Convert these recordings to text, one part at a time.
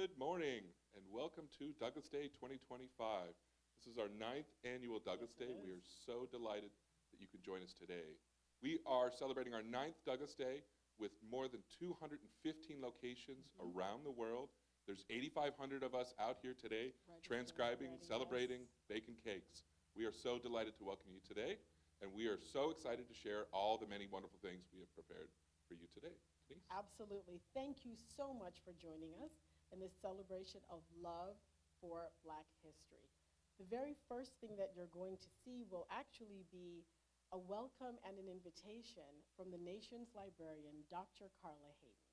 Good morning and welcome to Douglas Day 2025. This is our 9th annual Douglas Day. We are so delighted that you can join us today. We are celebrating our 9th Douglas Day with more than 215 locations around the world. There's 8,500 of us out here today transcribing, celebrating, baking cakes. We are so delighted to welcome you today, and we are so excited to share all the many wonderful things we have prepared for you today. Denise? Absolutely. Thank you so much for joining us in this celebration of love for Black history. The very first thing that you're going to see will actually be a welcome and an invitation from the nation's librarian, Dr. Carla Hayden.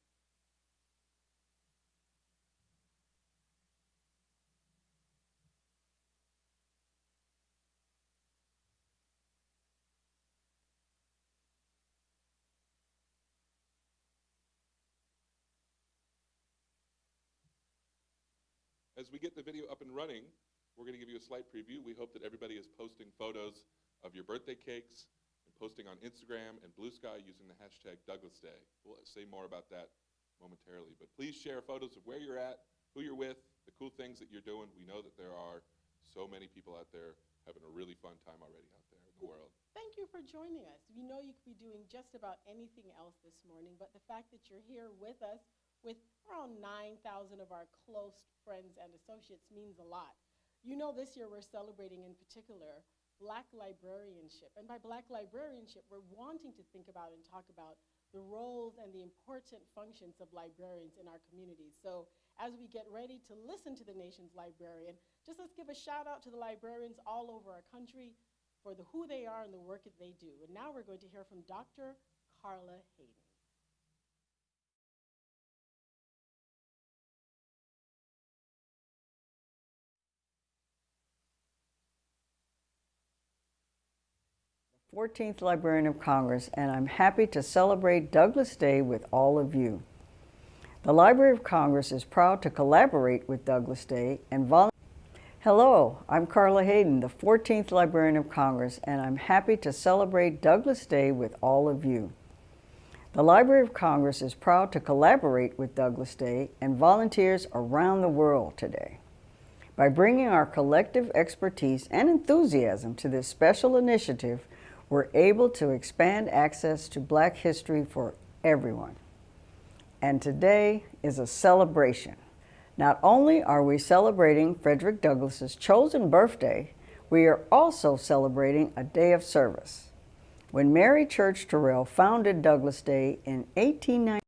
As we get the video up and running, we're going to give you a slight preview. We hope that everybody is posting photos of your birthday cakes and posting on Instagram and Blue Sky using the hashtag Douglas Day. We'll say more about that momentarily, but please share photos of where you're at, who you're with, the cool things that you're doing. We know that there are so many people out there having a really fun time already out there in the world. Thank you for joining us. We know you could be doing just about anything else this morning, but the fact that you're here with us with around 9,000 of our close friends and associates means a lot. You know, this year we're celebrating in particular Black librarianship. And by Black librarianship, we're wanting to think about and talk about the roles and the important functions of librarians in our communities. So as we get ready to listen to the nation's librarian, just let's give a shout out to the librarians all over our country for who they are and the work that they do. And now we're going to hear from Dr. Carla Hayden. 14th Librarian of Congress, and I'm happy to celebrate Douglas Day with all of you. The Library of Congress is proud to collaborate with Douglas Day and volunteer. Hello, I'm Carla Hayden, the 14th Librarian of Congress, and I'm happy to celebrate Douglas Day with all of you. The Library of Congress is proud to collaborate with Douglas Day and volunteers around the world today. By bringing our collective expertise and enthusiasm to this special initiative, we're able to expand access to Black history for everyone. And today is a celebration. Not only are we celebrating Frederick Douglass's chosen birthday, we are also celebrating a day of service. When Mary Church Terrell founded Douglas Day in 1890,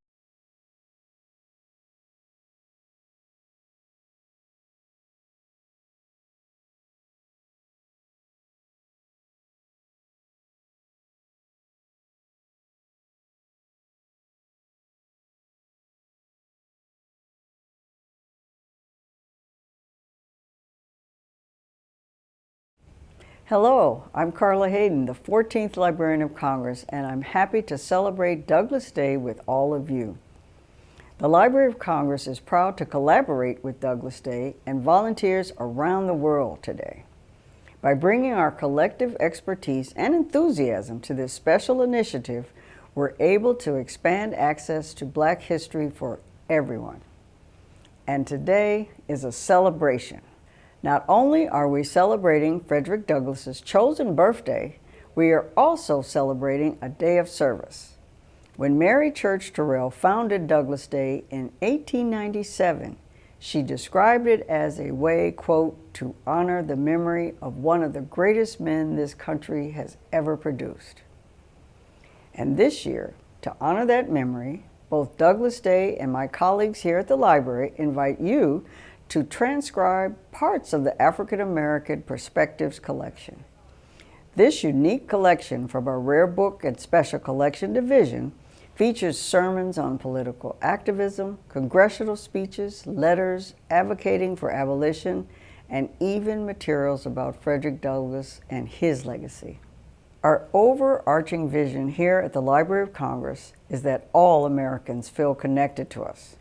Hello, I'm Carla Hayden, the 14th Librarian of Congress, and I'm happy to celebrate Douglas Day with all of you. The Library of Congress is proud to collaborate with Douglas Day and volunteers around the world today. By bringing our collective expertise and enthusiasm to this special initiative, we're able to expand access to Black history for everyone. And today is a celebration. Not only are we celebrating Frederick Douglass's chosen birthday, we are also celebrating a day of service. When Mary Church Terrell founded Douglas Day in 1897, she described it as a way, quote, to honor the memory of one of the greatest men this country has ever produced. And this year, to honor that memory, both Douglas Day and my colleagues here at the library invite you to transcribe parts of the African American Perspectives collection. This unique collection from our Rare Book and Special Collection Division features sermons on political activism, congressional speeches, letters advocating for abolition, and even materials about Frederick Douglass and his legacy. Our overarching vision here at the Library of Congress is that all Americans feel connected to us.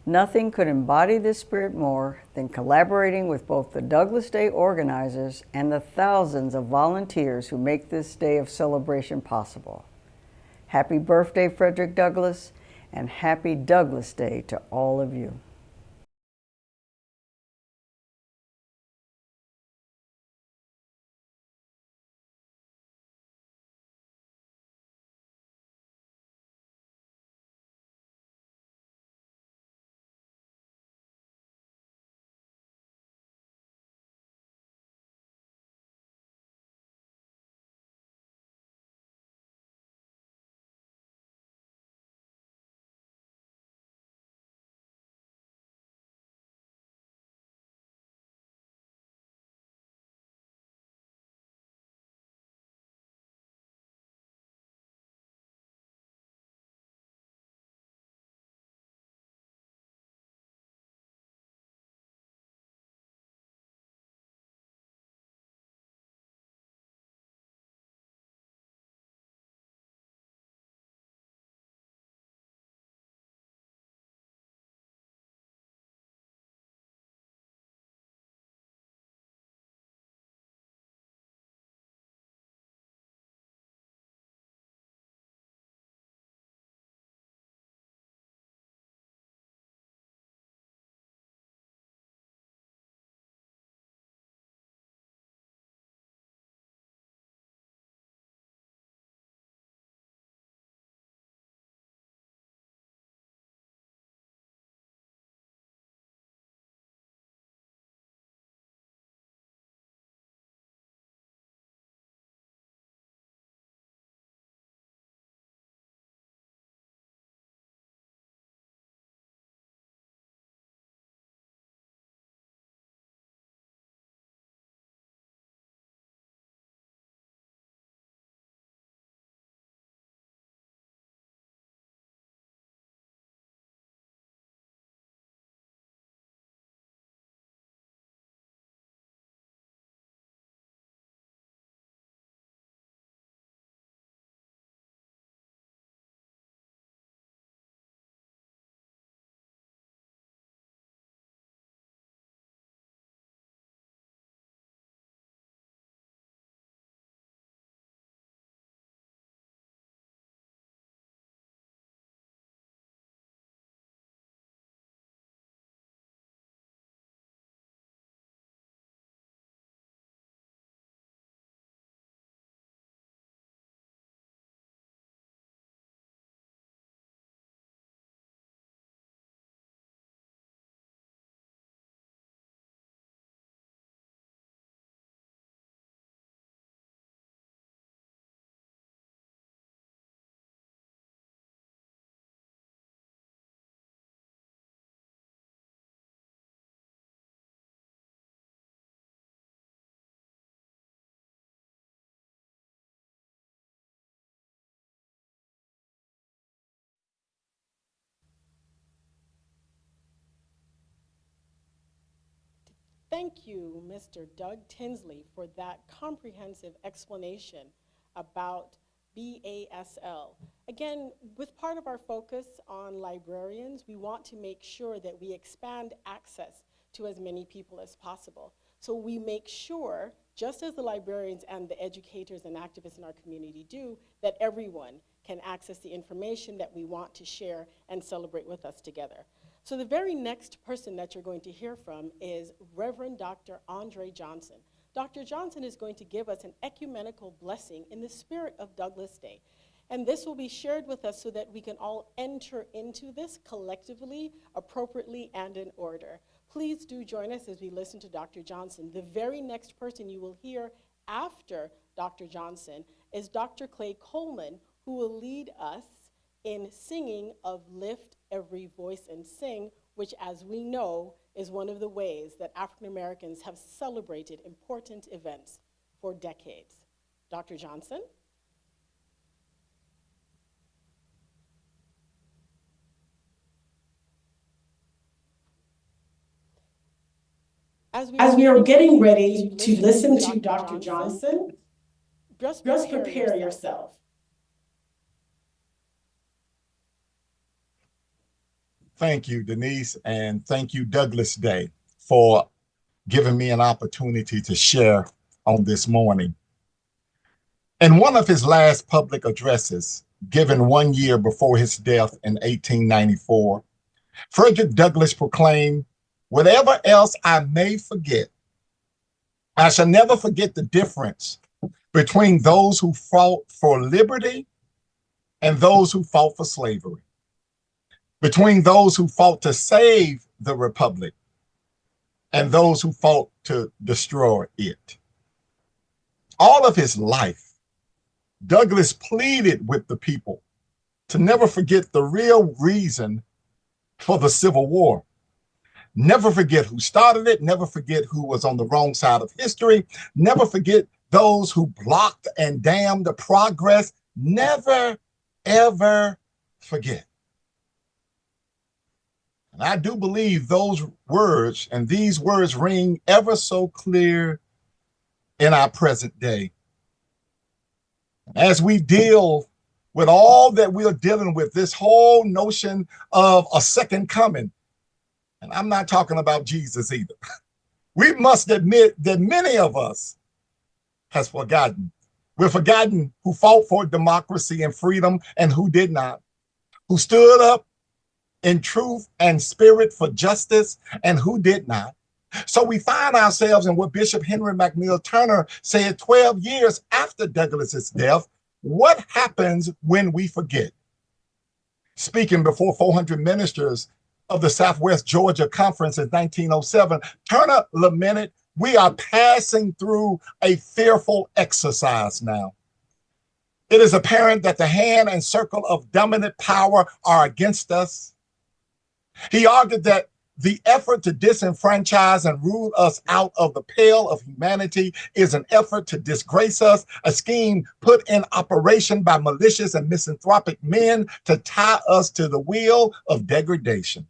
Nothing could embody this spirit more than collaborating with both the Douglas Day organizers and the thousands of volunteers who make this day of celebration possible. Happy birthday, Frederick Douglass, and happy Douglas Day to all of you. Thank you, Mr. Doug Tinsley, for that comprehensive explanation about BASL. Again, with part of our focus on librarians, we want to make sure that we expand access to as many people as possible. So we make sure, just as the librarians and the educators and activists in our community do, that everyone can access the information that we want to share and celebrate with us together. So the very next person that you're going to hear from is Reverend Dr. Andre Johnson. Dr. Johnson is going to give us an ecumenical blessing in the spirit of Douglas Day. And this will be shared with us so that we can all enter into this collectively, appropriately, and in order. Please do join us as we listen to Dr. Johnson. The very next person you will hear after Dr. Johnson is Dr. Clay Colmon, who will lead us in singing of Lift Every Voice and Sing, which, as we know, is one of the ways that African Americans have celebrated important events for decades. Dr. Johnson? As we are getting ready to listen to Dr. Johnson, just prepare yourself. Thank you, Denise, and thank you, Douglas Day, for giving me an opportunity to share on this morning. In one of his last public addresses, given 1 year before his death in 1894, Frederick Douglass proclaimed, "Whatever else I may forget, I shall never forget the difference between those who fought for liberty and those who fought for slavery, between those who fought to save the republic and those who fought to destroy it." All of his life, Douglass pleaded with the people to never forget the real reason for the Civil War. Never forget who started it, never forget who was on the wrong side of history, never forget those who blocked and damned the progress. Never, ever forget. And I do believe those words and these words ring ever so clear in our present day. As we deal with all that we're dealing with, this whole notion of a second coming, and I'm not talking about Jesus either. We must admit that many of us has forgotten. We've forgotten who fought for democracy and freedom and who did not, who stood up in truth and spirit for justice and who did not. So we find ourselves in what Bishop Henry McNeil Turner said 12 years after Douglas's death. What happens when we forget? Speaking before 400 ministers of the Southwest Georgia Conference in 1907, Turner lamented, "We are passing through a fearful exercise now. It is apparent that the hand and circle of dominant power are against us." He argued that the effort to disenfranchise and rule us out of the pale of humanity is an effort to disgrace us, a scheme put in operation by malicious and misanthropic men to tie us to the wheel of degradation.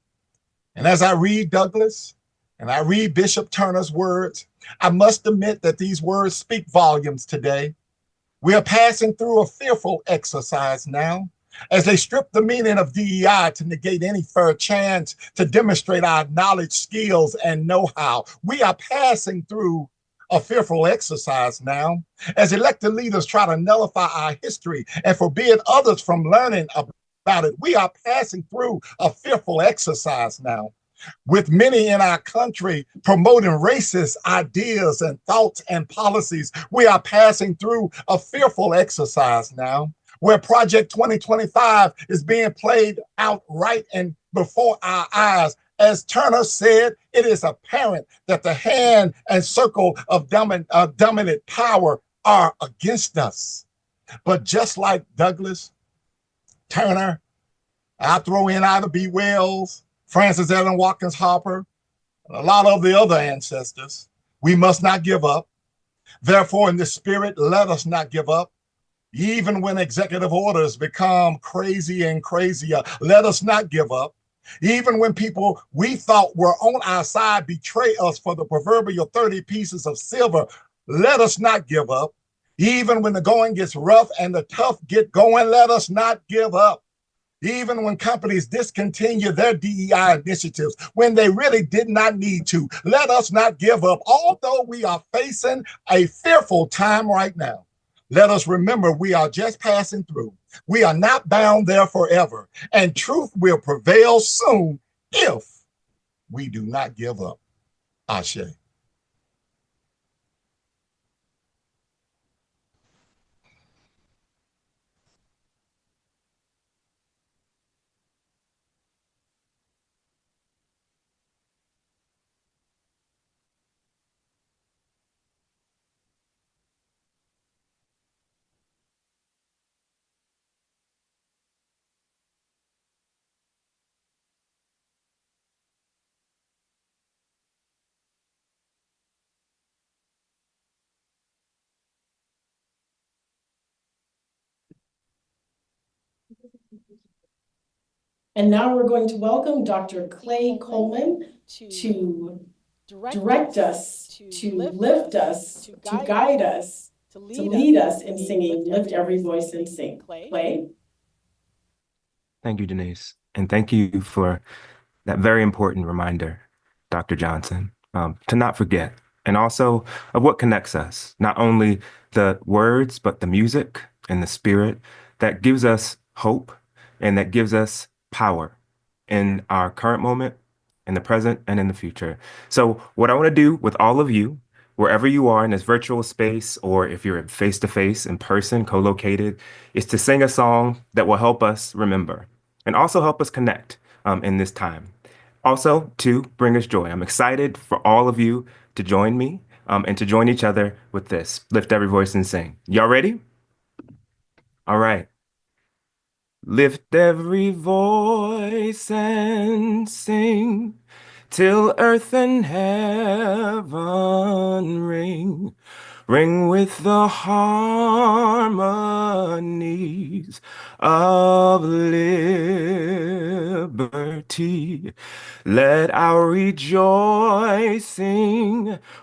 And as I read Douglas and I read Bishop Turner's words, I must admit that these words speak volumes today. We are passing through a fearful exercise now, as they strip the meaning of DEI to negate any fair chance to demonstrate our knowledge, skills, and know-how. We are passing through a fearful exercise now, as elected leaders try to nullify our history and forbid others from learning about it. We are passing through a fearful exercise now, with many in our country promoting racist ideas and thoughts and policies. We are passing through a fearful exercise now, where Project 2025 is being played out right and before our eyes. As Turner said, it is apparent that the hand and circle of dominant power are against us. But just like Douglas, Turner, I throw in Ida B. Wells, Francis Allen Watkins Harper, and a lot of the other ancestors, we must not give up. Therefore, in the spirit, let us not give up. Even when executive orders become crazy and crazier, let us not give up. Even when people we thought were on our side betray us for the proverbial 30 pieces of silver, let us not give up. Even when the going gets rough and the tough get going, let us not give up. Even when companies discontinue their DEI initiatives when they really did not need to, let us not give up. Although we are facing a fearful time right now, let us remember we are just passing through. We are not bound there forever, and truth will prevail soon if we do not give up. Ashe. And now we're going to welcome Dr. Clay Colmon to direct us, to lift us, to guide us, to lead us in singing Lift Every Voice and Sing. Clay? Thank you, Denise. And thank you for that very important reminder, Dr. Johnson, to not forget, and also of what connects us, not only the words, but the music and the spirit that gives us hope and that gives us power in our current moment, in the present, and in the future. So what I want to do with all of you, wherever you are in this virtual space, or if you're face-to-face in person, co-located, is to sing a song that will help us remember and also help us connect in this time. Also, to bring us joy. I'm excited for all of you to join me and to join each other with this. Lift every voice and sing. Y'all ready? All right. Lift every voice and sing till earth and heaven ring. Ring with the harmonies of liberty. Let our rejoicing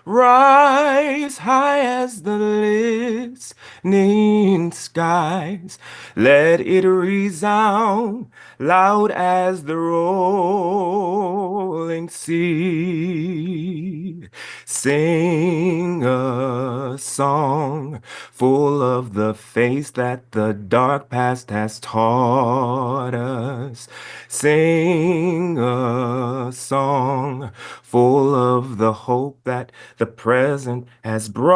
rise high as the listening skies. Let it resound loud as the rolling sea. Sing a song full of the face that the dark past has taught us. Sing a song full of the hope that the present has brought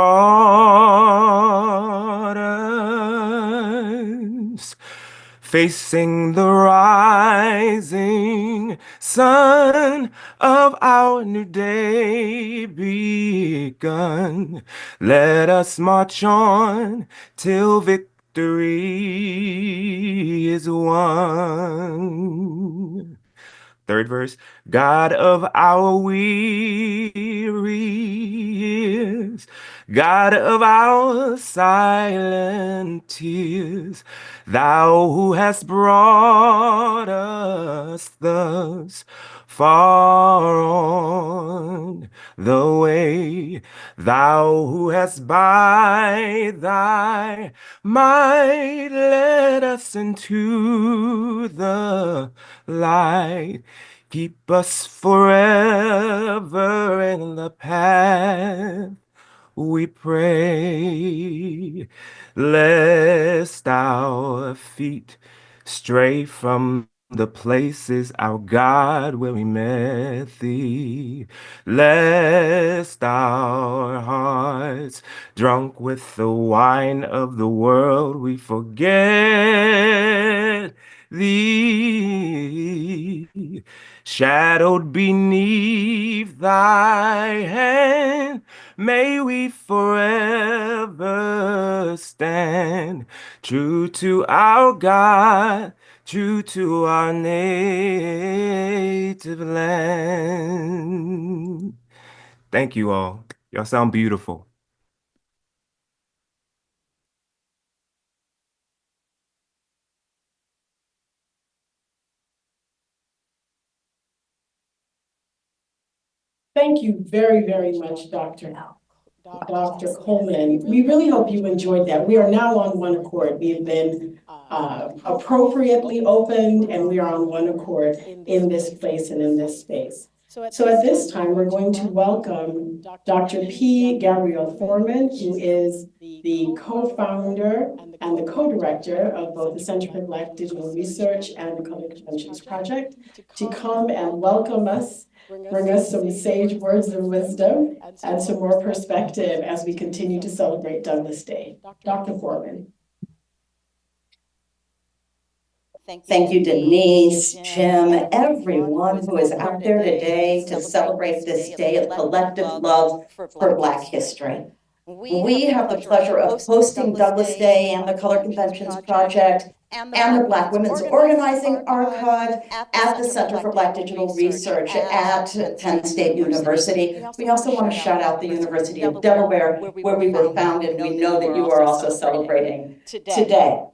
us. Facing the rising sun of our new day begun, let us march on till victory is won. Third verse, God of our weary years, God of our silent tears, thou who hast brought us thus far on the way, thou who hast by thy might led us into the light. Keep us forever in the path, we pray, lest our feet stray from the places, our God, where we met thee, lest our hearts, drunk with the wine of the world, we forget thee. Shadowed beneath thy hand, may we forever stand, true to our God, true to our native land. Thank you all. Y'all sound beautiful. Thank you very, very much, Dr. Colmon. We really hope you enjoyed that. We are now on one accord. We have been appropriately opened, and we are on one accord in this place and in this space. So at this time, we're going to welcome Dr. P. Gabriel Foreman, who is the co-founder and the co-director of both the Center for Black Digital Research and the Color Conventions Project, to come and welcome us, bring us some sage words of wisdom and some more perspective as we continue to celebrate Douglas Day. Dr. Foreman. Thank you, Denise, Jim, everyone who is out there today to celebrate this day of collective love for Black history. We have the pleasure of hosting Douglas Day and the Color Conventions Project and the Black Women's Organizing Archive at the Center for Black Digital Research at Penn State University. We also want to shout out the University of Delaware, where we were founded. We know that you are also celebrating today.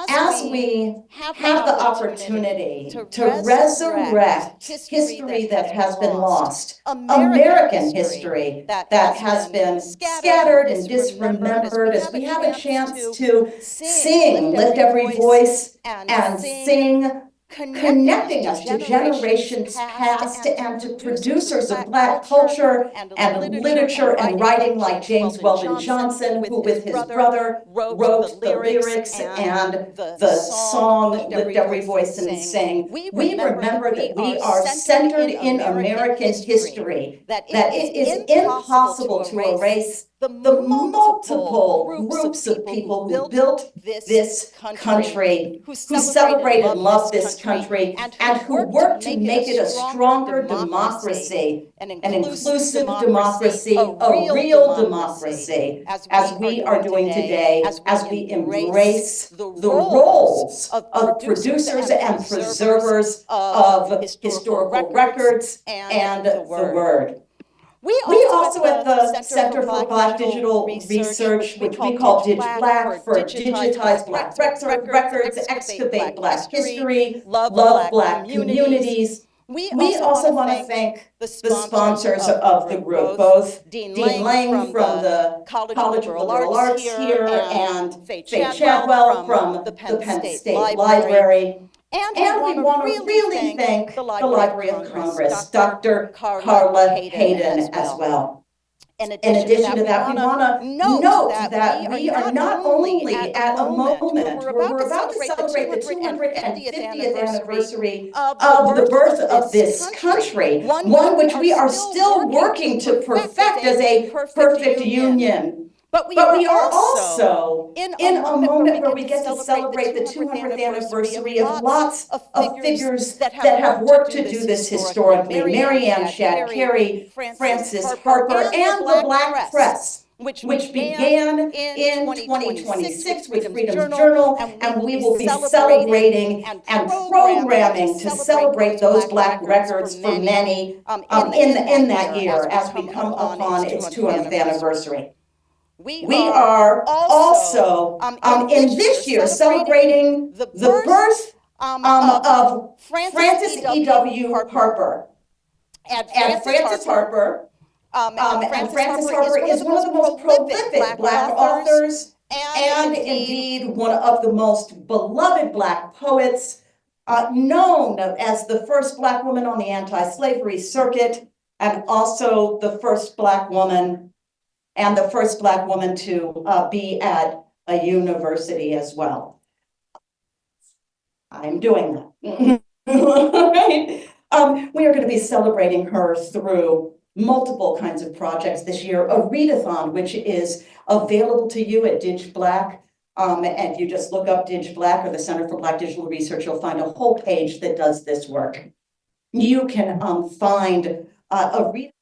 As we have the opportunity to resurrect history that has been lost, American history that has been scattered and disremembered, as we have a chance to sing, lift every voice and sing, connecting us to generations past and to producers of Black culture and literature and writing like James Weldon Johnson, who with his brother wrote the lyrics and the song Lift Every Voice and Sing. We remember that we are centered in American history, that it is impossible to erase the multiple groups of people who built this country, who celebrate and love this country, and who work to make it a stronger democracy, an inclusive democracy, a real democracy, as we are doing today, as we embrace the roles of producers and preservers of historical records and the word. We also at the Center for Black Digital Research, which we call DigBlack, for digitize Black records, excavate Black history, love Black communities. We also want to thank the sponsors of the group, both Dean Lang from the College of Liberal Arts here and Faye Chadwell from the Penn State Library. And we want to really thank the Library of Congress, Dr. Carla Hayden as well. In addition to that, we want to note that we are not only at a moment where we're about to celebrate the 250th anniversary of the birth of this country, one which we are still working to perfect as a perfect union. But we are also in a moment where we get to celebrate the 200th anniversary of lots of figures that have worked to do this historically. Mary Ann Shadd Cary, Frances Harper, and the Black Press, which began in 2026 with Freedom's Journal, and we will be celebrating and programming to celebrate those Black records for many in that year as we come upon its 200th anniversary. We are also in this year celebrating the birth of Frances E.W. Harper. And Frances Harper is one of the most prolific Black authors and indeed one of the most beloved Black poets, known as the first Black woman on the anti-slavery circuit, and also the first Black woman to be at a university as well. I'm doing that. Right. We are going to be celebrating her through multiple kinds of projects this year. A readathon, which is available to you at DigBlack. And you just look up DigBlack or the Center for Black Digital Research, you'll find a whole page that does this work. You can find a read.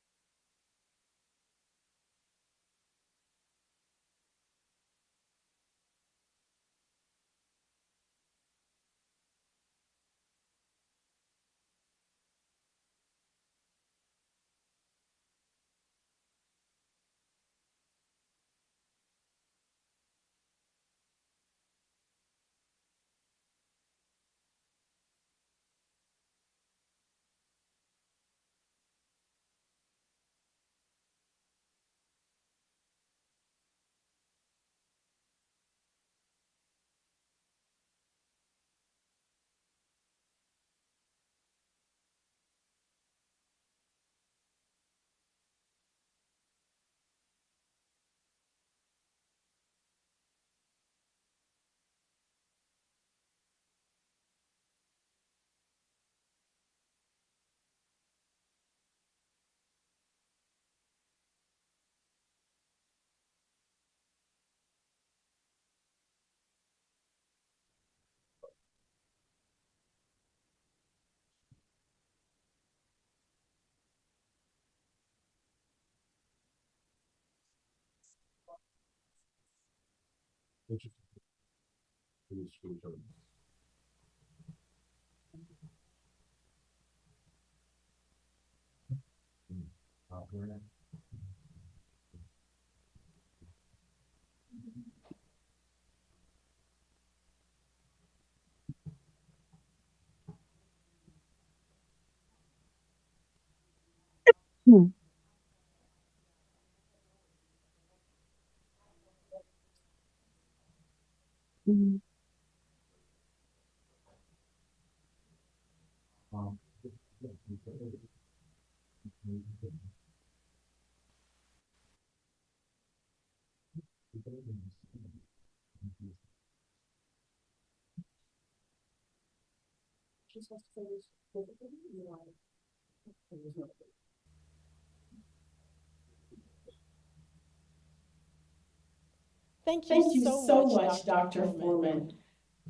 Thank Thank you you so so much, Dr. Foreman.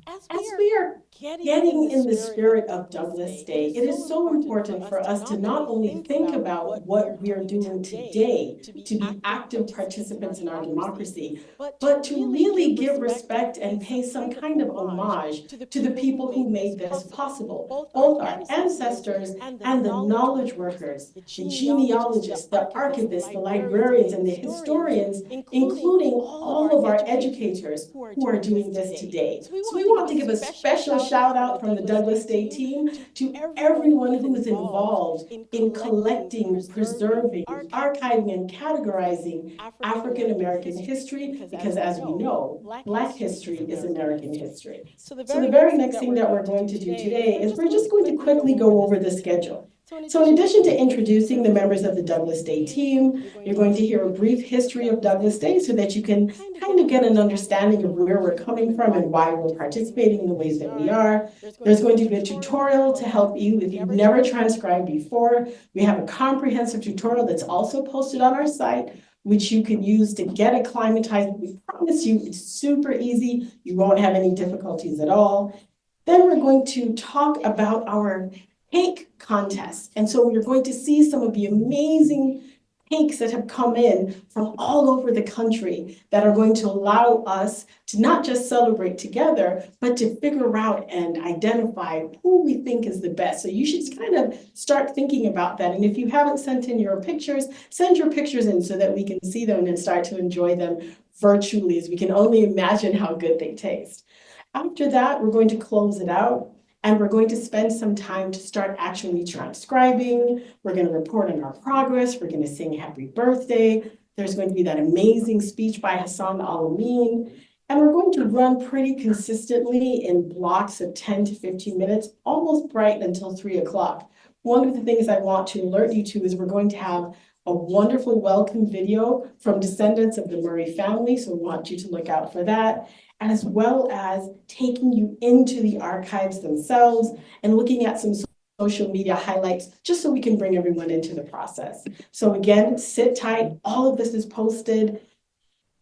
As As we we are are getting in the spirit of Douglas Day, it is so important for us to not only think about what we are doing today to be active participants in our democracy, but to really give respect and pay some kind of homage to the people who made this possible, both our ancestors and the knowledge workers, the genealogists, the archivists, the librarians, and the historians, including all of our educators who are doing this today. So we want to give a special shout out from the Douglas Day team to everyone who is involved in collecting, preserving, archiving, and categorizing African American history, because as we know, Black history is American history. So the very next thing that we're going to do today is we're just going to quickly go over the schedule. So in addition to introducing the members of the Douglas Day team, you're going to hear a brief history of Douglas Day so that you can kind of get an understanding of where we're coming from and why we're participating in the ways that we are. There's going to be a tutorial to help you if you've never transcribed before. We have a comprehensive tutorial that's also posted on our site, which you can use to get acclimatized. We promise you it's super easy. You won't have any difficulties at all. Then we're going to talk about our cake contest. And so you're going to see some of the amazing cakes that have come in from all over the country that are going to allow us to not just celebrate together, but to figure out and identify who we think is the best. So you should kind of start thinking about that. And if you haven't sent in your pictures, send your pictures in so that we can see them and start to enjoy them virtually, as we can only imagine how good they taste. After that, we're going to close it out. And we're going to spend some time to start actually transcribing. We're going to report on our progress. We're going to sing happy birthday. There's going to be that amazing speech by Hassan El-Amin. And we're going to run pretty consistently in blocks of 10 to 15 minutes, almost bright until 3 o'clock. One of the things I want to alert you to is we're going to have a wonderful welcome video from descendants of the Murray family. So we want you to look out for that, as well as taking you into the archives themselves and looking at some social media highlights, just so we can bring everyone into the process. So again, sit tight. All of this is posted.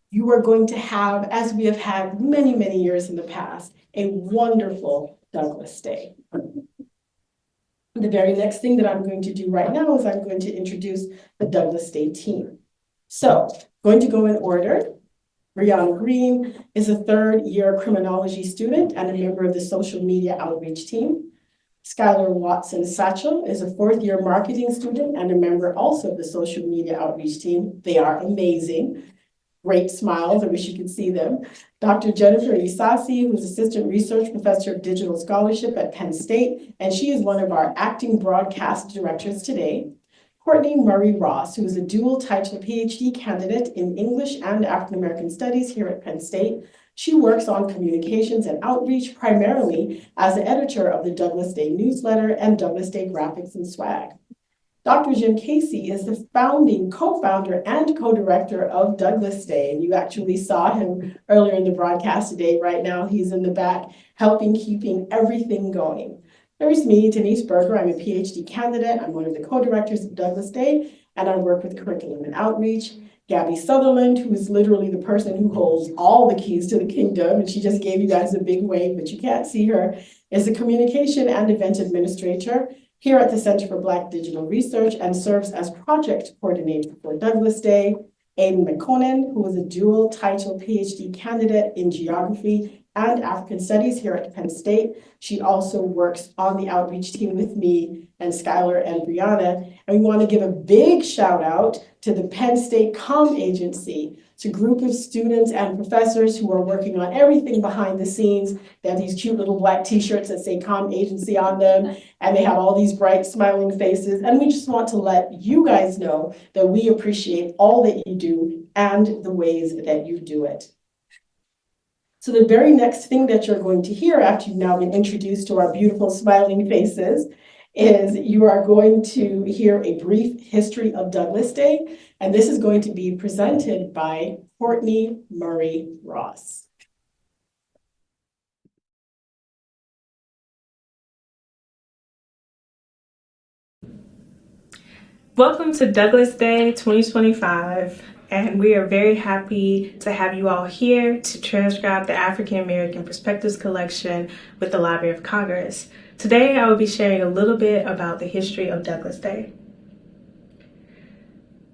You are going to have, as we have had many, many years in the past, a wonderful Douglas Day. The very next thing that I'm going to do right now is I'm going to introduce the Douglas Day team. So, going to go in order. Brianna Green is a third-year criminology student and a member of the social media outreach team. Skylar Watson Satchel is a fourth-year marketing student and a member also of the social media outreach team. They are amazing. Great smiles, I wish you could see them. Dr. Jennifer Isasi, who's Assistant Research Professor of Digital Scholarship at Penn State, and she is one of our acting broadcast directors today. Courtney Murray Ross, who is a dual title PhD candidate in English and African American Studies here at Penn State. She works on communications and outreach, primarily as the editor of the Douglas Day newsletter and Douglas Day graphics and swag. Dr. Jim Casey is the founding co-founder and co-director of Douglas Day, and you actually saw him earlier in the broadcast today. Right now, he's in the back helping keeping everything going. There's me, Denise Burgher. I'm a PhD candidate. I'm one of the co-directors of Douglas Day, and I work with curriculum and outreach. Gabby Sutherland, who is literally the person who holds all the keys to the kingdom, and she just gave you guys a big wave, but you can't see her, is a communication and event administrator here at the Center for Black Digital Research and serves as project coordinator for Douglas Day. Hayden who is a dual title PhD candidate in geography and African Studies here at Penn State. She also works on the outreach team with me and Skylar and Brianna. And we want to give a big shout out to the Penn State Comm Agency. It's a group of students and professors who are working on everything behind the scenes. They have these cute little black t-shirts that say Comm Agency on them, and they have all these bright smiling faces. And we just want to let you guys know that we appreciate all that you do and the ways that you do it. So the very next thing that you're going to hear after you've now been introduced to our beautiful smiling faces is you are going to hear a brief history of Douglas Day, and this is going to be presented by Courtney Murray Ross. Welcome to Douglas Day 2025, and we are very happy to have you all here to transcribe the African American Perspectives collection with the Library of Congress. Today, I will be sharing a little bit about the history of Douglas Day.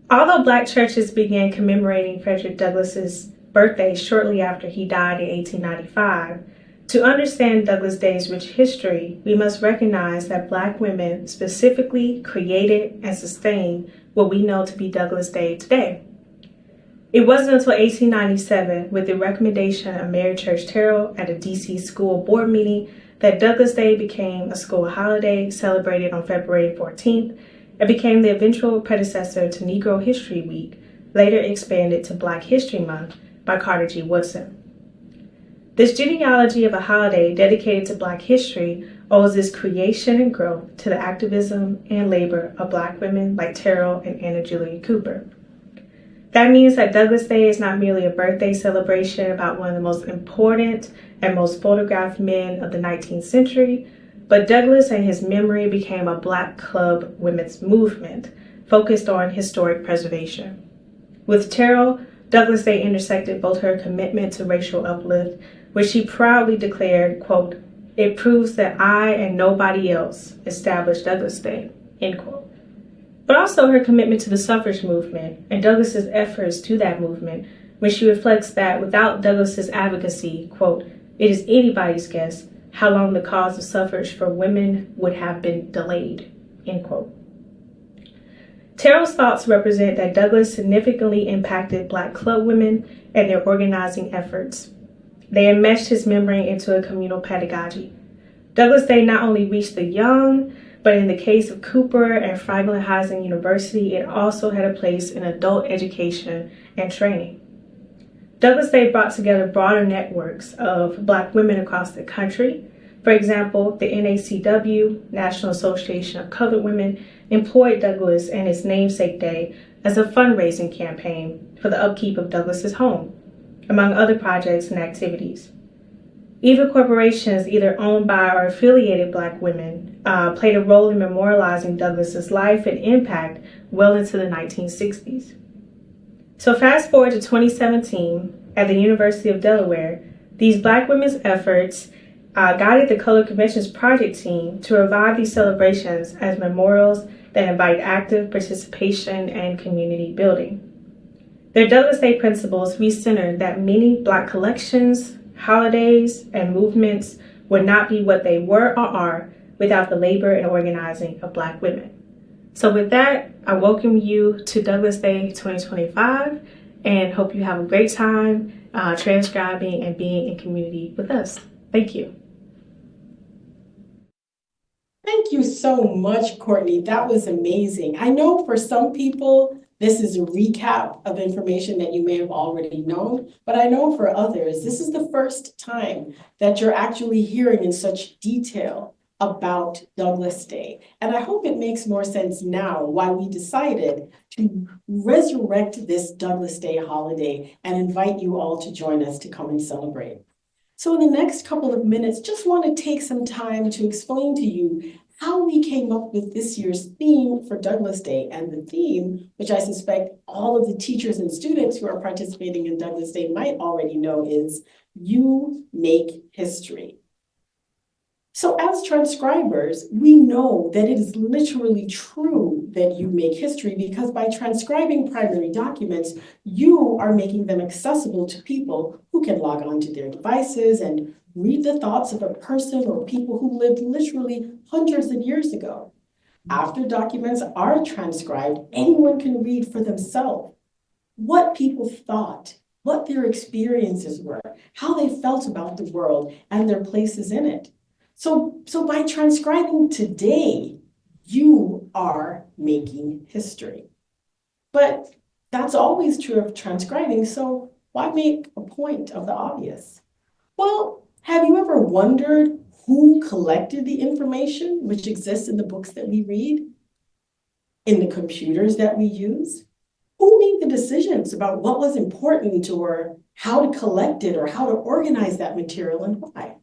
Although Black churches began commemorating Frederick Douglass's birthday shortly after he died in 1895, to understand Douglas Day's rich history, we must recognize that Black women specifically created and sustained what we know to be Douglas Day today. It wasn't until 1897, with the recommendation of Mary Church Terrell at a DC school board meeting, that Douglas Day became a school holiday celebrated on February 14th and became the eventual predecessor to Negro History Week, later expanded to Black History Month by Carter G. Woodson. This genealogy of a holiday dedicated to Black history owes its creation and growth to the activism and labor of Black women like Terrell and Anna Julia Cooper. That means that Douglas Day is not merely a birthday celebration about one of the most important and most photographed men of the 19th century, but Douglas and his memory became a Black club women's movement focused on historic preservation. With Terrell, Douglas Day intersected both her commitment to racial uplift, where she proudly declared, quote, "It proves that I and nobody else established Douglas Day," end quote. But also her commitment to the suffrage movement and Douglas's efforts to that movement, when she reflects that without Douglas's advocacy, quote, "It is anybody's guess how long the cause of suffrage for women would have been delayed," end quote. Terrell's thoughts represent that Douglas significantly impacted Black club women and their organizing efforts. They enmeshed his memory into a communal pedagogy. Douglas Day not only reached the young, but in the case of Cooper and Franklin University, it also had a place in adult education and training. Douglas Day brought together broader networks of Black women across the country. For example, the NACW, National Association of Colored Women, employed Douglas and his namesake day as a fundraising campaign for the upkeep of Douglas's home, among other projects and activities. Even corporations either owned by or affiliated Black women played a role in memorializing Douglas's life and impact well into the 1960s. So fast forward to 2017, at the University of Delaware, these Black women's efforts guided the Colored Conventions Project team to revive these celebrations as memorials that invite active participation and community building. Their Douglas Day principles recenter that many Black collections, holidays, and movements would not be what they were or are without the labor and organizing of Black women. So with that, I welcome you to Douglas Day 2025 and hope you have a great time transcribing and being in community with us. Thank you. Thank you so much, Courtney. That was amazing. I know for some people, this is a recap of information that you may have already known, but I know for others, this is the first time that you're actually hearing in such detail about Douglas Day. And I hope it makes more sense now why we decided to resurrect this Douglas Day holiday and invite you all to join us to come and celebrate. So in the next couple of minutes, just want to take some time to explain to you how we came up with this year's theme for Douglas Day. And the theme, which I suspect all of the teachers and students who are participating in Douglas Day might already know, is "You Make History." So as transcribers, we know that it is literally true that you make history because by transcribing primary documents, you are making them accessible to people who can log on to their devices and read the thoughts of a person or people who lived literally hundreds of years ago. After documents are transcribed, anyone can read for themselves what people thought, what their experiences were, how they felt about the world and their places in it. So by transcribing today, you are making history. But that's always true of transcribing, so why make a point of the obvious? Well, have you ever wondered who collected the information which exists in the books that we read? In the computers that we use? Who made the decisions about what was important or how to collect it or how to organize that material and why?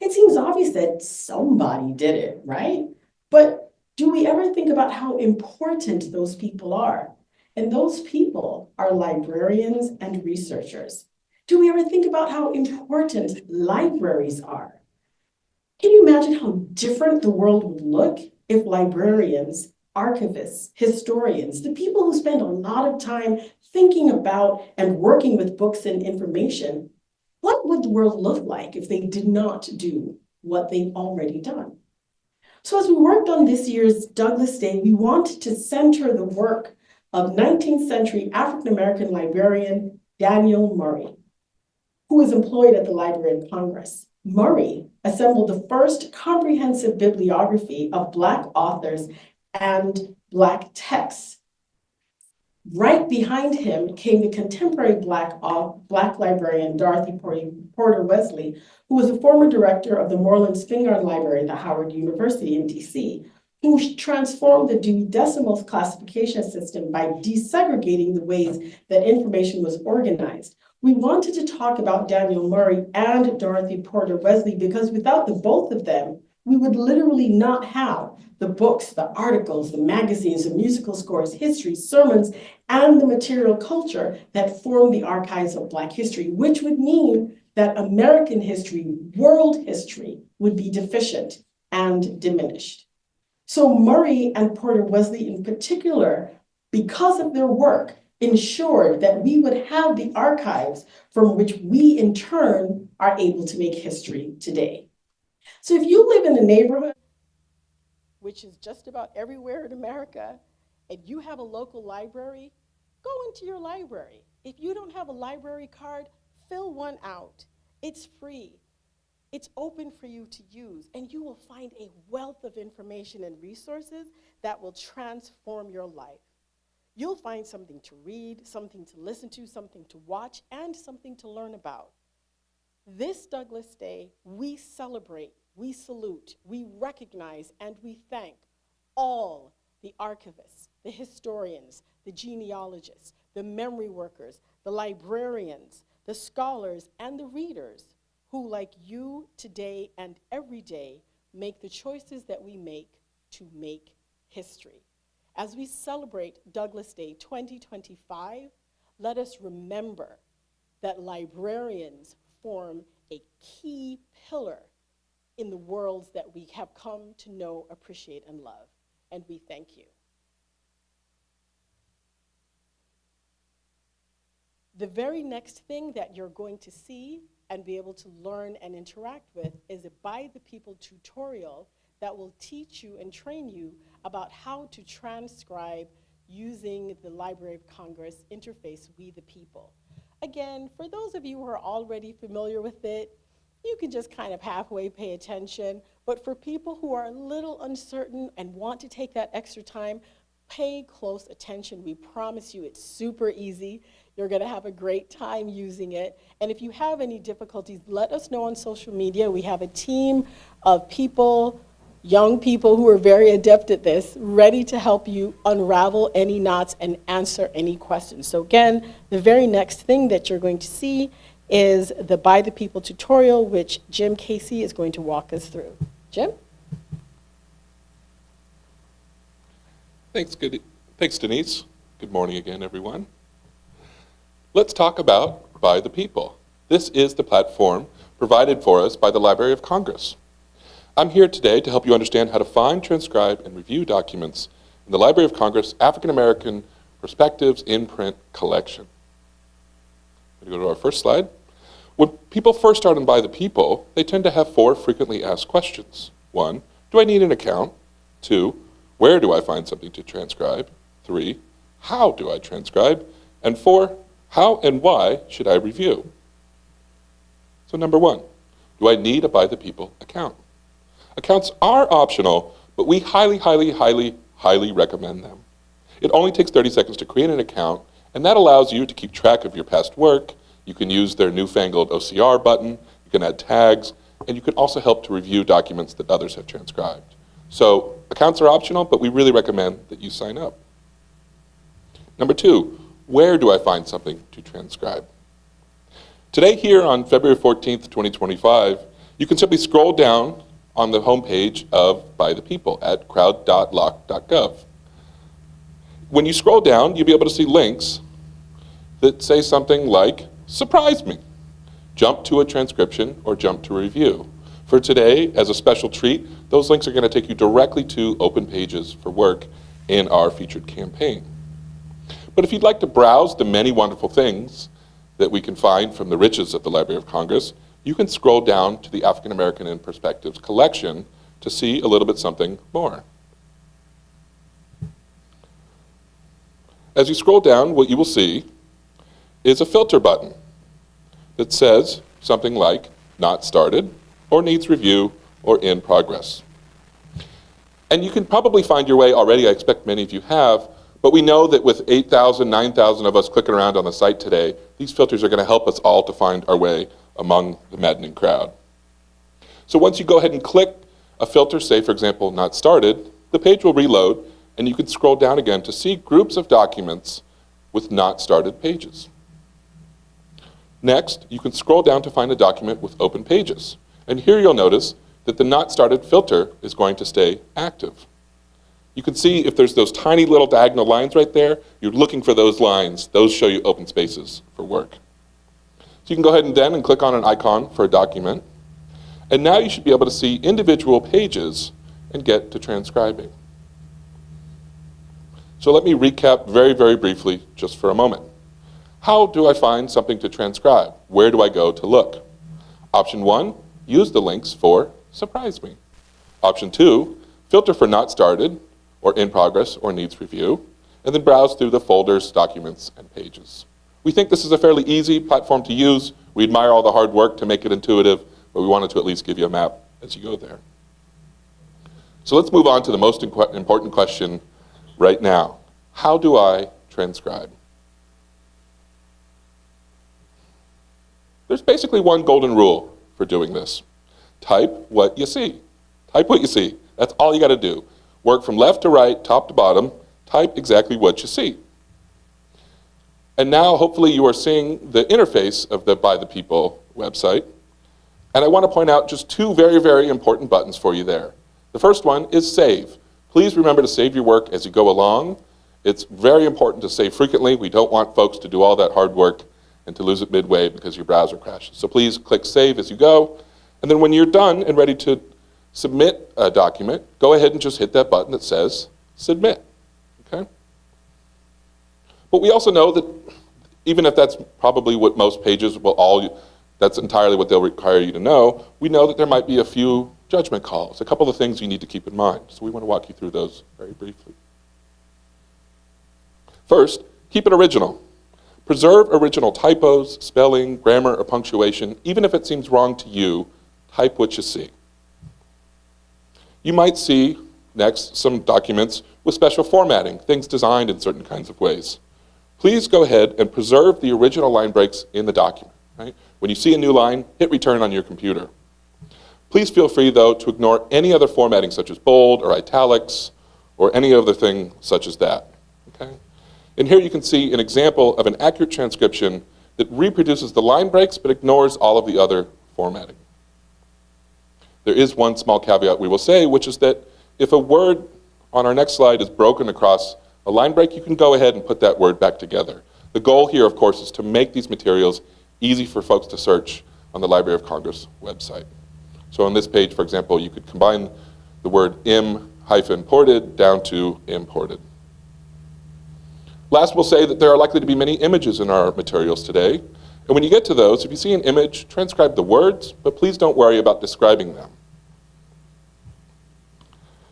It seems obvious that somebody did it, right? But do we ever think about how important those people are? And those people are librarians and researchers. Do we ever think about how important libraries are? Can you imagine how different the world would look if librarians, archivists, historians, the people who spend a lot of time thinking about and working with books and information, what would the world look like if they did not do what they've already done? So as we worked on this year's Douglas Day, we wanted to center the work of 19th century African-American librarian Daniel Murray, who was employed at the Library of Congress. Murray assembled the first comprehensive bibliography of Black authors and Black texts. Right behind him came the contemporary Black librarian Dorothy Porter Wesley, who was a former director of the Moorland Spingarn Library at the Howard University in DC, who transformed the Dewey Decimal classification system by desegregating the ways that information was organized. We wanted to talk about Daniel Murray and Dorothy Porter Wesley because without the both of them, we would literally not have the books, the articles, the magazines, the musical scores, history, sermons, and the material culture that form the archives of Black history, which would mean that American history, world history, would be deficient and diminished. So Murray and Porter Wesley in particular, because of their work, ensured that we would have the archives from which we in turn are able to make history today. So if you live in a neighborhood, which is just about everywhere in America, and you have a local library, go into your library. If you don't have a library card, fill one out. It's free. It's open for you to use, and you will find a wealth of information and resources that will transform your life. You'll find something to read, something to listen to, something to watch, and something to learn about. This Douglas Day, we celebrate, we salute, we recognize, and we thank all the archivists, the historians, the genealogists, the memory workers, the librarians, the scholars, and the readers who, like you today and every day, make the choices that we make to make history. As we celebrate Douglas Day 2025, let us remember that librarians form a key pillar in the worlds that we have come to know, appreciate, and love. And we thank you. The very next thing that you're going to see and be able to learn and interact with is a By the People tutorial that will teach you and train you about how to transcribe using the Library of Congress interface, We the People. Again, for those of you who are already familiar with it, you can just kind of halfway pay attention, but for people who are a little uncertain and want to take that extra time, pay close attention. We promise you it's super easy. You're gonna have a great time using it. And if you have any difficulties, let us know on social media. We have a team of people, young people who are very adept at this, ready to help you unravel any knots and answer any questions. So again, the very next thing that you're going to see is the By the People tutorial, which Jim Casey is going to walk us through. Jim? Thanks, Denise. Good morning again, everyone. Let's talk about By the People. This is the platform provided for us by the Library of Congress. I'm here today to help you understand how to find, transcribe, and review documents in the Library of Congress African American Perspectives in Print collection. We're going to go to our first slide. When people first start on By the People, they tend to have 4 frequently asked questions. 1, do I need an account? 2, where do I find something to transcribe? 3, how do I transcribe? And 4, how and why should I review? So number 1, do I need a By the People account? Accounts are optional, but we highly, highly, highly, highly recommend them. It only takes 30 seconds to create an account, and that allows you to keep track of your past work. You can use their newfangled OCR button, you can add tags, and you can also help to review documents that others have transcribed. So accounts are optional, but we really recommend that you sign up. Number 2, where do I find something to transcribe? Today here on February 14th, 2025, you can simply scroll down on the homepage of By the People at crowd.loc.gov. When you scroll down, you'll be able to see links that say something like, surprise me, jump to a transcription, or jump to a review. For today, as a special treat, those links are going to take you directly to open pages for work in our featured campaign. But if you'd like to browse the many wonderful things that we can find from the riches of the Library of Congress, you can scroll down to the African American in Perspectives collection to see a little bit something more. As you scroll down, what you will see is a filter button that says something like not started, or needs review, or in progress. And you can probably find your way already, I expect many of you have, but we know that with 8,000, 9,000 of us clicking around on the site today, these filters are going to help us all to find our way among the maddening crowd. So once you go ahead and click a filter, say for example, not started, the page will reload, and you can scroll down again to see groups of documents with not started pages. Next, you can scroll down to find a document with open pages. And here you'll notice that the not started filter is going to stay active. You can see if there's those tiny little diagonal lines right there, you're looking for those lines. Those show you open spaces for work. So you can go ahead and then click on an icon for a document. And now you should be able to see individual pages and get to transcribing. So let me recap very, very briefly just for a moment. How do I find something to transcribe? Where do I go to look? Option 1, use the links for surprise me. Option 2, filter for not started, or in progress, or needs review, and then browse through the folders, documents, and pages. We think this is a fairly easy platform to use. We admire all the hard work to make it intuitive, but we wanted to at least give you a map as you go there. So let's move on to the most important question right now. How do I transcribe? There's basically one golden rule for doing this. Type what you see. Type what you see. That's all you got to do. Work from left to right, top to bottom. Type exactly what you see. And now, hopefully, you are seeing the interface of the By the People website. And I want to point out just 2 very, very important buttons for you there. The first one is save. Please remember to save your work as you go along. It's very important to save frequently. We don't want folks to do all that hard work and to lose it midway because your browser crashes. So please click save as you go. And then when you're done and ready to submit a document, go ahead and just hit that button that says submit. Okay? But we also know that even if that's probably what most pages will that's entirely what they'll require you to know, we know that there might be a few judgment calls, a couple of things you need to keep in mind. So we want to walk you through those very briefly. First, keep it original. Preserve original typos, spelling, grammar, or punctuation. Even if it seems wrong to you, type what you see. You might see next some documents with special formatting, things designed in certain kinds of ways. Please go ahead and preserve the original line breaks in the document. Right? When you see a new line, hit return on your computer. Please feel free, though, to ignore any other formatting such as bold or italics or any other thing such as that. Okay? And here you can see an example of an accurate transcription that reproduces the line breaks but ignores all of the other formatting. There is one small caveat we will say, which is that if a word on our next slide is broken across a line break, you can go ahead and put that word back together. The goal here, of course, is to make these materials easy for folks to search on the Library of Congress website. So on this page, for example, you could combine the word im-ported down to imported. Last, we'll say that there are likely to be many images in our materials today. And when you get to those, if you see an image, transcribe the words, but please don't worry about describing them.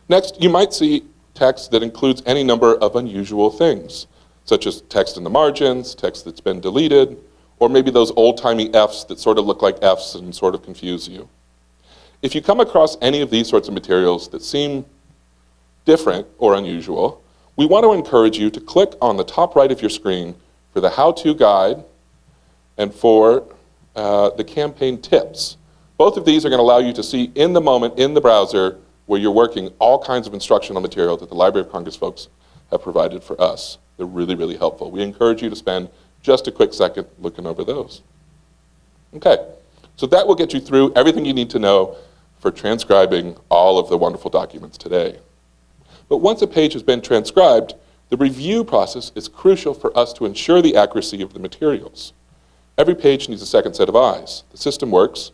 Next, you might see text that includes any number of unusual things, such as text in the margins, text that's been deleted, or maybe those old-timey Fs that sort of look like Fs and sort of confuse you. If you come across any of these sorts of materials that seem different or unusual, we want to encourage you to click on the top right of your screen for the how-to guide and for the campaign tips. Both of these are going to allow you to see in the moment in the browser where you're working all kinds of instructional material that the Library of Congress folks have provided for us. They're really, really helpful. We encourage you to spend just a quick second looking over those. Okay, so that will get you through everything you need to know for transcribing all of the wonderful documents today. But once a page has been transcribed, the review process is crucial for us to ensure the accuracy of the materials. Every page needs a second set of eyes. The system works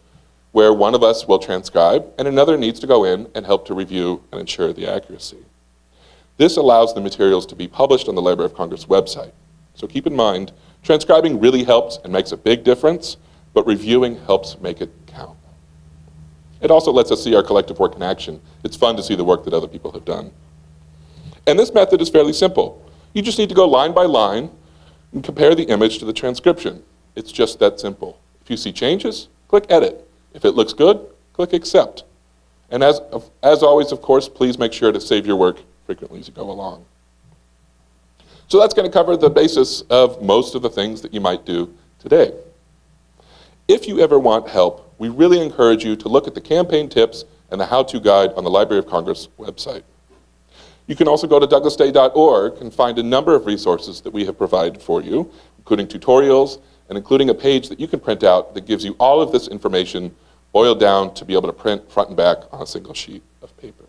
where one of us will transcribe and another needs to go in and help to review and ensure the accuracy. This allows the materials to be published on the Library of Congress website. So keep in mind, transcribing really helps and makes a big difference, but reviewing helps make it count. It also lets us see our collective work in action. It's fun to see the work that other people have done. And this method is fairly simple. You just need to go line by line and compare the image to the transcription. It's just that simple. If you see changes, click Edit. If it looks good, click Accept. And as always, of course, please make sure to save your work frequently as you go along. So that's going to cover the basis of most of the things that you might do today. If you ever want help, we really encourage you to look at the campaign tips and the how-to guide on the Library of Congress website. You can also go to douglasday.org and find a number of resources that we have provided for you, including tutorials and including a page that you can print out that gives you all of this information boiled down to be able to print front and back on a single sheet of paper.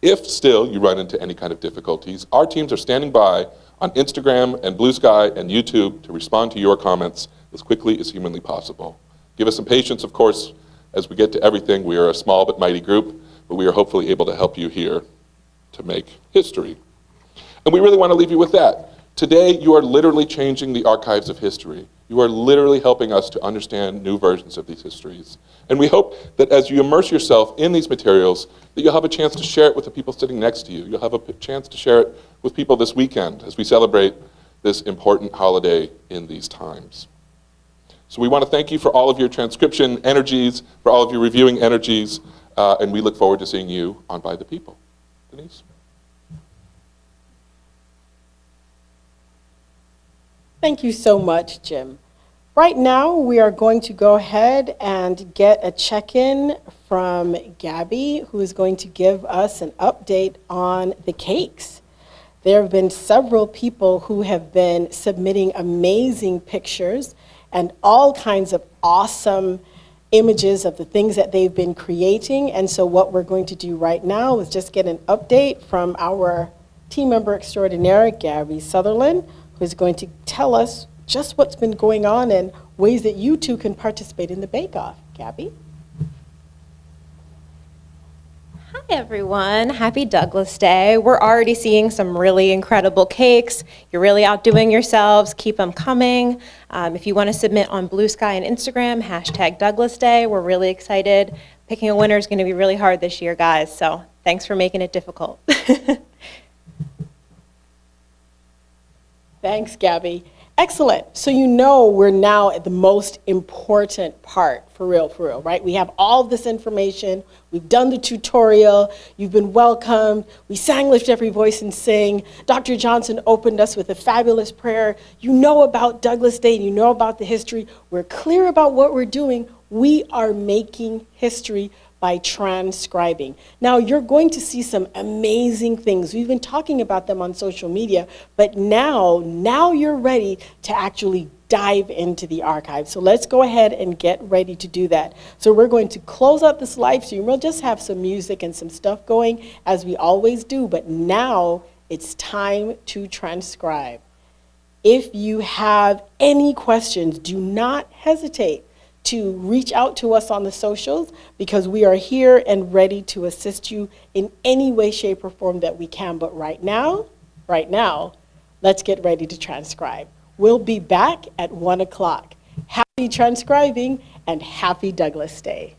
If still you run into any kind of difficulties, our teams are standing by on Instagram and Blue Sky and YouTube to respond to your comments as quickly as humanly possible. Give us some patience, of course, as we get to everything. We are a small but mighty group, but we are hopefully able to help you here to make history. And we really want to leave you with that. Today, you are literally changing the archives of history. You are literally helping us to understand new versions of these histories. And we hope that as you immerse yourself in these materials, that you'll have a chance to share it with the people sitting next to you. You'll have a chance to share it with people this weekend as we celebrate this important holiday in these times. So we want to thank you for all of your transcription energies, for all of your reviewing energies, and we look forward to seeing you on By the People. Denise? Thank you so much, Jim. Right now, we are going to go ahead and get a check-in from Gabby, who is going to give us an update on the cakes. There have been several people who have been submitting amazing pictures and all kinds of awesome images of the things that they've been creating. And so what we're going to do right now is just get an update from our team member extraordinaire, Gabby Sutherland, who's going to tell us just what's been going on and ways that you too can participate in the bake-off. Gabby? Hi everyone, happy Douglas Day. We're already seeing some really incredible cakes. You're really outdoing yourselves, keep them coming. If you want to submit on Blue Sky and Instagram, hashtag Douglas Day. We're really excited. Picking a winner is going to be really hard this year, guys, so thanks for making it difficult. Thanks, Gabby. Excellent. So you know we're now at the most important part, for real, right? We have all of this information. We've done the tutorial. You've been welcomed. We sang Lift Every Voice and Sing. Dr. Johnson opened us with a fabulous prayer. You know about Douglas Day, and you know about the history. We're clear about what we're doing. We are making history by transcribing. Now, you're going to see some amazing things. We've been talking about them on social media, but now you're ready to actually dive into the archive. So let's go ahead and get ready to do that. So we're going to close out this live stream. We'll just have some music and some stuff going, as we always do, but now it's time to transcribe. If you have any questions, do not hesitate to reach out to us on the socials, because we are here and ready to assist you in any way, shape, or form that we can. But right now, let's get ready to transcribe. We'll be back at 1 o'clock. Happy transcribing and happy Douglas Day.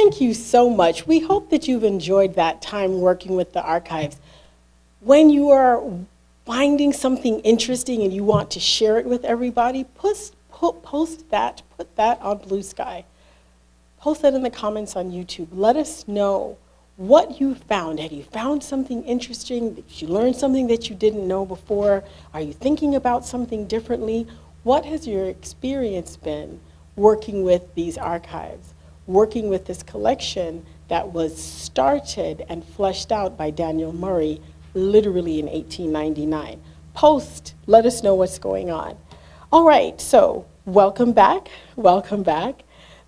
Thank you so much. We hope that you've enjoyed that time working with the archives. When you are finding something interesting and you want to share it with everybody, put that on Blue Sky. Post that in the comments on YouTube. Let us know what you found. Have you found something interesting? Did you learn something that you didn't know before? Are you thinking about something differently? What has your experience been working with these archives, working with this collection that was started and fleshed out by Daniel Murray literally in 1899? Post, let us know what's going on. All right, so welcome back, welcome back.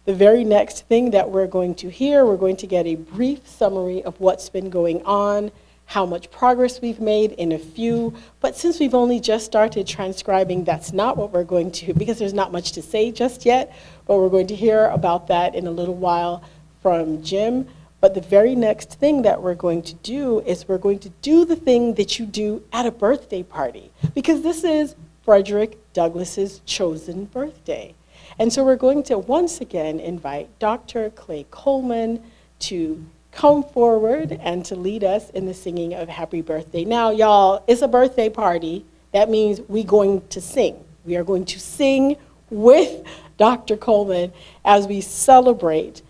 The very next thing that we're going to hear, we're going to get a brief summary of what's been going on, how much progress we've made in a few, but since we've only just started transcribing, that's not what we're going to, because there's not much to say just yet, but we're going to hear about that in a little while from Jim. But the very next thing that we're going to do is we're going to do the thing that you do at a birthday party, because this is Frederick Douglass's chosen birthday. And so we're going to once again invite Dr. Clay Colmon to come forward and to lead us in the singing of Happy Birthday. Now, y'all, it's a birthday party. That means we're going to sing. We are going to sing with Dr. Colmon as we celebrate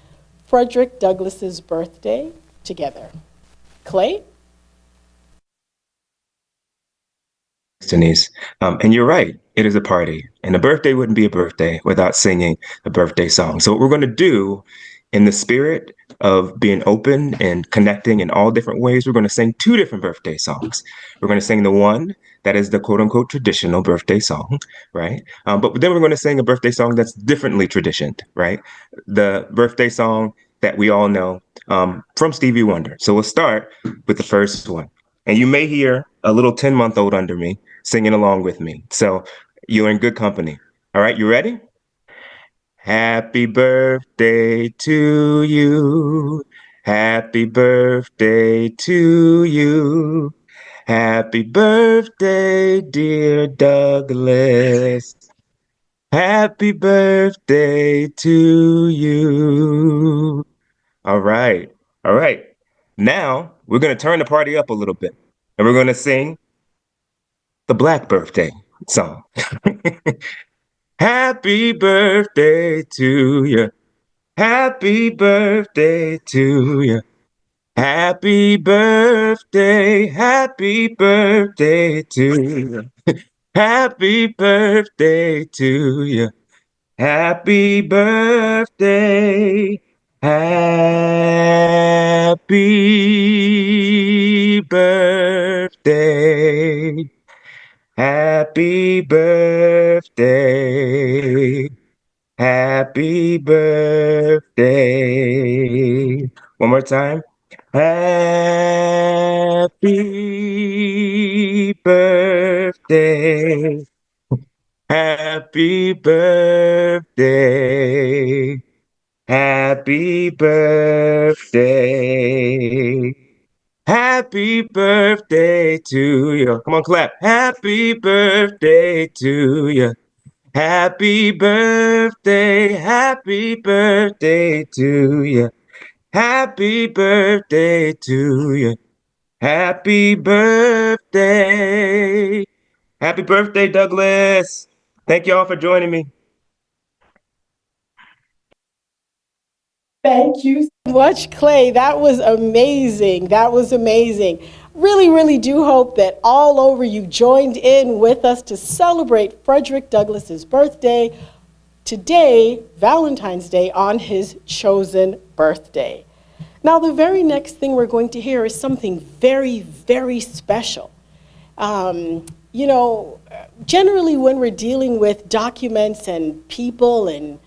Frederick Douglass's birthday together. Clay? Denise. And you're right, it is a party. And a birthday wouldn't be a birthday without singing a birthday song. So what we're going to do, in the spirit of being open and connecting in all different ways, we're going to sing two different birthday songs. We're going to sing the one that is the quote unquote traditional birthday song, right? But then we're going to sing a birthday song that's differently traditioned, right? The birthday song that we all know from Stevie Wonder. So we'll start with the first one. And you may hear a little 10-month-old under me singing along with me. So you're in good company. All right, you ready? Happy birthday to you. Happy birthday to you. Happy birthday, dear Douglas. Happy birthday to you. All right. All right. Now we're going to turn the party up a little bit and we're going to sing the Black birthday song. Happy birthday to you. Happy birthday to you. Happy birthday. Happy birthday to you. Happy birthday to you. Happy birthday. Happy birthday. Happy birthday. Happy birthday. One more time. Happy birthday. Happy birthday. Happy birthday. Happy birthday to you. Come on, clap. Happy birthday to you. Happy birthday. Happy birthday to you. Happy birthday to you. Happy birthday. Happy birthday, Douglas. Thank you all for joining me. Thank you so much, Clay. That was amazing. That was amazing. Really, really do hope that all over you joined in with us to celebrate Frederick Douglass's birthday today, Valentine's Day, on his chosen birthday. Now, the very next thing we're going to hear is something very, very special. You know, generally when we're dealing with documents and people and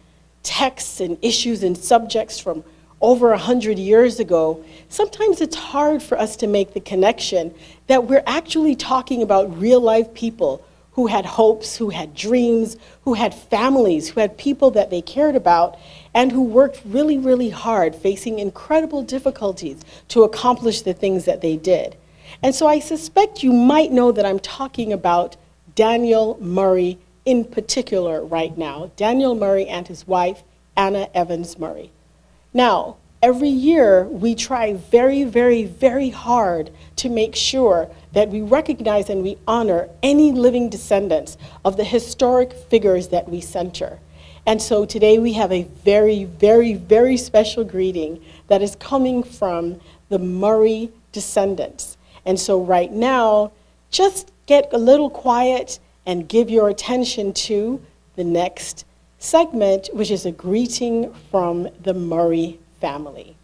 texts and issues and subjects from over 100 years ago, sometimes it's hard for us to make the connection that we're actually talking about real life people who had hopes, who had dreams, who had families, who had people that they cared about, and who worked really, really hard, facing incredible difficulties to accomplish the things that they did. And so I suspect you might know that I'm talking about Daniel Murray in particular right now, Daniel Murray and his wife, Anna Evans Murray. Now, every year we try very, very, very hard to make sure that we recognize and we honor any living descendants of the historic figures that we center. And so today we have a very, very, very special greeting that is coming from the Murray descendants. And so right now, just get a little quiet and give your attention to the next segment, which is a greeting from the Murray family.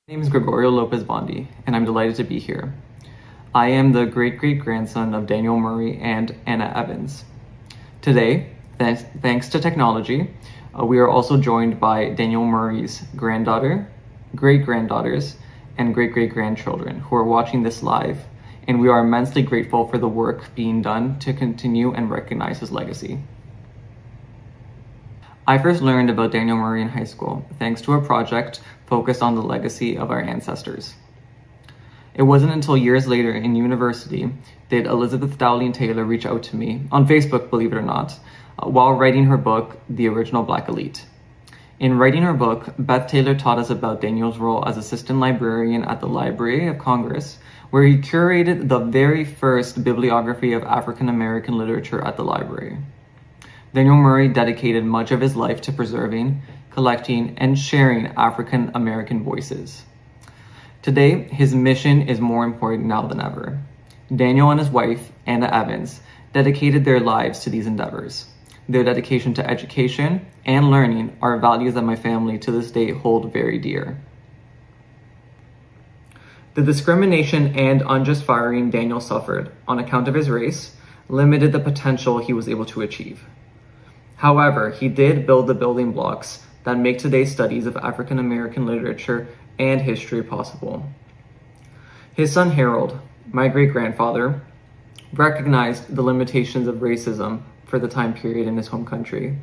My name is Gregorio Lopez-Bondi, and I'm delighted to be here. I am the great-great-grandson of Daniel Murray and Anna Evans. Today, thanks to technology, we are also joined by Daniel Murray's granddaughter, great-granddaughters, and great-great-grandchildren who are watching this live, and we are immensely grateful for the work being done to continue and recognize his legacy. I first learned about Daniel Murray in high school, thanks to a project focused on the legacy of our ancestors. It wasn't until years later in university did Elizabeth Dowling Taylor reach out to me, on Facebook, believe it or not, while writing her book, The Original Black Elite. In writing her book, Beth Taylor taught us about Daniel's role as assistant librarian at the Library of Congress, where he curated the very first bibliography of African American literature at the library. Daniel Murray dedicated much of his life to preserving, collecting, and sharing African American voices. Today, his mission is more important now than ever. Daniel and his wife, Anna Evans, dedicated their lives to these endeavors. Their dedication to education and learning are values that my family to this day hold very dear. The discrimination and unjust firing Daniel suffered on account of his race limited the potential he was able to achieve. However, he did build the building blocks that make today's studies of African American literature and history possible. His son Harold, my great-grandfather, recognized the limitations of racism for the time period in his home country.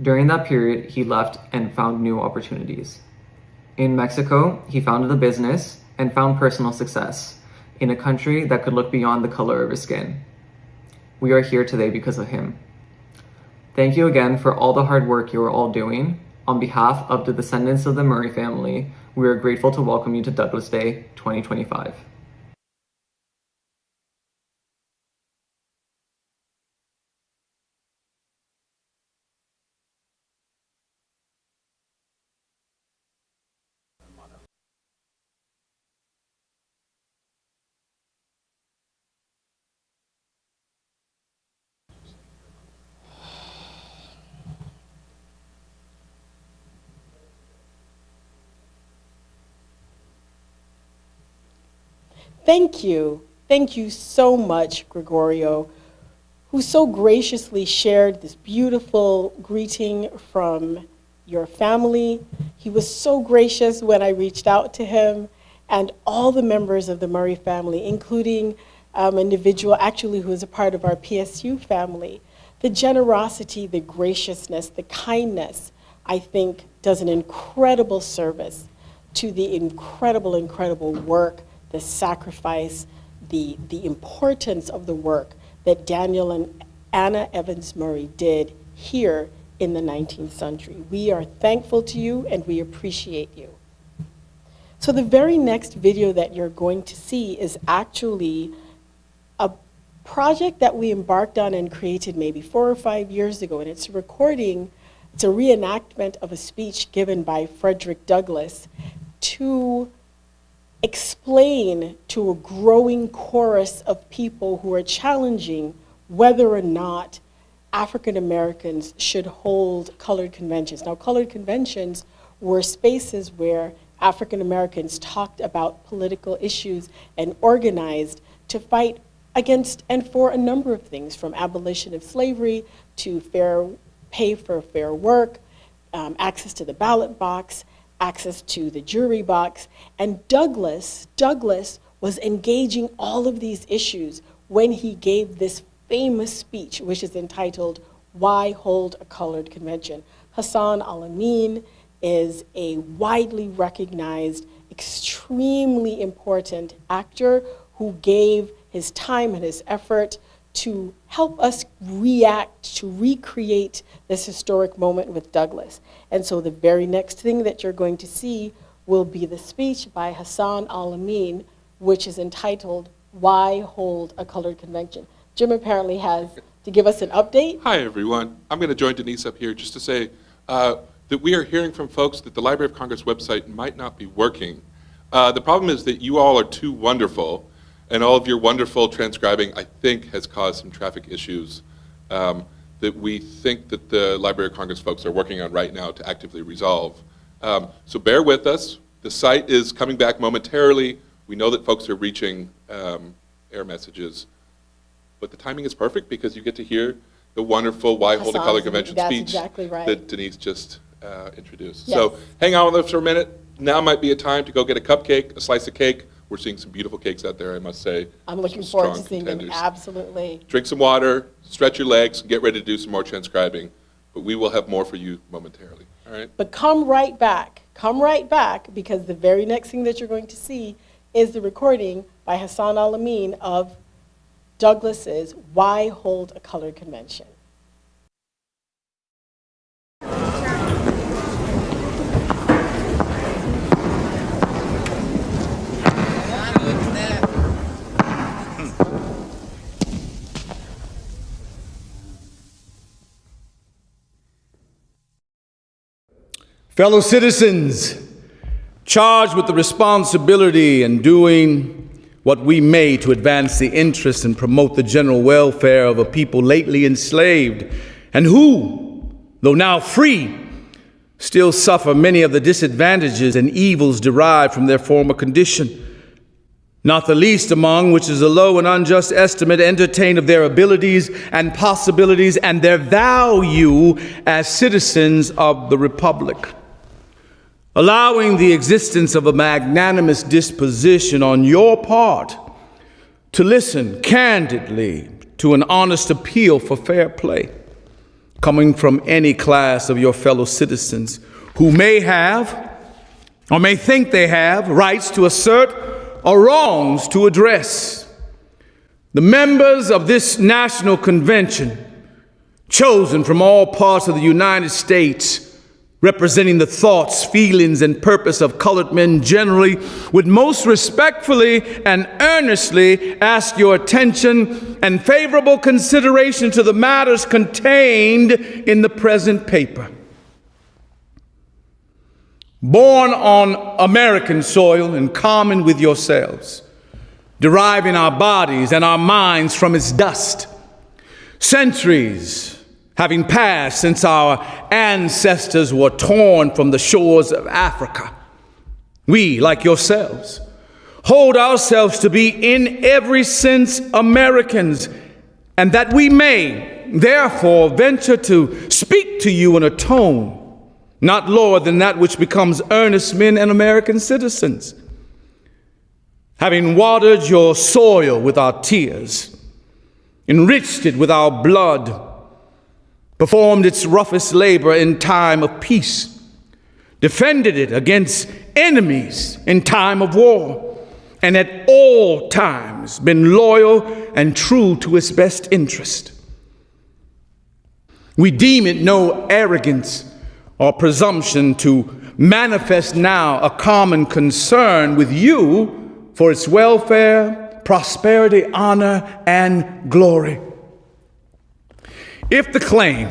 During that period, he left and found new opportunities. In Mexico, he founded a business and found personal success in a country that could look beyond the color of his skin. We are here today because of him. Thank you again for all the hard work you are all doing. On behalf of the descendants of the Murray family, we are grateful to welcome you to Douglas Day 2025. Thank you. Thank you so much, Gregorio, who so graciously shared this beautiful greeting from your family. He was so gracious when I reached out to him, and all the members of the Murray family, including an individual actually who is a part of our PSU family. The generosity, the graciousness, the kindness, I think, does an incredible service to the incredible, incredible work, the sacrifice, the importance of the work that Daniel and Anna Evans Murray did here in the 19th century. We are thankful to you and we appreciate you. So the very next video that you're going to see is actually a project that we embarked on and created maybe 4 or 5 years ago, and it's a recording, it's a reenactment of a speech given by Frederick Douglass to explain to a growing chorus of people who are challenging whether or not African Americans should hold colored conventions. Now, colored conventions were spaces where African Americans talked about political issues and organized to fight against and for a number of things, from abolition of slavery to fair pay for fair work, access to the ballot box, access to the jury box. And Douglas was engaging all of these issues when he gave this famous speech, which is entitled, "Why Hold a Colored Convention?" Hassan El-Amin is a widely recognized, extremely important actor who gave his time and his effort to help us to recreate this historic moment with Douglas. And so the very next thing that you're going to see will be the speech by Hassan El-Amin, which is entitled, "Why Hold a Colored Convention?" Jim apparently has to give us an update. Hi, everyone. I'm going to join Denise up here just to say that we are hearing from folks that the Library of Congress website might not be working. The problem is that you all are too wonderful, and all of your wonderful transcribing, I think, has caused some traffic issues that we think that the Library of Congress folks are working on right now to actively resolve. So bear with us. The site is coming back momentarily. We know that folks are reaching error messages, but the timing is perfect because you get to hear the wonderful Why Hold a Colored Convention speech exactly right. that Denise just introduced. Yes. So hang on with us for a minute. Now might be a time to go get a cupcake, a slice of cake. We're seeing some beautiful cakes out there, I must say. I'm looking Some forward to strong seeing them, contenders. absolutely. Drink some water, stretch your legs, and get ready to do some more transcribing. But we will have more for you momentarily, all right? But come right back, because the very next thing that you're going to see is the recording by Hassan El-Amin of Douglas's Why Hold a Colored Convention. Fellow citizens, charged with the responsibility and doing what we may to advance the interests and promote the general welfare of a people lately enslaved, and who, though now free, still suffer many of the disadvantages and evils derived from their former condition, not the least among which is a low and unjust estimate entertained of their abilities and possibilities and their value as citizens of the Republic. Allowing the existence of a magnanimous disposition on your part to listen candidly to an honest appeal for fair play, coming from any class of your fellow citizens who may have, or may think they have, rights to assert or wrongs to address. The members of this National Convention, chosen from all parts of the United States, representing the thoughts, feelings, and purpose of colored men generally, would most respectfully and earnestly ask your attention and favorable consideration to the matters contained in the present paper. Born on American soil in common with yourselves, deriving our bodies and our minds from its dust, centuries having passed since our ancestors were torn from the shores of Africa, we, like yourselves, hold ourselves to be in every sense Americans, and that we may therefore venture to speak to you in a tone not lower than that which becomes earnest men and American citizens. Having watered your soil with our tears, enriched it with our blood, performed its roughest labor in time of peace, defended it against enemies in time of war, and at all times been loyal and true to its best interest. We deem it no arrogance or presumption to manifest now a common concern with you for its welfare, prosperity, honor, and glory. If the claim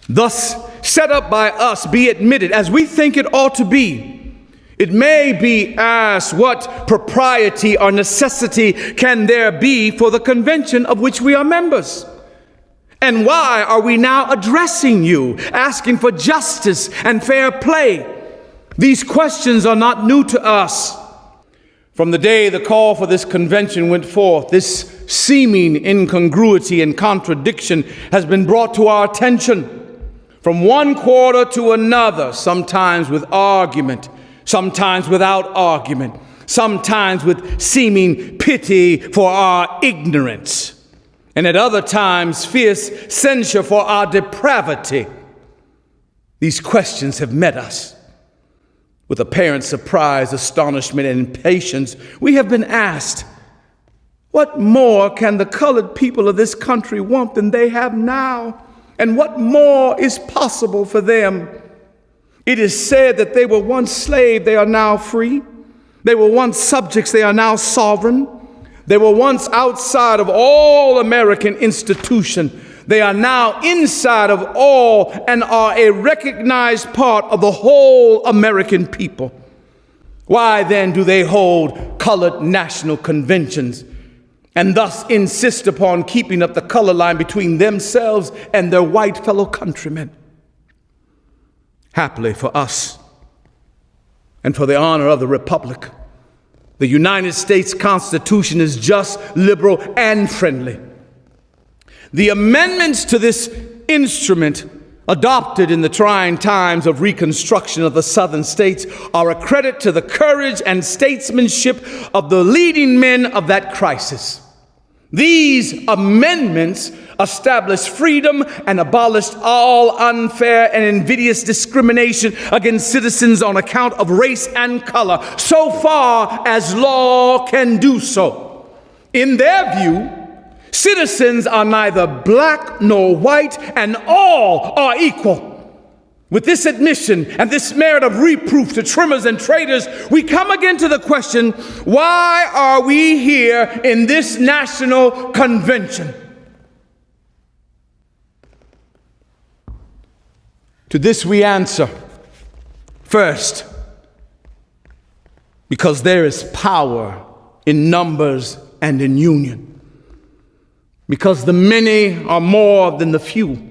thus set up by us be admitted as we think it ought to be, it may be asked what propriety or necessity can there be for the convention of which we are members? And why are we now addressing you, asking for justice and fair play, These questions are not new to us. From the day the call for this convention went forth, this seeming incongruity and contradiction has been brought to our attention from one quarter to another, sometimes with argument, sometimes without argument, sometimes with seeming pity for our ignorance, and at other times fierce censure for our depravity. These questions have met us. With apparent surprise, astonishment, and impatience, we have been asked, what more can the colored people of this country want than they have now? And what more is possible for them? It is said that they were once slaves, they are now free. They were once subjects, they are now sovereign. They were once outside of all American institution. They are now inside of all and are a recognized part of the whole American people. Why then do they hold colored national conventions and thus insist upon keeping up the color line between themselves and their white fellow countrymen? Happily for us and for the honor of the Republic, the United States Constitution is just, liberal, and friendly. The amendments to this instrument, adopted in the trying times of Reconstruction of the Southern states, are a credit to the courage and statesmanship of the leading men of that crisis. These amendments established freedom and abolished all unfair and invidious discrimination against citizens on account of race and color, so far as law can do so. In their view, citizens are neither black nor white, and all are equal. With this admission and this merit of reproof to trimmers and traitors, we come again to the question, why are we here in this national convention? To this we answer, first, because there is power in numbers and in union. Because the many are more than the few.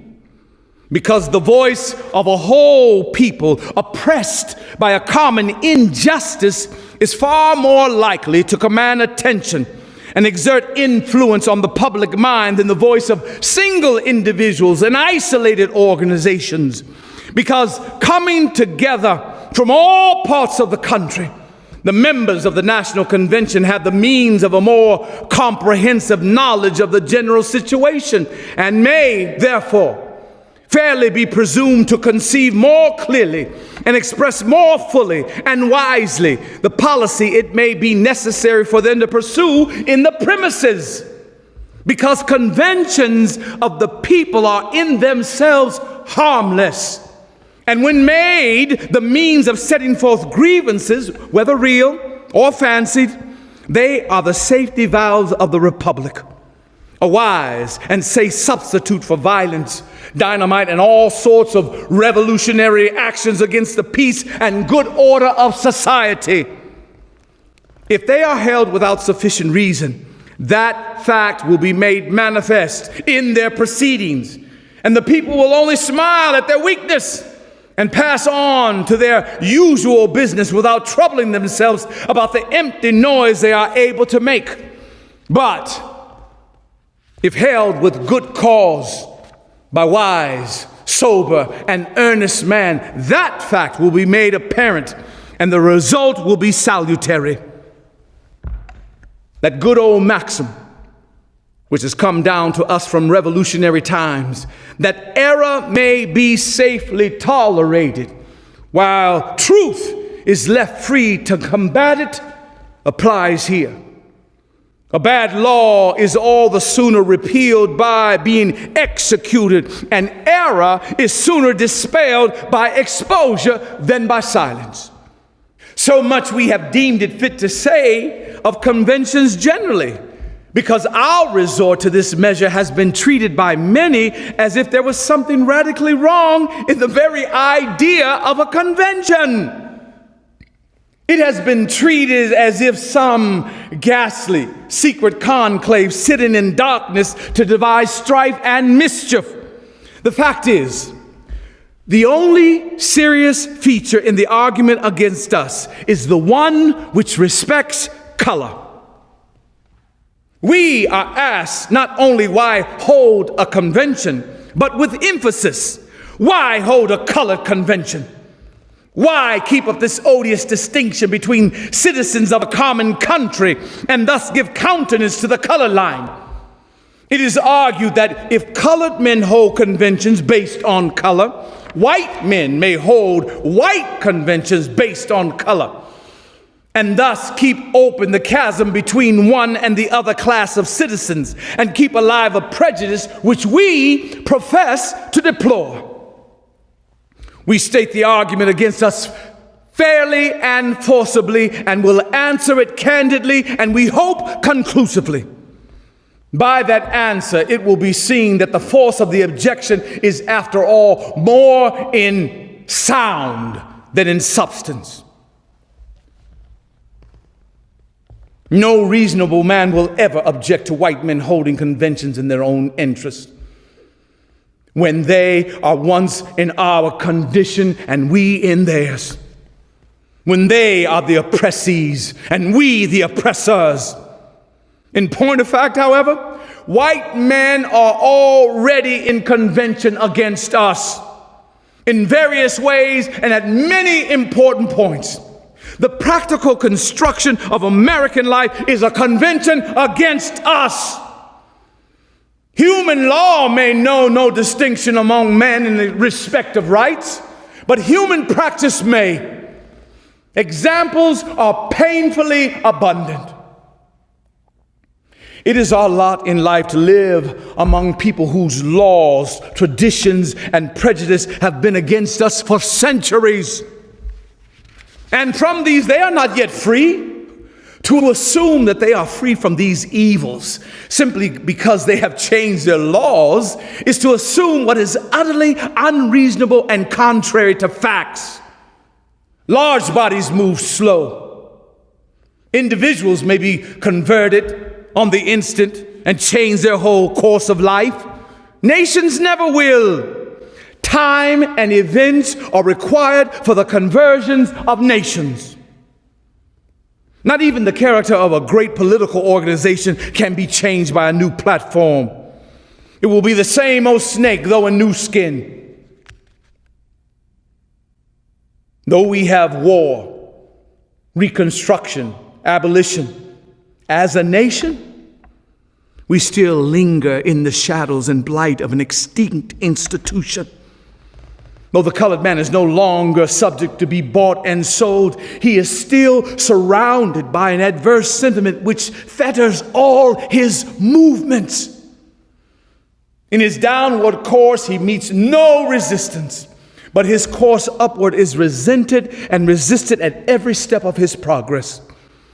Because the voice of a whole people oppressed by a common injustice is far more likely to command attention and exert influence on the public mind than the voice of single individuals and isolated organizations. Because coming together from all parts of the country, the members of the National Convention have the means of a more comprehensive knowledge of the general situation and may, therefore, fairly be presumed to conceive more clearly and express more fully and wisely the policy it may be necessary for them to pursue in the premises. Because conventions of the people are in themselves harmless, and when made the means of setting forth grievances, whether real or fancied, they are the safety valves of the Republic, a wise and safe substitute for violence, dynamite, and all sorts of revolutionary actions against the peace and good order of society. If they are held without sufficient reason, that fact will be made manifest in their proceedings, and the people will only smile at their weakness and pass on to their usual business without troubling themselves about the empty noise they are able to make. But if held with good cause by wise, sober, and earnest man, that fact will be made apparent, and the result will be salutary. That good old maxim, which has come down to us from revolutionary times, that error may be safely tolerated while truth is left free to combat it, applies here. A bad law is all the sooner repealed by being executed, and error is sooner dispelled by exposure than by silence. So much we have deemed it fit to say of conventions generally, because our resort to this measure has been treated by many as if there was something radically wrong in the very idea of a convention. It has been treated as if some ghastly secret conclave sitting in darkness to devise strife and mischief. The fact is, The only serious feature in the argument against us is the one which respects color. We are asked not only why hold a convention, but with emphasis, why hold a colored convention? Why keep up this odious distinction between citizens of a common country and thus give countenance to the color line? It is argued that if colored men hold conventions based on color, white men may hold white conventions based on color, and thus keep open the chasm between one and the other class of citizens, and keep alive a prejudice which we profess to deplore. We state the argument against us fairly and forcibly, and will answer it candidly, and we hope conclusively. By that answer, it will be seen that the force of the objection is, after all, more in sound than in substance. No reasonable man will ever object to white men holding conventions in their own interest, when they are once in our condition and we in theirs, when they are the oppressees and we the oppressors. In point of fact, however, white men are already in convention against us in various ways and at many important points. The practical construction of American life is a convention against us. Human law may know no distinction among men in the respect of rights, but human practice may. Examples are painfully abundant. It is our lot in life to live among people whose laws, traditions, and prejudice have been against us for centuries. And from these, they are not yet free. To assume that they are free from these evils simply because they have changed their laws is to assume what is utterly unreasonable and contrary to facts. Large bodies move slow. Individuals may be converted on the instant and change their whole course of life. Nations never will. Time and events are required for the conversions of nations. Not even the character of a great political organization can be changed by a new platform. It will be the same old snake, though in new skin. Though we have war, reconstruction, abolition, as a nation, we still linger in the shadows and blight of an extinct institution. Though the colored man is no longer subject to be bought and sold, he is still surrounded by an adverse sentiment which fetters all his movements. In his downward course, he meets no resistance, but his course upward is resented and resisted at every step of his progress.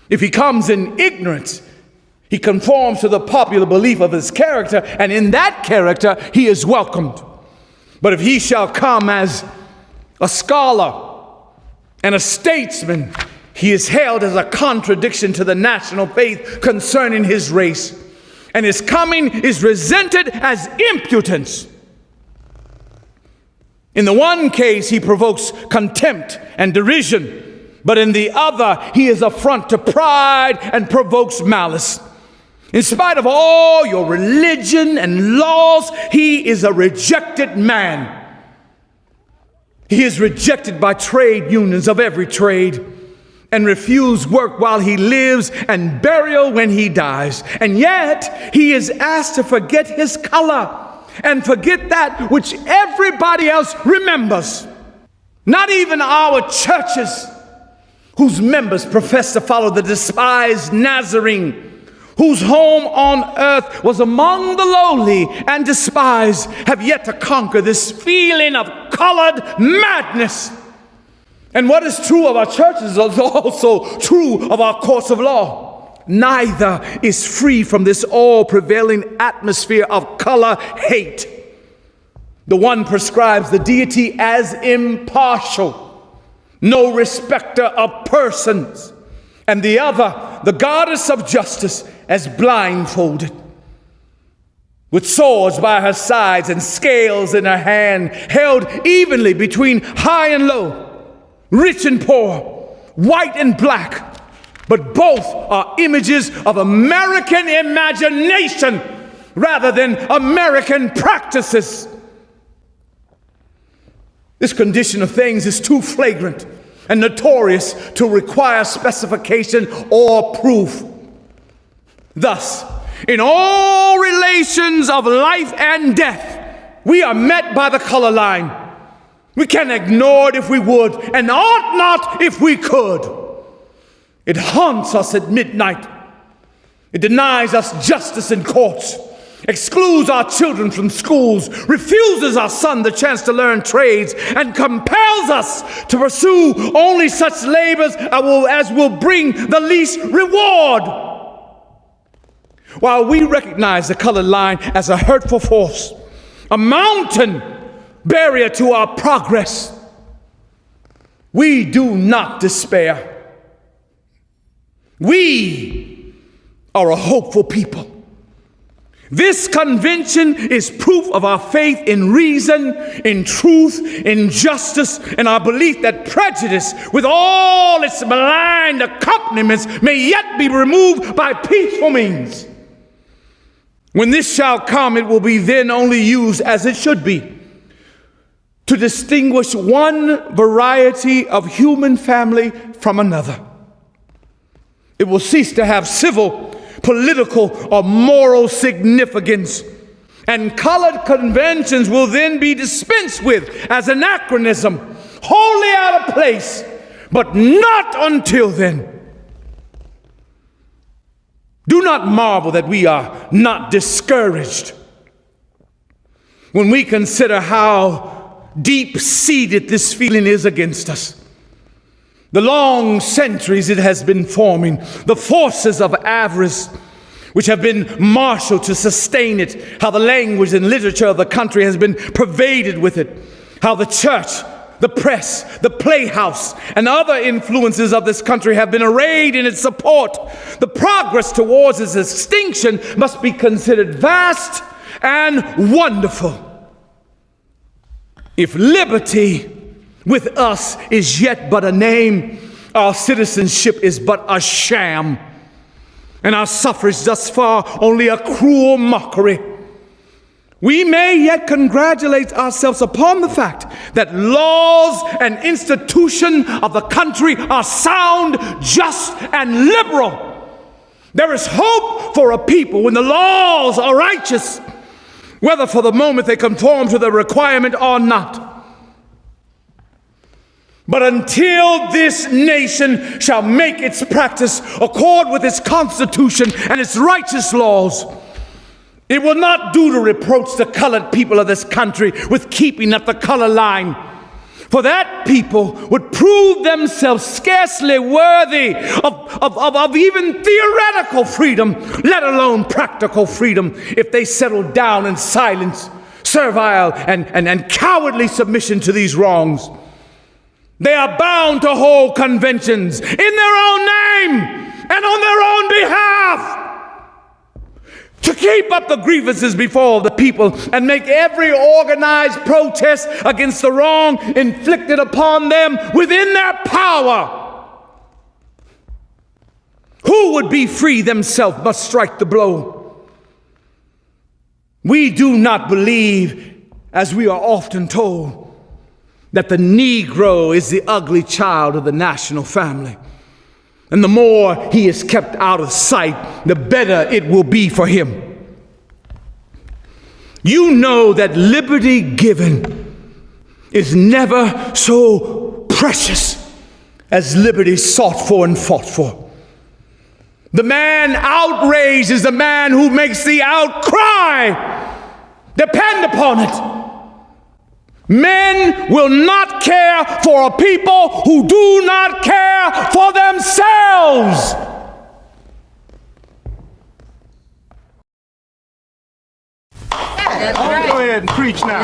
If he comes in ignorance, he conforms to the popular belief of his character, and in that character he is welcomed. But if he shall come as a scholar and a statesman, he is hailed as a contradiction to the national faith concerning his race, and his coming is resented as impudence. In the one case, he provokes contempt and derision, but in the other, he is affront to pride and provokes malice. In spite of all your religion and laws, he is a rejected man. He is rejected by trade unions of every trade and refused work while he lives and burial when he dies. And yet he is asked to forget his color and forget that which everybody else remembers. Not even our churches, whose members profess to follow the despised Nazarene, whose home on earth was among the lowly and despised, have yet to conquer this feeling of colored madness. And what is true of our churches is also true of our courts of law. Neither is free from this all-prevailing atmosphere of color hate. The one prescribes the deity as impartial, no respecter of persons, and the other, the goddess of justice, as blindfolded. with swords by her sides and scales in her hand, held evenly between high and low, rich and poor, white and black, but both are images of American imagination rather than American practices. This condition of things is too flagrant and notorious to require specification or proof. Thus, in all relations of life and death, we are met by the color line. We can ignore it if we would, and ought not if we could. It haunts us at midnight. It denies us justice in courts, excludes our children from schools, refuses our son the chance to learn trades, and compels us to pursue only such labors as will bring the least reward. While we recognize the colored line as a hurtful force, a mountain barrier to our progress, we do not despair. We are a hopeful people. This convention is proof of our faith in reason, in truth, in justice, and our belief that prejudice, with all its malign accompaniments, may yet be removed by peaceful means. When this shall come, it will be then only used as it should be, to distinguish one variety of human family from another. It will cease to have civil, political, or moral significance, and colored conventions will then be dispensed with as anachronism, wholly out of place, but not until then. Do not marvel that we are not discouraged when we consider how deep-seated this feeling is against us. The long centuries it has been forming, the forces of avarice which have been marshaled to sustain it, how the language and literature of the country has been pervaded with it, how the church, the press, the playhouse, and other influences of this country have been arrayed in its support. The progress towards its extinction must be considered vast and wonderful. If liberty with us is yet but a name, our citizenship is but a sham, and our suffrage thus far only a cruel mockery. We may yet congratulate ourselves upon the fact that laws and institution of the country are sound, just, and liberal. There is hope for a people when the laws are righteous, whether for the moment they conform to the requirement or not. But until this nation shall make its practice accord with its constitution and its righteous laws, it will not do to reproach the colored people of this country with keeping up the color line. For that people would prove themselves scarcely worthy of even theoretical freedom, let alone practical freedom, if they settled down in silence, servile, and cowardly submission to these wrongs. They are bound to hold conventions in their own name and on their own behalf, to keep up the grievances before the people and make every organized protest against the wrong inflicted upon them within their power. Who would be free themselves must strike the blow. We do not believe, as we are often told, that the Negro is the ugly child of the national family. And the more he is kept out of sight, the better it will be for him. You know that liberty given is never so precious as liberty sought for and fought for. The man outraged is the man who makes the outcry. Depend upon it. Men will not care for a people who do not care for themselves. Go ahead and preach now.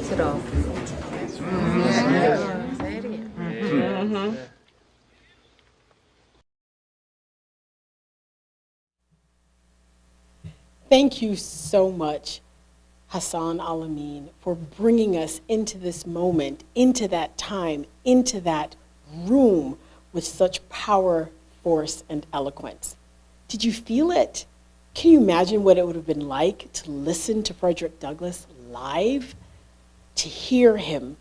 Rinse it off. Say it again. Thank you so much, Hassan El-Amin, for bringing us into this moment, into that time, into that room with such power, force, and eloquence. Did you feel it? Can you imagine what it would have been like to listen to Frederick Douglass live, to hear him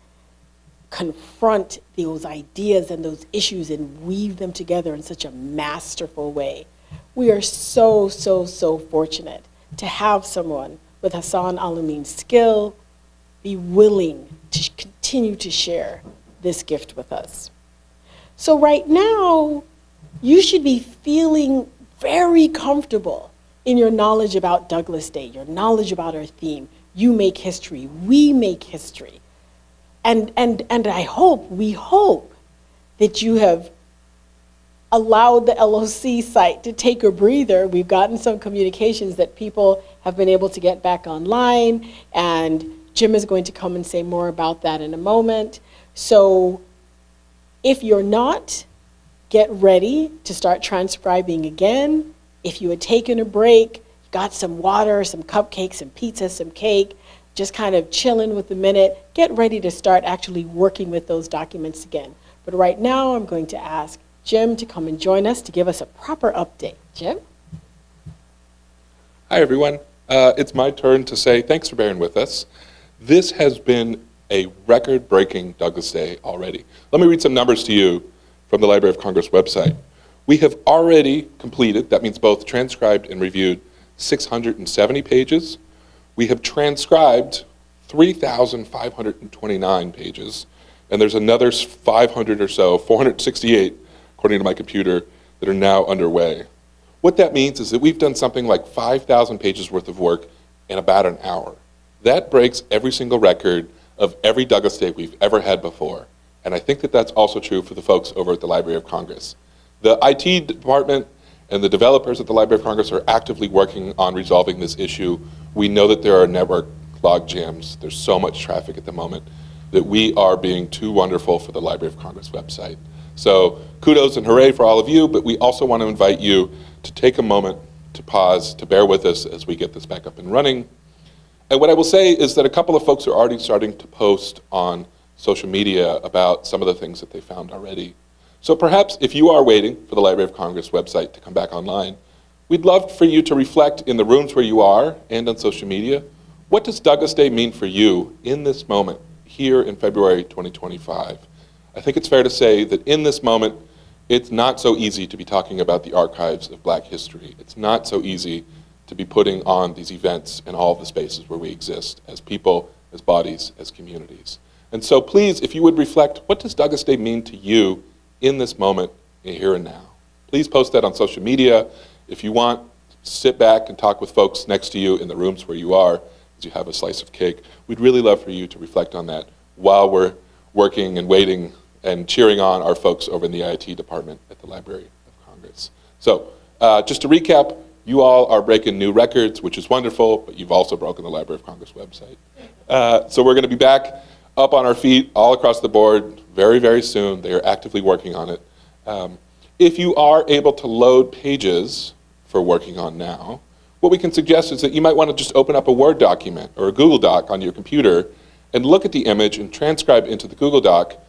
confront those ideas and those issues and weave them together in such a masterful way? We are so, so, so fortunate to have someone with Hassan El-Amin's skill be willing to continue to share this gift with us. So right now, you should be feeling very comfortable in your knowledge about Douglass Day, your knowledge about our theme. You make history, we make history. And we hope that you have allowed the LOC site to take a breather. We've gotten some communications that people have been able to get back online, and Jim is going to come and say more about that in a moment. So if you're not, get ready to start transcribing again. If you had taken a break, got some water, some cupcakes, some pizza, some cake, just kind of chilling with a minute, get ready to start actually working with those documents again. But right now, I'm going to ask Jim to come and join us to give us a proper update. Jim? Hi, everyone. It's my turn to say thanks for bearing with us. This has been a record-breaking Douglass Day already. Let me read some numbers to you from the Library of Congress website. We have already completed, that means both transcribed and reviewed, 670 pages. We have transcribed 3,529 pages, and there's another 500 or so, 468, according to my computer, that are now underway. What that means is that we've done something like 5,000 pages worth of work in about an hour. That breaks every single record of every Douglass Day we've ever had before. And I think that that's also true for the folks over at the Library of Congress. The IT department and the developers at the Library of Congress are actively working on resolving this issue. We know that there are network log jams. There's so much traffic at the moment that we are being too wonderful for the Library of Congress website. So kudos and hooray for all of you, but we also want to invite you to take a moment to pause, to bear with us as we get this back up and running. And what I will say is that a couple of folks are already starting to post on social media about some of the things that they found already. So perhaps if you are waiting for the Library of Congress website to come back online, we'd love for you to reflect in the rooms where you are and on social media. What does Douglass Day mean for you in this moment here in February 2025? I think it's fair to say that in this moment, it's not so easy to be talking about the archives of Black history. It's not so easy to be putting on these events in all of the spaces where we exist as people, as bodies, as communities. And so please, if you would reflect, what does Douglass Day mean to you in this moment, here and now? Please post that on social media. If you want, sit back and talk with folks next to you in the rooms where you are as you have a slice of cake. We'd really love for you to reflect on that while we're working and waiting and cheering on our folks over in the IT department at the Library of Congress. So just to recap, you all are breaking new records, which is wonderful, but you've also broken the Library of Congress website. So we're going to be back up on our feet all across the board very, very soon. They are actively working on it. If you are able to load pages for working on now, what we can suggest is that you might want to just open up a Word document or a Google Doc on your computer and look at the image and transcribe into the Google Doc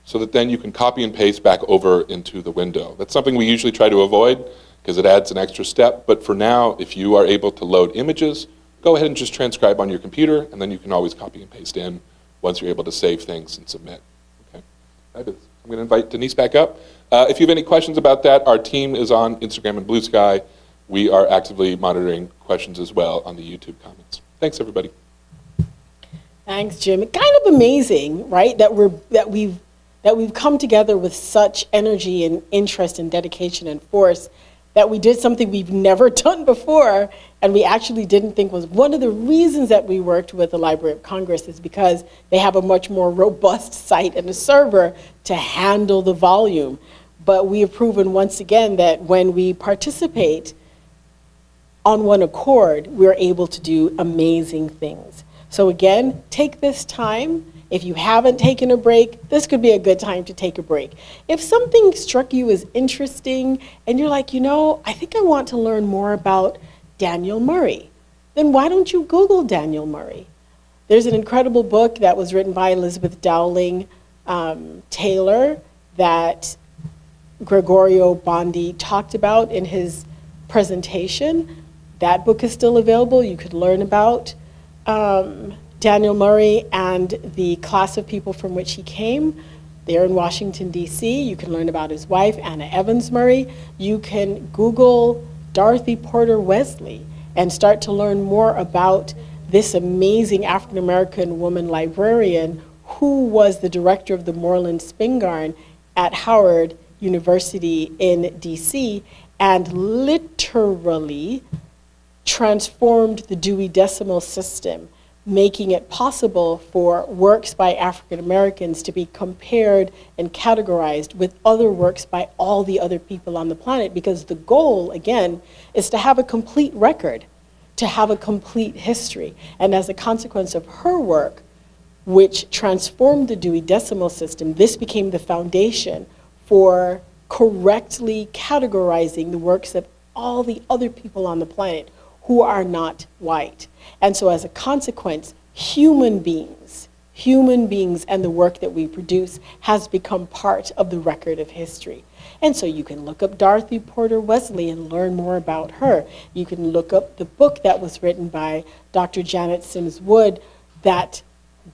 so that then you can copy and paste back over into the window. That's something we usually try to avoid because it adds an extra step, but for now, if you are able to load images, go ahead and just transcribe on your computer, and then you can always copy and paste in once you're able to save things and submit. Okay. I'm going to invite Denise back up. If you have any questions about that, our team is on Instagram and Blue Sky. We are actively monitoring questions as well on the YouTube comments. Thanks, everybody. Thanks, Jim. Kind of amazing, right? That we've come together with such energy and interest and dedication and force that we did something we've never done before, and we actually didn't think was one of the reasons that we worked with the Library of Congress is because they have a much more robust site and a server to handle the volume. But we have proven once again that when we participate on one accord, we're able to do amazing things. So again, take this time. If you haven't taken a break, this could be a good time to take a break. If something struck you as interesting and you're like, I think I want to learn more about Daniel Murray, then why don't you Google Daniel Murray? There's an incredible book that was written by Elizabeth Dowling Taylor that Gregorio Bondi talked about in his presentation. That book is still available. You could learn about Daniel Murray and the class of people from which he came. They're in Washington, D.C. You can learn about his wife, Anna Evans Murray. You can Google Dorothy Porter Wesley and start to learn more about this amazing African-American woman librarian who was the director of the Moorland Spingarn at Howard University in D.C. and literally transformed the Dewey Decimal System, making it possible for works by African Americans to be compared and categorized with other works by all the other people on the planet, because the goal, again, is to have a complete record, to have a complete history. And as a consequence of her work, which transformed the Dewey Decimal System, this became the foundation for correctly categorizing the works of all the other people on the planet who are not white. And so as a consequence, human beings and the work that we produce has become part of the record of history. And so you can look up Dorothy Porter Wesley and learn more about her. You can look up the book that was written by Dr. Janet Sims Wood that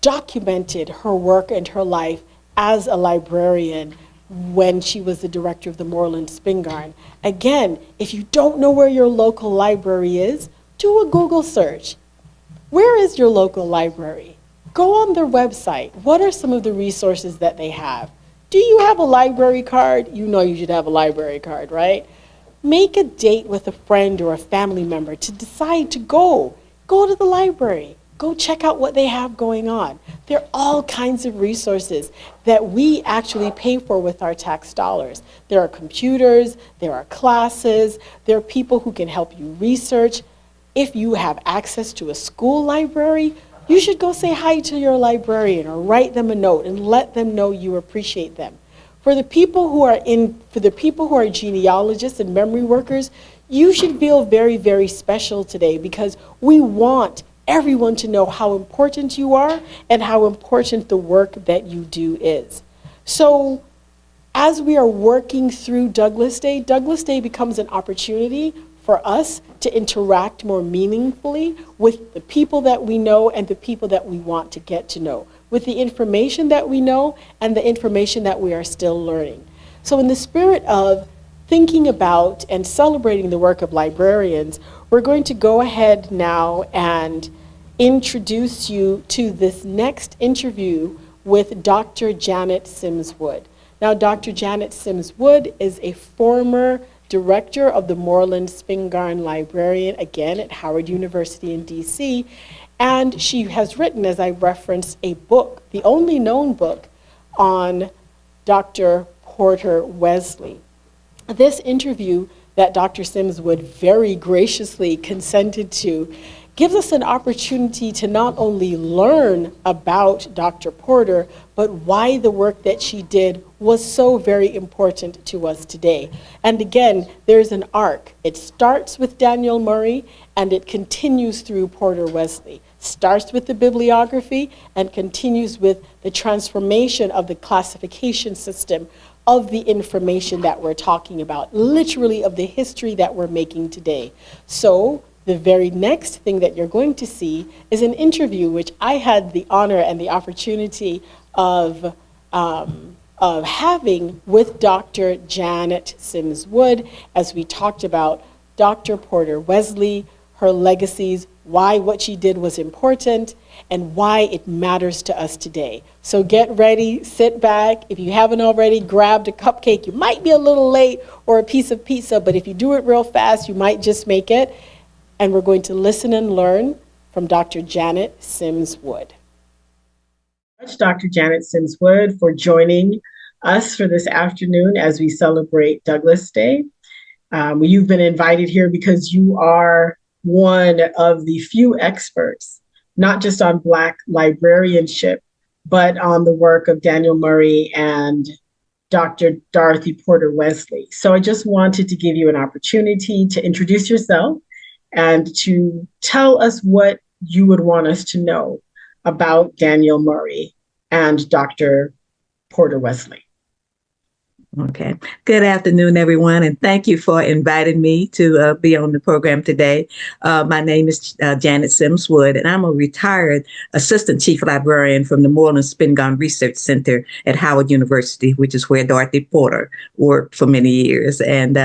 documented her work and her life as a librarian when she was the director of the Moorland Spingarn. Again, if you don't know where your local library is, do a Google search. Where is your local library? Go on their website. What are some of the resources that they have? Do you have a library card? You know you should have a library card, right? Make a date with a friend or a family member to decide to go. Go to the library. Go check out what they have going on. There are all kinds of resources that we actually pay for with our tax dollars. There are computers, there are classes, there are people who can help you research. If you have access to a school library, you should go say hi to your librarian or write them a note and let them know you appreciate them. For the people who are genealogists and memory workers, you should feel very, very special today, because we want everyone to know how important you are and how important the work that you do is. So as we are working through Douglas Day becomes an opportunity for us to interact more meaningfully with the people that we know and the people that we want to get to know, with the information that we know and the information that we are still learning. So in the spirit of thinking about and celebrating the work of librarians, we're going to go ahead now and introduce you to this next interview with Dr. Janet Sims Wood. Now, Dr. Janet Sims Wood is a former director of the Moorland Spingarn Librarian, again at Howard University in DC, and she has written, as I referenced, a book, the only known book on Dr. Porter Wesley. This interview that Dr. Sims Wood very graciously consented to gives us an opportunity to not only learn about Dr. Porter, but why the work that she did was so very important to us today. And again, there's an arc. It starts with Daniel Murray and it continues through Porter Wesley. Starts with the bibliography and continues with the transformation of the classification system of the information that we're talking about, literally of the history that we're making today. So the very next thing that you're going to see is an interview which I had the honor and the opportunity of having with Dr. Janet Sims Wood, as we talked about Dr. Porter Wesley, her legacies, why what she did was important, and why it matters to us today. So get ready, sit back. If you haven't already grabbed a cupcake, you might be a little late, or a piece of pizza, but if you do it real fast, you might just make it. And we're going to listen and learn from Dr. Janet Sims Wood. Dr. Janet Sims Wood for joining us for this afternoon as we celebrate Douglas Day. You've been invited here because you are one of the few experts not just on Black librarianship, but on the work of Daniel Murray and Dr. Dorothy Porter Wesley. So I just wanted to give you an opportunity to introduce yourself and to tell us what you would want us to know about Daniel Murray and Dr. Porter Wesley. Okay. Good afternoon, everyone, and thank you for inviting me to be on the program today. My name is Janet Sims Wood, and I'm a retired Assistant Chief Librarian from the Moorland Spingarn Research Center at Howard University, which is where Dorothy Porter worked for many years. And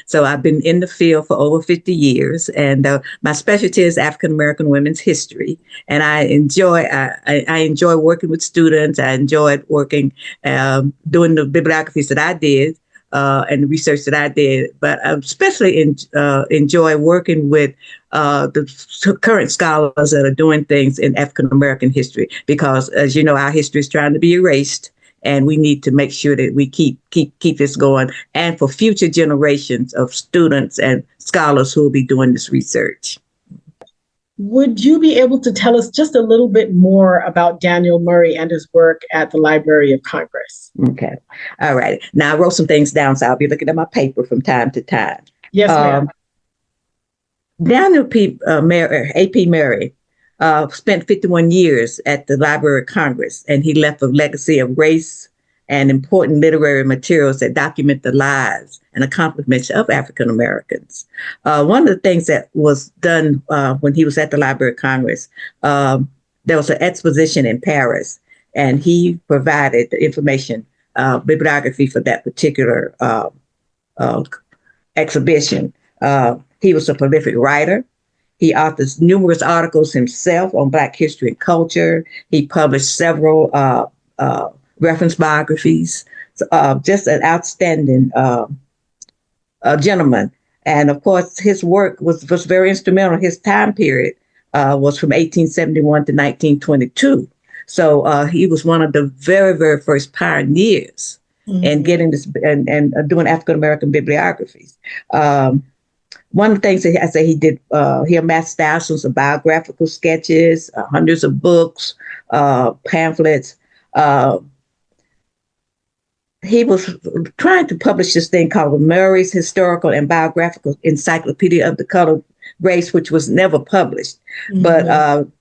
so I've been in the field for over 50 years, and my specialty is African American women's history. And I enjoy working with students. I enjoyed working, doing the bibliographies that I did and the research that I did, but I especially enjoy working with the current scholars that are doing things in African American history, because, as you know, our history is trying to be erased, and we need to make sure that we keep this going, and for future generations of students and scholars who will be doing this research. Would you be able to tell us just a little bit more about Daniel Murray and his work at the Library of Congress? Okay. All right. Now, I wrote some things down, so I'll be looking at my paper from time to time. Yes, ma'am. Daniel A.P. Murray spent 51 years at the Library of Congress, and he left a legacy of race and important literary materials that document the lives and accomplishments of African Americans. One of the things that was done when he was at the Library of Congress, there was an exposition in Paris, and he provided the information, bibliography for that particular exhibition. He was a prolific writer. He authored numerous articles himself on Black history and culture. He published several reference biographies. Just an outstanding gentleman. And of course, his work was very instrumental. His time period was from 1871 to 1922. So he was one of the very, very first pioneers in getting this and doing African American bibliographies. One of the things that I say he did, he amassed thousands of biographical sketches, hundreds of books, pamphlets. He was trying to publish this thing called Murray's Historical and Biographical Encyclopedia of the Colored Race, which was never published. But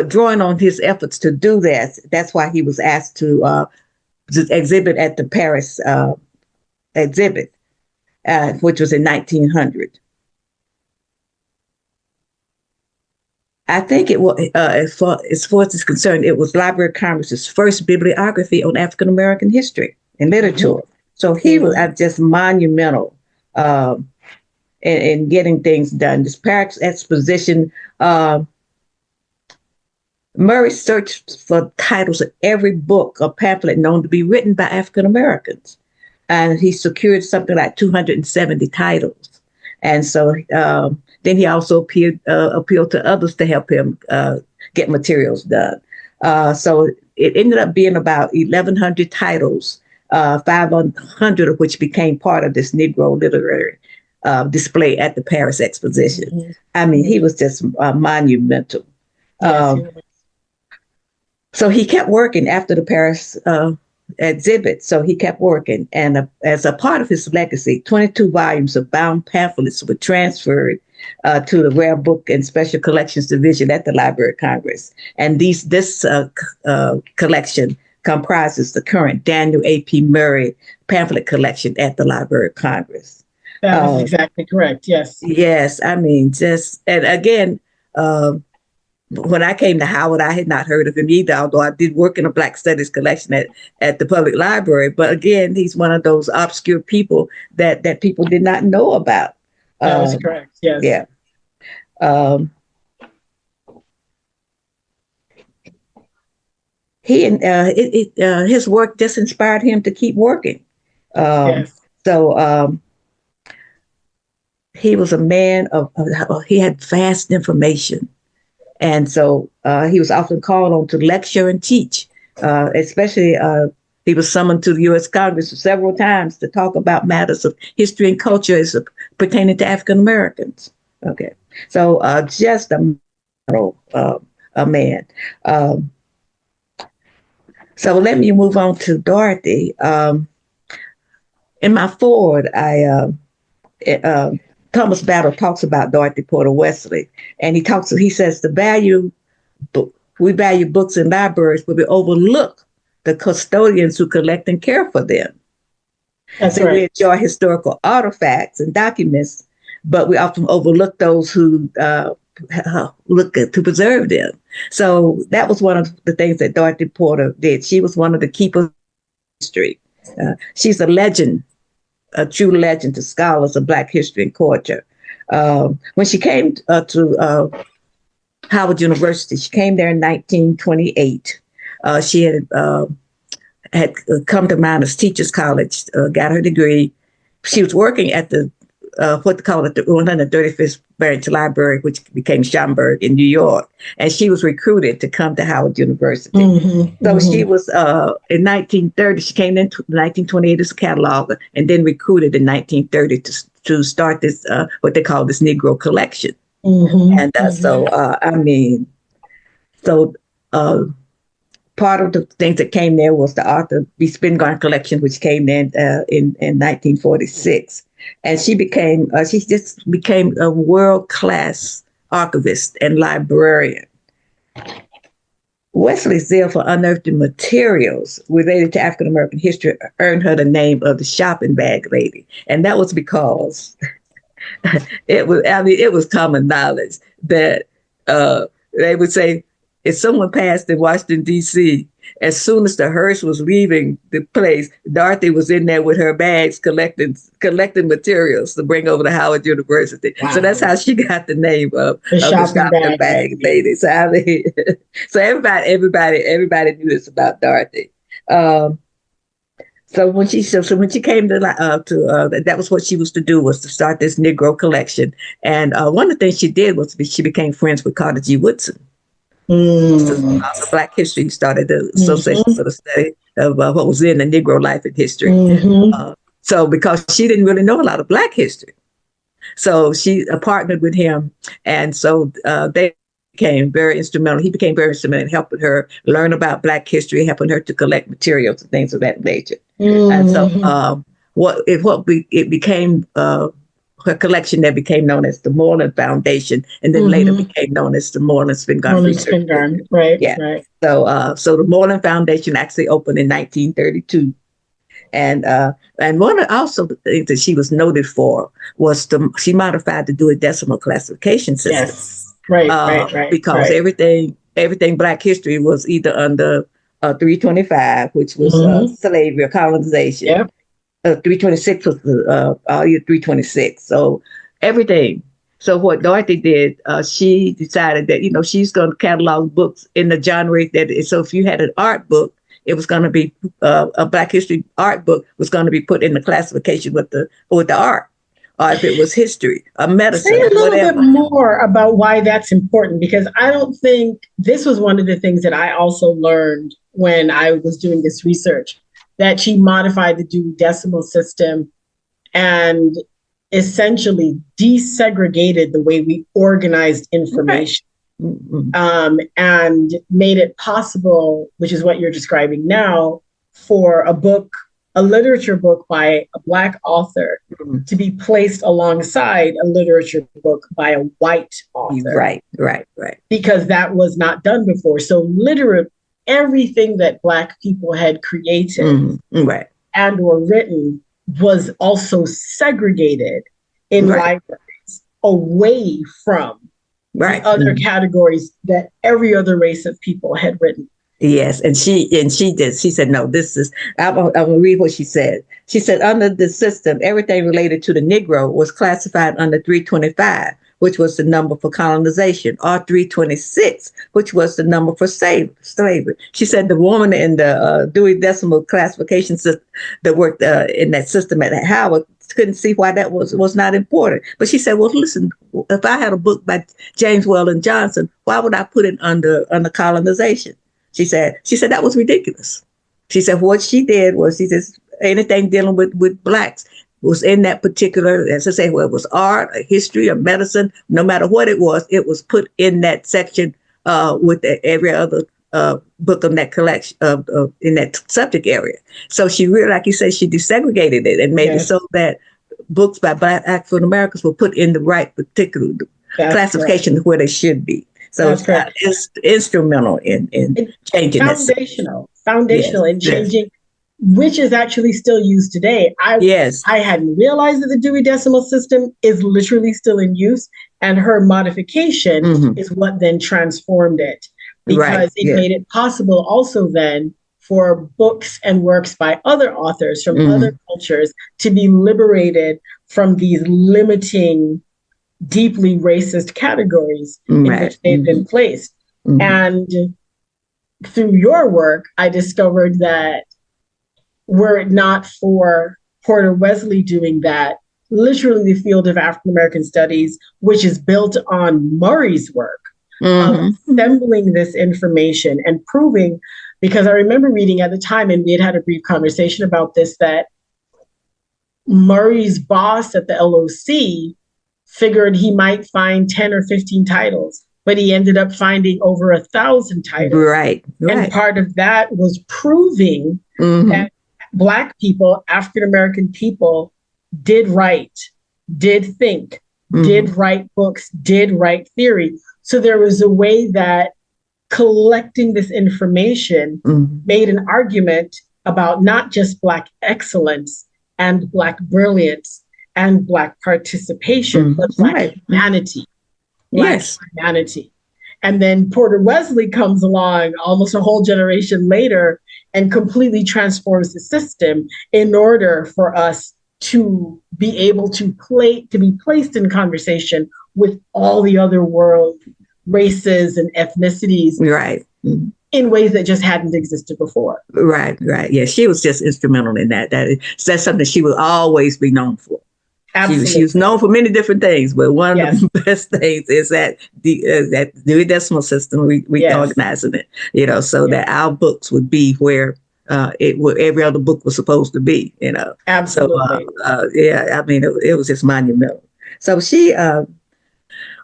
drawing on his efforts to do that, that's why he was asked to exhibit at the Paris exhibit, which was in 1900. I think it was, as far as it's concerned, it was Library of Congress's first bibliography on African American history and literature. So he was just monumental in getting things done. This Paris exposition, Murray searched for titles of every book or pamphlet known to be written by African Americans, and he secured something like 270 titles. And so then he also appealed to others to help him get materials done. So it ended up being about 1,100 titles, 500 of which became part of this Negro literary display at the Paris exposition. I mean, he was just monumental. So he kept working after the Paris exhibit. So he kept working. And as a part of his legacy, 22 volumes of bound pamphlets were transferred to the Rare Book and Special Collections Division at the Library of Congress. And this collection comprises the current Daniel A.P. Murray pamphlet collection at the Library of Congress. That is exactly correct, yes. Yes, I mean, and again, when I came to Howard, I had not heard of him either, although I did work in a Black Studies collection at the public library. But again, he's one of those obscure people that people did not know about. That is correct, yes. Yeah. His work just inspired him to keep working. Yes. So he was a man he had vast information. And so he was often called on to lecture and teach, especially he was summoned to the U.S. Congress several times to talk about matters of history and culture as pertaining to African Americans. Okay, so just a a man. So let me move on to Dorothy. In my forward, Thomas Battle talks about Dorothy Porter Wesley, and he says we value books in libraries, but we overlook the custodians who collect and care for them. That's so right. We enjoy historical artifacts and documents, but we often overlook those who look to preserve them. So that was one of the things that Dorothy Porter did. She was one of the keepers of history. She's a legend, a true legend to scholars of Black history and culture. When she came to Howard University, she came there in 1928. She had come to Miners Teachers College, got her degree. She was working at the what they call it, the 135th Branch Library, which became Schomburg in New York. And she was recruited to come to Howard University. She was, in 1930, she came in 1928 as a cataloger and then recruited in 1930 to start this, what they call this Negro collection. Part of the things that came there was the Arthur B. Spingarn collection, which came in 1946. And she just became a world-class archivist and librarian. Wesley's zeal for unearthing materials related to African-American history earned her the name of the shopping bag lady. And that was because it was common knowledge that they would say, if someone passed in Washington, D.C., as soon as the hearse was leaving the place, Dorothy was in there with her bags collecting materials to bring over to Howard University. Wow. So that's how she got the name of the shopping bag lady. So, so everybody knew this about Dorothy. So when she came to that was what she was to do, was to start this Negro collection. And one of the things she did was she became friends with Carter G. Woodson. So Black history started the Association for the Study of what was in the Negro life and history. So because she didn't really know a lot of Black history, so she partnered with him, and so they became very instrumental. He became very instrumental in helping her learn about Black history, helping her to collect materials and things of that nature. And so it became her collection that became known as the Moorland Foundation, and then later became known as the Moorland Spingarn Research. Right. So the Moorland Foundation actually opened in 1932, and one of also the things that she was noted for was she modified the Dewey Decimal Classification system. Yes, right. Because everything Black history was either under 325, which was slavery or colonization. Yep. 326 was the year 326. So everything. So what Dorothy did, she decided that, she's going to catalog books in the genre so if you had an art book, it was going to be a Black history art book was going to be put in the classification with the art. Or if it was history, medicine, say a little bit more about why that's important, because I don't think this was one of the things that I also learned when I was doing this research, that she modified the Dewey Decimal System and essentially desegregated the way we organized information. And made it possible, which is what you're describing now, for a literature book by a Black author to be placed alongside a literature book by a white author. Right. Because that was not done before. So literally everything that Black people had created and or written was also segregated in libraries away from the other categories that every other race of people had written. Yes, and she said, no, this is, I'm going to read what she said. She said, under the system, everything related to the Negro was classified under 325, which was the number for colonization, or 326, which was the number for slavery. She said the woman in the Dewey Decimal Classification system that worked in that system at Howard couldn't see why that was not important. But she said, well, listen, if I had a book by James Weldon Johnson, why would I put it under colonization? She said that was ridiculous. She said what she did was anything dealing with Blacks, was in that particular, as I say, whether it was art, or history, or medicine, no matter what it was put in that section with every other book in that collection in that subject area. So she really, like you said, she desegregated it and made it so that books by Black African Americans were put in the right particular classification where they should be. So it's instrumental in changing that. Foundational in changing, which is actually still used today. I hadn't realized that the Dewey Decimal System is literally still in use, and her modification is what then transformed it, because it made it possible also then for books and works by other authors from other cultures to be liberated from these limiting, deeply racist categories in which they've been placed. And through your work, I discovered that were it not for Porter Wesley doing that, literally the field of African American studies, which is built on Murray's work, of assembling this information and proving, because I remember reading at the time, and we had a brief conversation about this, that Murray's boss at the LOC figured he might find 10 or 15 titles, but he ended up finding over 1,000 titles. And part of that was proving that Black people, African American people, did write, did think, did write books, did write theory. So there was a way that collecting this information made an argument about not just Black excellence and Black brilliance and Black participation, but Black humanity. Black humanity. And then Porter Wesley comes along almost a whole generation later and completely transforms the system in order for us to be able to be placed in conversation with all the other world races and ethnicities in ways that just hadn't existed before. Yeah, she was just instrumental in that. That's something she will always be known for. She was known for many different things, but one of the best things is that that Dewey Decimal System, we organizing it, so that our books would be where every other book was supposed to be, Absolutely. So, I mean, it was just monumental. So she,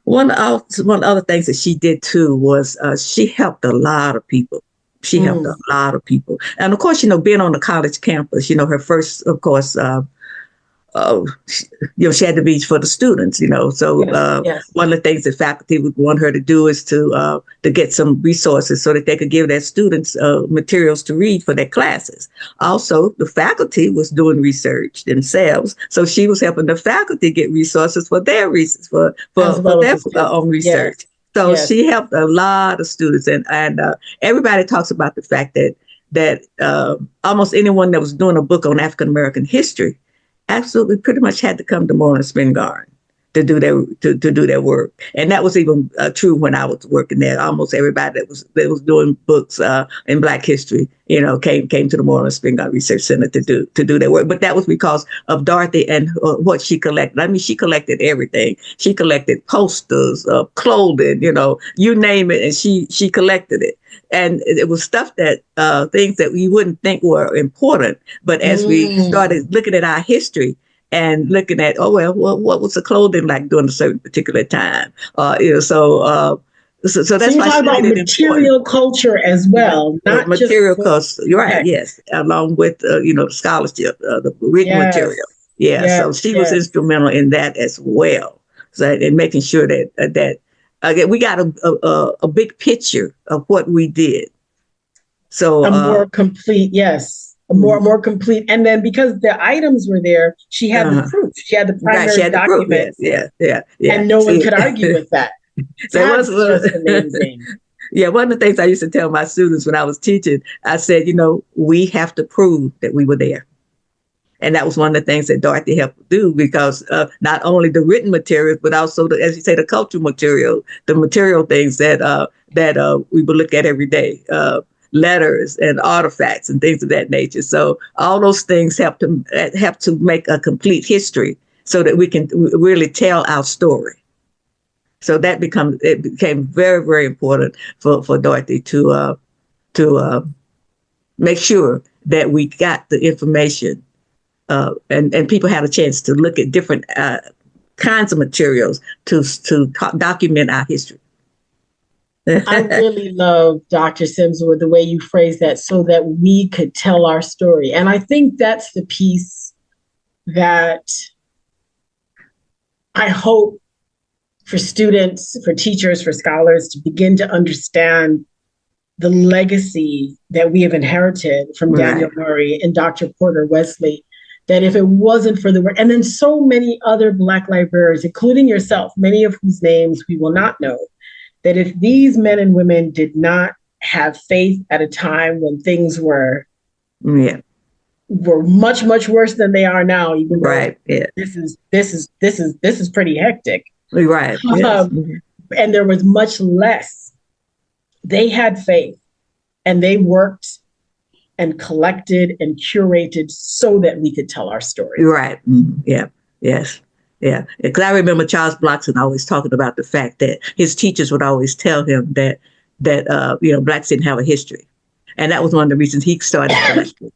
one of the other things that she did too was she helped a lot of people. She helped a lot of people. And of course, being on the college campus, her first, of course, she had to be for the students, So one of the things that faculty would want her to do is to get some resources so that they could give their students materials to read for their classes. Also, the faculty was doing research themselves, so she was helping the faculty get resources for their reasons for their own research. So she helped a lot of students, and everybody talks about the fact that almost anyone that was doing a book on African American history absolutely pretty much had to come to Moorland Spingarn to do their work. And that was even true when I was working there. Almost everybody that was doing books in Black history, came to the Moorland Spingarn Research Center to do their work. But that was because of Dorothy and what she collected. I mean, she collected everything. She collected posters, clothing, you name it, and she collected it. And it was stuff that things that we wouldn't think were important. But as we started looking at our history and looking at, what was the clothing like during a certain particular time? So that's why talking about material culture as well, not material culture. You're right. Yes, along with scholarship, the written material. So she was instrumental in that as well. So in making sure that. We got a big picture of what we did. So a more complete, a more complete. And then because the items were there, she had the proof. She had the primary documents. Yeah. And no one could argue with that. So that's just amazing. One of the things I used to tell my students when I was teaching, I said, we have to prove that we were there. And that was one of the things that Dorothy helped do, because not only the written materials, but also, as you say, the cultural material, the material things that we would look at every day, letters and artifacts and things of that nature. So all those things help to make a complete history so that we can really tell our story. So it became very, very important for Dorothy to make sure that we got the information and people had a chance to look at different kinds of materials to document our history. I really love Dr. Sims with the way you phrase that, so that we could tell our story. And I think that's the piece that I hope for students, for teachers, for scholars to begin to understand the legacy that we have inherited from Daniel Murray and Dr. Porter Wesley, that if it wasn't for the work, and then so many other Black librarians, including yourself, many of whose names we will not know, that if these men and women did not have faith at a time when things were much, much worse than they are now, even though this is pretty hectic. Right. Yes. And there was much less. They had faith, and they worked and collected and curated so that we could tell our story. Right. Yeah. Yes. Yeah. Because I remember Charles Blockson always talking about the fact that his teachers would always tell him that Blacks didn't have a history, and that was one of the reasons he started collecting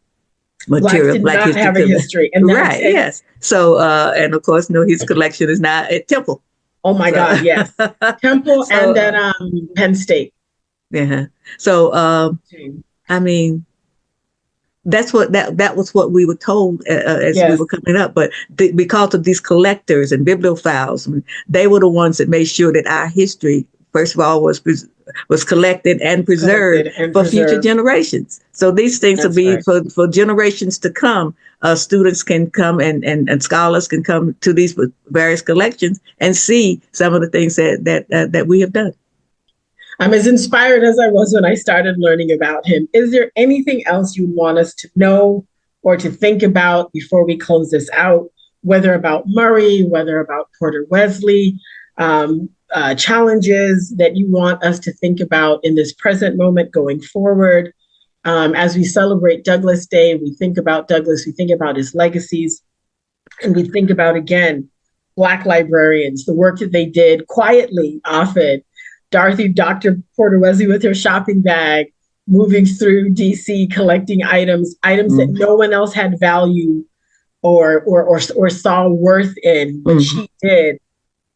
material. Black did not have a history. And yes. So, and of course, his collection is now at Temple. Oh my God, yes. Temple and then Penn State. Yeah. So, I mean, that was what we were told as we were coming up. But because of these collectors and bibliophiles, they were the ones that made sure that our history, first of all, was collected and preserved for future generations. So these things will be for generations to come. Students can come and scholars can come to these various collections and see some of the things that we have done. I'm as inspired as I was when I started learning about him. Is there anything else you want us to know or to think about before we close this out, whether about Murray, whether about Porter Wesley, challenges that you want us to think about in this present moment going forward? As we celebrate Douglass Day, we think about Douglass, we think about his legacies, and we think about, again, Black librarians, the work that they did quietly, often. Dr. Porter Wesley with her shopping bag, moving through DC, collecting items that no one else had value or saw worth in, but she did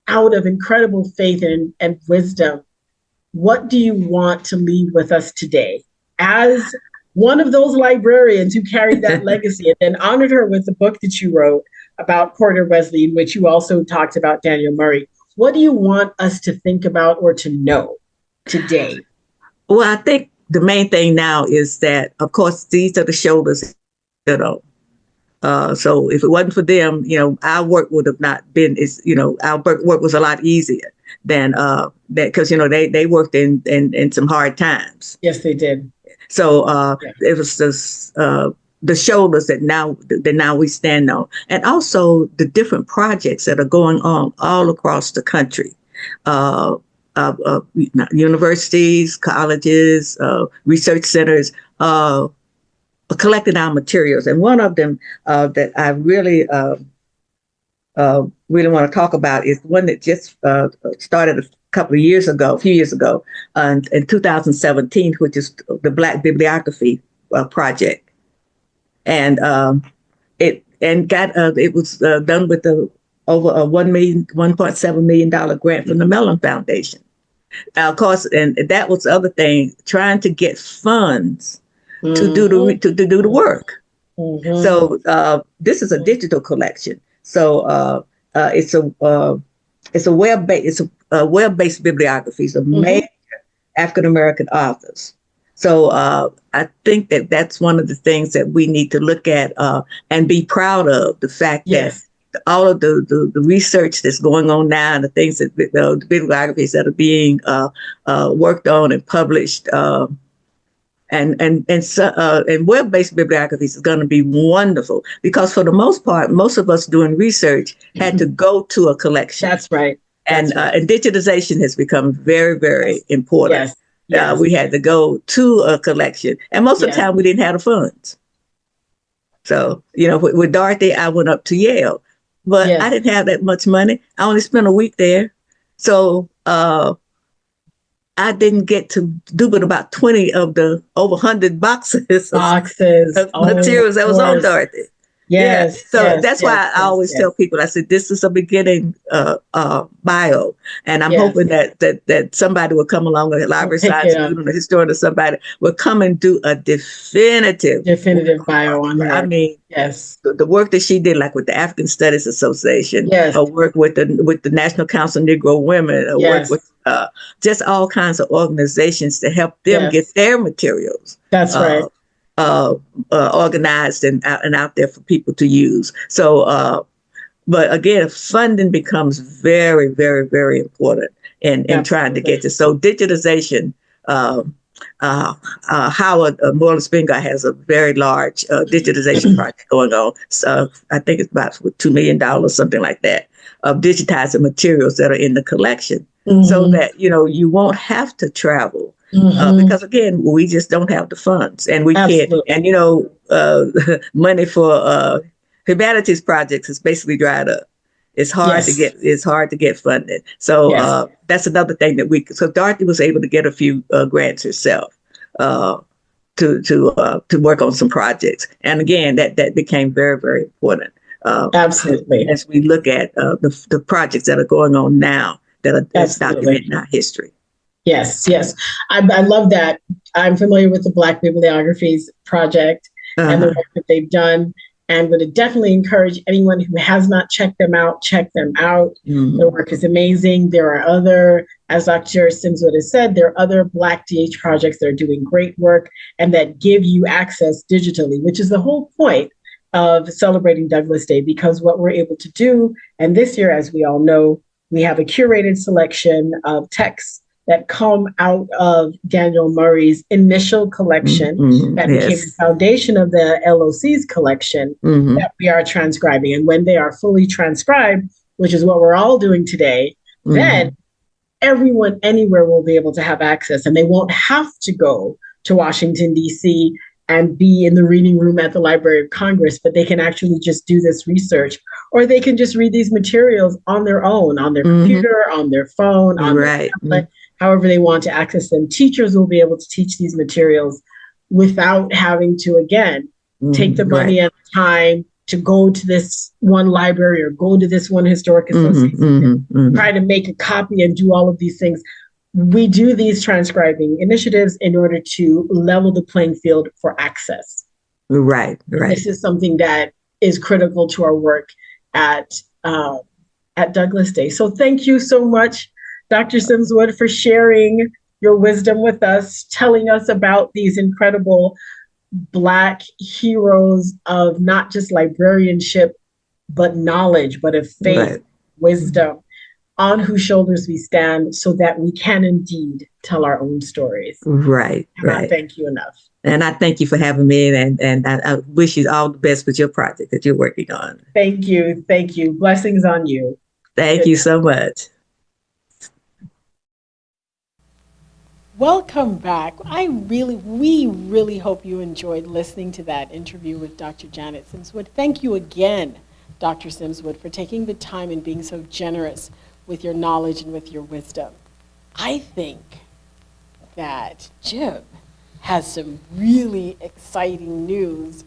out of incredible faith and wisdom. What do you want to leave with us today as one of those librarians who carried that legacy and then honored her with the book that you wrote about Porter Wesley, in which you also talked about Daniel Murray? What do you want us to think about or to know today? Well, I think the main thing now is that, of course, these are the shoulders, so if it wasn't for them, our work would have not been, our work was a lot easier than that, because, they worked in some hard times. Yes, they did. So it was just, the shoulders that now we stand on, and also the different projects that are going on all across the country, universities, colleges, research centers, collecting our materials. And one of them that I really want to talk about is one that just started a few years ago, in 2017, which is the Black Bibliography Project. And it was done with over a $1.7 million grant from the Mellon Foundation. Of course, and that was the other thing, trying to get funds to do the work. So this is a digital collection. So it's a web-based bibliography of major African American authors. So I think that's one of the things that we need to look at and be proud of, the fact that all of the research that's going on now and the things that the bibliographies that are being worked on and published and web-based bibliographies is going to be wonderful, because for the most part, most of us doing research had to go to a collection. That's right. And digitization has become very, very important. Yes. Yes. We had to go to a collection, and most of the time we didn't have the funds. So, with Dorothy, I went up to Yale, but I didn't have that much money. I only spent a week there. So I didn't get to do but about 20 of the over 100 boxes of materials that was on Dorothy. Yes. So yes, that's yes, why I yes, always yes. tell people, I said, this is a beginning bio. And I'm Yes. hoping that somebody will come along, a library pick science it up. student, a historian, or somebody will come and do a definitive bio on her. I mean, Yes. the work that she did, like with the African Studies Association, Yes. her work with the National Council of Negro Women, her work Yes. with just all kinds of organizations to help them Yes. get their materials. That's right. Organized and out there for people to use. So, but again, funding becomes very, very, very important in trying to get to. So digitization, Howard Moorland Spingarn has a very large digitization project going on. So I think it's about $2 million, something like that, of digitizing materials that are in the collection, so that you won't have to travel. Because again, we just don't have the funds, and we can't. And money for humanities projects is basically dried up. It's hard to get. It's hard to get funded. So that's another thing that So Dorothy was able to get a few grants herself to work on some projects, and again, that became very, very important. Absolutely. As we look at the projects that are going on now that's documenting our history. Yes, yes. I love that. I'm familiar with the Black Bibliographies Project and the work that they've done, and would definitely encourage anyone who has not checked them out, check them out. Their work is amazing. There are other, as Dr. Simswood has said, there are other Black DH projects that are doing great work and that give you access digitally, which is the whole point of celebrating Douglas Day, because what we're able to do, and this year, as we all know, we have a curated selection of texts that come out of Daniel Murray's initial collection that became the foundation of the LOC's collection that we are transcribing. And when they are fully transcribed, which is what we're all doing today, then everyone anywhere will be able to have access, and they won't have to go to Washington, D.C. and be in the reading room at the Library of Congress, but they can actually just do this research, or they can just read these materials on their own, on their computer, on their phone, on their tablet, however they want to access them. Teachers will be able to teach these materials without having to, again, take the money and time to go to this one library or go to this one historic association, try to make a copy and do all of these things. We do these transcribing initiatives in order to level the playing field for access. Right. This is something that is critical to our work at Douglas Day. So thank you so much, Dr. Simswood, for sharing your wisdom with us, telling us about these incredible Black heroes of not just librarianship, but knowledge, but of faith, wisdom, on whose shoulders we stand, so that we can indeed tell our own stories. Right. I thank you enough. And I thank you for having me, and I wish you all the best with your project that you're working on. Thank you. Thank you. Blessings on you. Thank you so much. Welcome back. We really hope you enjoyed listening to that interview with Dr. Janet Simswood. Thank you again, Dr. Simswood, for taking the time and being so generous with your knowledge and with your wisdom. I think that Jim has some really exciting news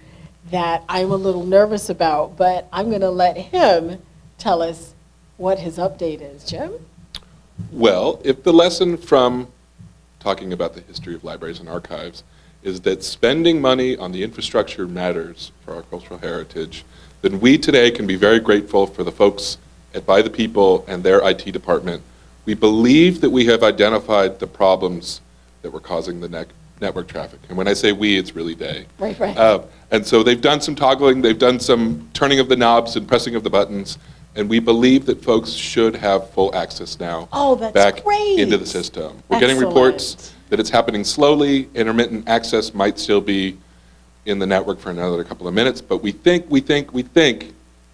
that I'm a little nervous about, but I'm going to let him tell us what his update is. Jim? Well, if the lesson from talking about the history of libraries and archives is that spending money on the infrastructure matters for our cultural heritage, then we today can be very grateful for the folks at By the People and their IT department. We believe that we have identified the problems that were causing the network traffic. And when I say we, it's really they. Right. And so they've done some toggling, they've done some turning of the knobs and pressing of the buttons, and we believe that folks should have full access now back into the system. We're getting reports that it's happening slowly. Intermittent access might still be in the network for another couple of minutes, but we think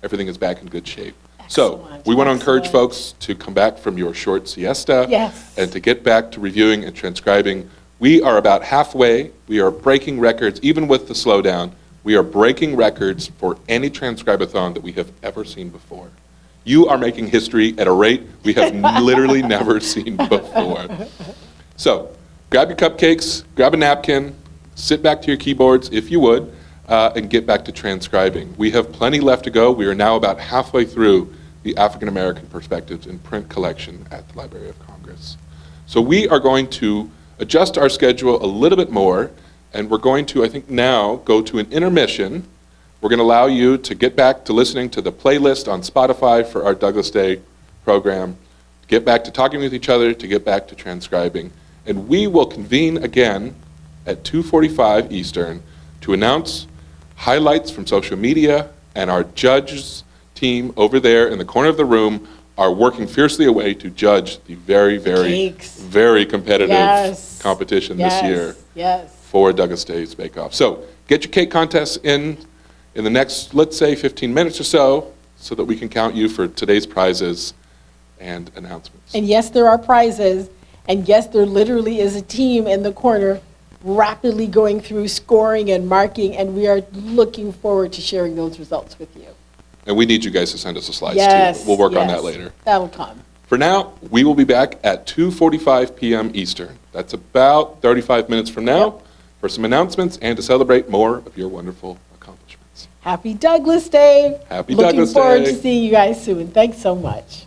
everything is back in good shape. So we want to encourage folks to come back from your short siesta and to get back to reviewing and transcribing. We are about halfway. We are breaking records, even with the slowdown. We are breaking records for any transcribe-a-thon that we have ever seen before. You are making history at a rate we have literally never seen before. So grab your cupcakes, grab a napkin, sit back to your keyboards if you would. and get back to transcribing. We have plenty left to go. We are now about halfway through the African American Perspectives in Print collection at the Library of Congress. So we are going to adjust our schedule a little bit more, and we're going to, I think now, go to an intermission. We're going to allow you to get back to listening to the playlist on Spotify for our Douglas Day program, get back to talking with each other, to get back to transcribing. And we will convene again at 2:45 Eastern to announce highlights from social media, and our judges team over there in the corner of the room are working fiercely away to judge the very, very competitive competition this year for Douglas Day's Bake Off. So get your cake contests in the next, let's say, 15 minutes or so that we can count you for today's prizes and announcements. And yes, there are prizes, and yes, there literally is a team in the corner rapidly going through scoring and marking, and we are looking forward to sharing those results with you. And we need you guys to send us the slides too. We'll work on that later. That'll come. For now, we will be back at 2:45 p.m. Eastern. That's about 35 minutes from now for some announcements and to celebrate more of your wonderful accomplishments. Happy Douglas Day. Happy Douglas Day. Looking forward to seeing you guys soon. Thanks so much.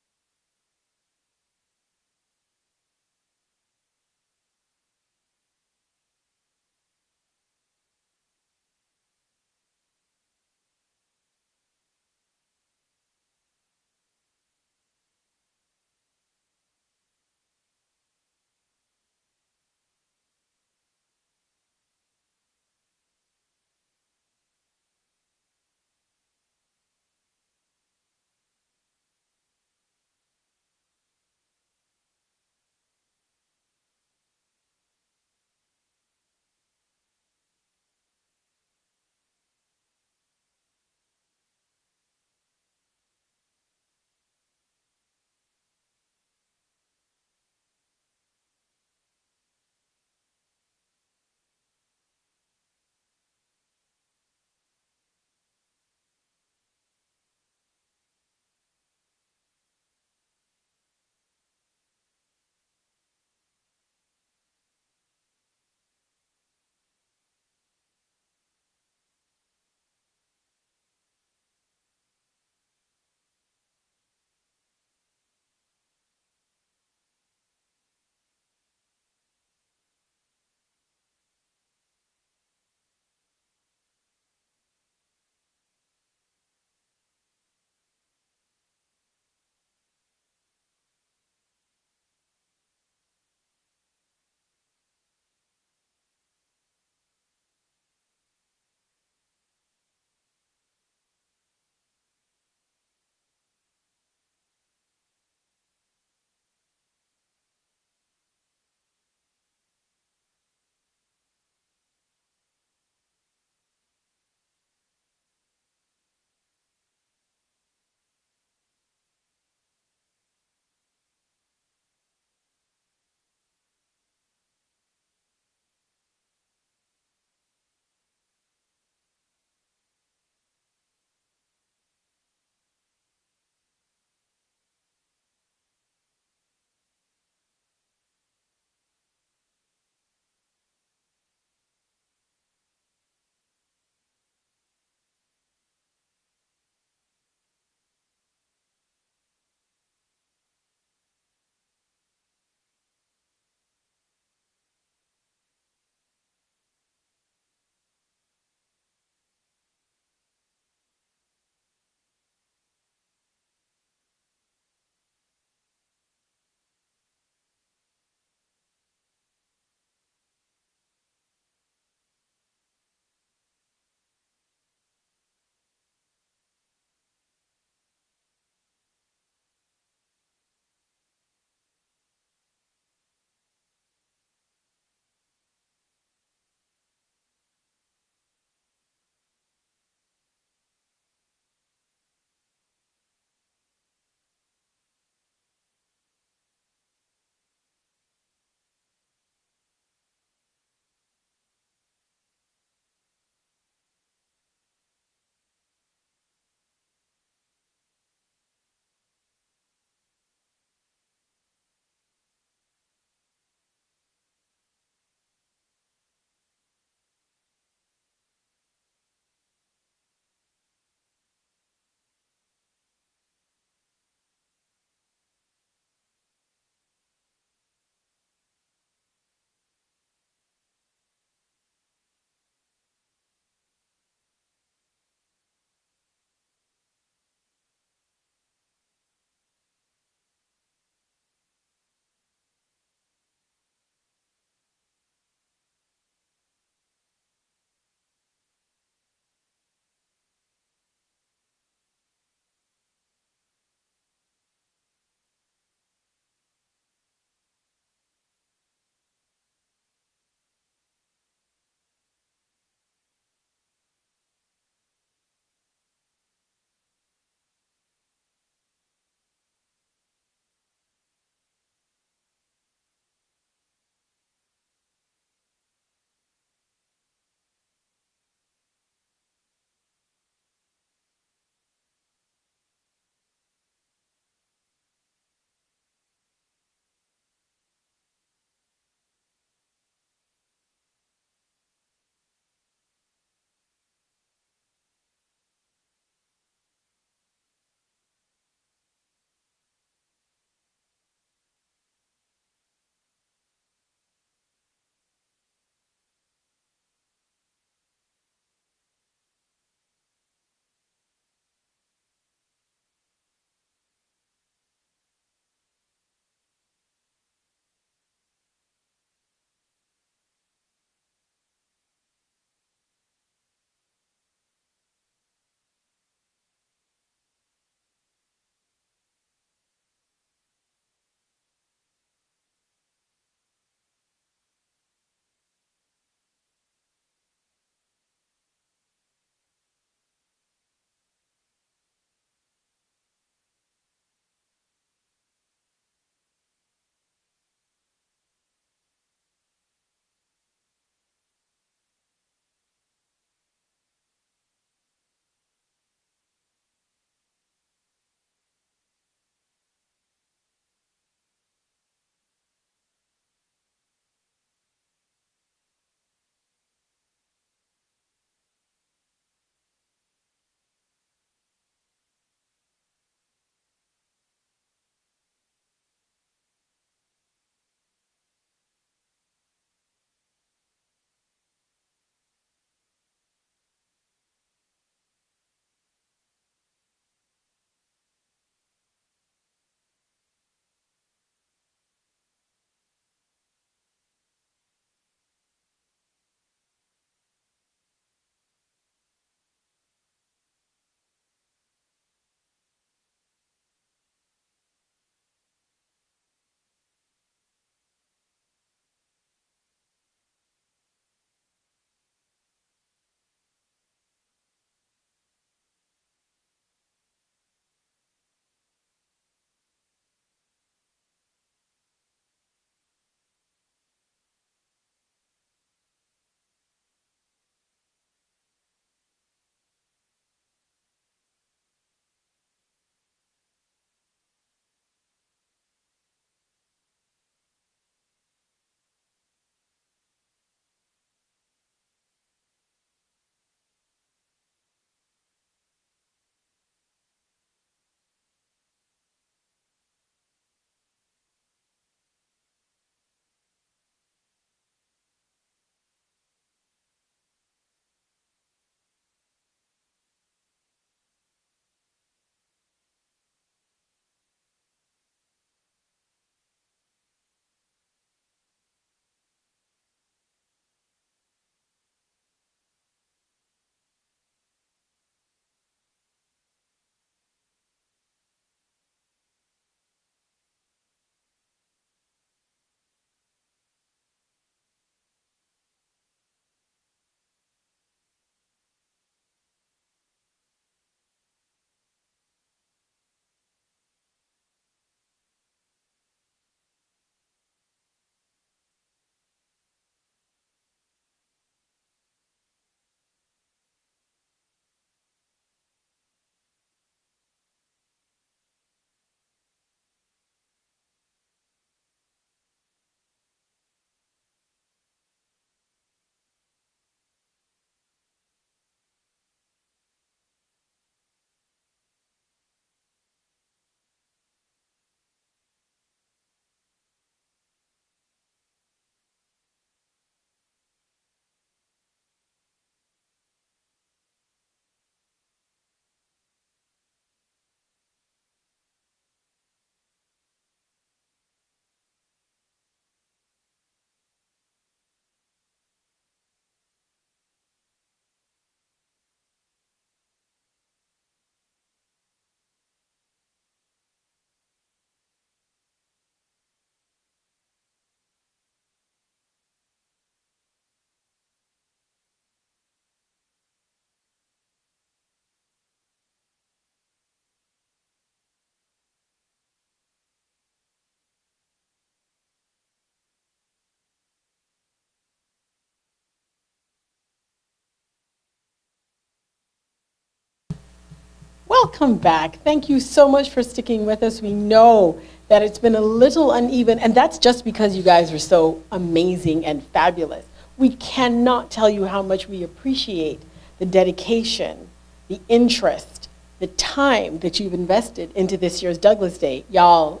welcome back. Thank you so much for sticking with us. We know that it's been a little uneven, and that's just because you guys are so amazing and fabulous. We cannot tell you how much we appreciate the dedication, the interest, the time that you've invested into this year's Douglas Day. Y'all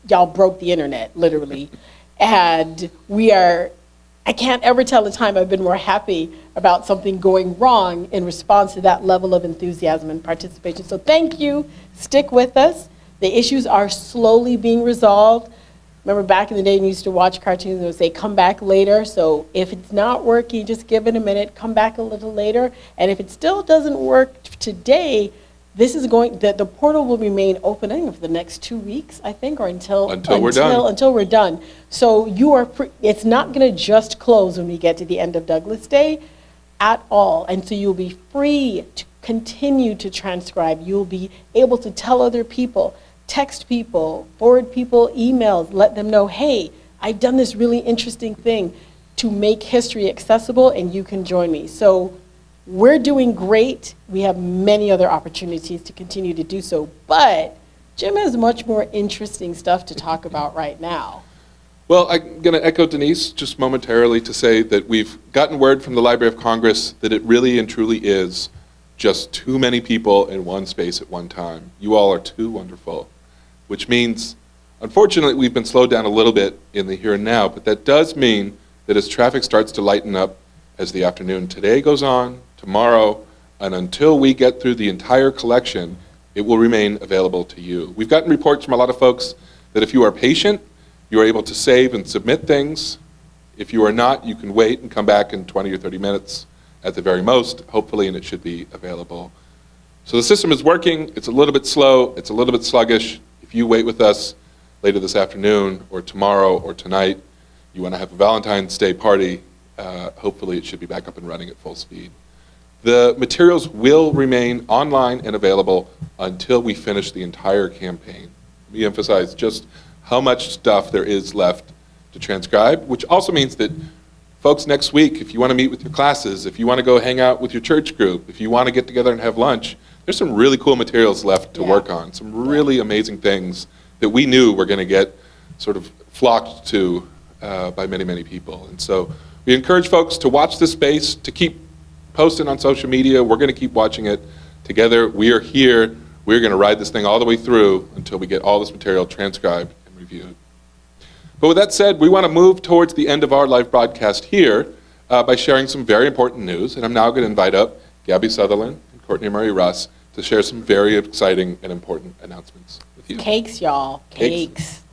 broke the internet, literally. And I can't ever tell a time I've been more happy about something going wrong in response to that level of enthusiasm and participation. So thank you, stick with us. The issues are slowly being resolved. Remember back in the day when you used to watch cartoons and they would say, come back later. So if it's not working, just give it a minute, come back a little later. And if it still doesn't work today, the portal will remain open, I think, for the next 2 weeks, I think, or until we're done. Until we're done. So it's not going to just close when we get to the end of Douglas Day at all. And so you'll be free to continue to transcribe. You'll be able to tell other people, text people, forward people emails, let them know, hey, I've done this really interesting thing to make history accessible and you can join me. So we're doing great. We have many other opportunities to continue to do so, but Jim has much more interesting stuff to talk about right now. Well, I'm going to echo Denise just momentarily to say that we've gotten word from the Library of Congress that it really and truly is just too many people in one space at one time. You all are too wonderful, which means, unfortunately, we've been slowed down a little bit in the here and now, but that does mean that as traffic starts to lighten up as the afternoon today goes on, tomorrow, and until we get through the entire collection, it will remain available to you. We've gotten reports from a lot of folks that if you are patient, you are able to save and submit things. If you are not, you can wait and come back in 20 or 30 minutes at the very most, hopefully, and it should be available. So the system is working. It's a little bit slow. It's a little bit sluggish. If you wait with us later this afternoon or tomorrow or tonight, you want to have a Valentine's Day party, hopefully it should be back up and running at full speed. The materials will remain online and available until we finish the entire campaign. We emphasize just how much stuff there is left to transcribe, which also means that folks, next week, if you want to meet with your classes, if you want to go hang out with your church group, if you want to get together and have lunch, there's some really cool materials left to work on, some really amazing things that we knew were going to get sort of flocked to by many, many people. And so we encourage folks to watch this space, to keep posting on social media. We're going to keep watching it together. We are here. We're going to ride this thing all the way through until we get all this material transcribed and reviewed. But with that said, we want to move towards the end of our live broadcast here by sharing some very important news. And I'm now going to invite up Gabby Sutherland and Courtney Murray Russ to share some very exciting and important announcements with you. Cakes, y'all. Cakes.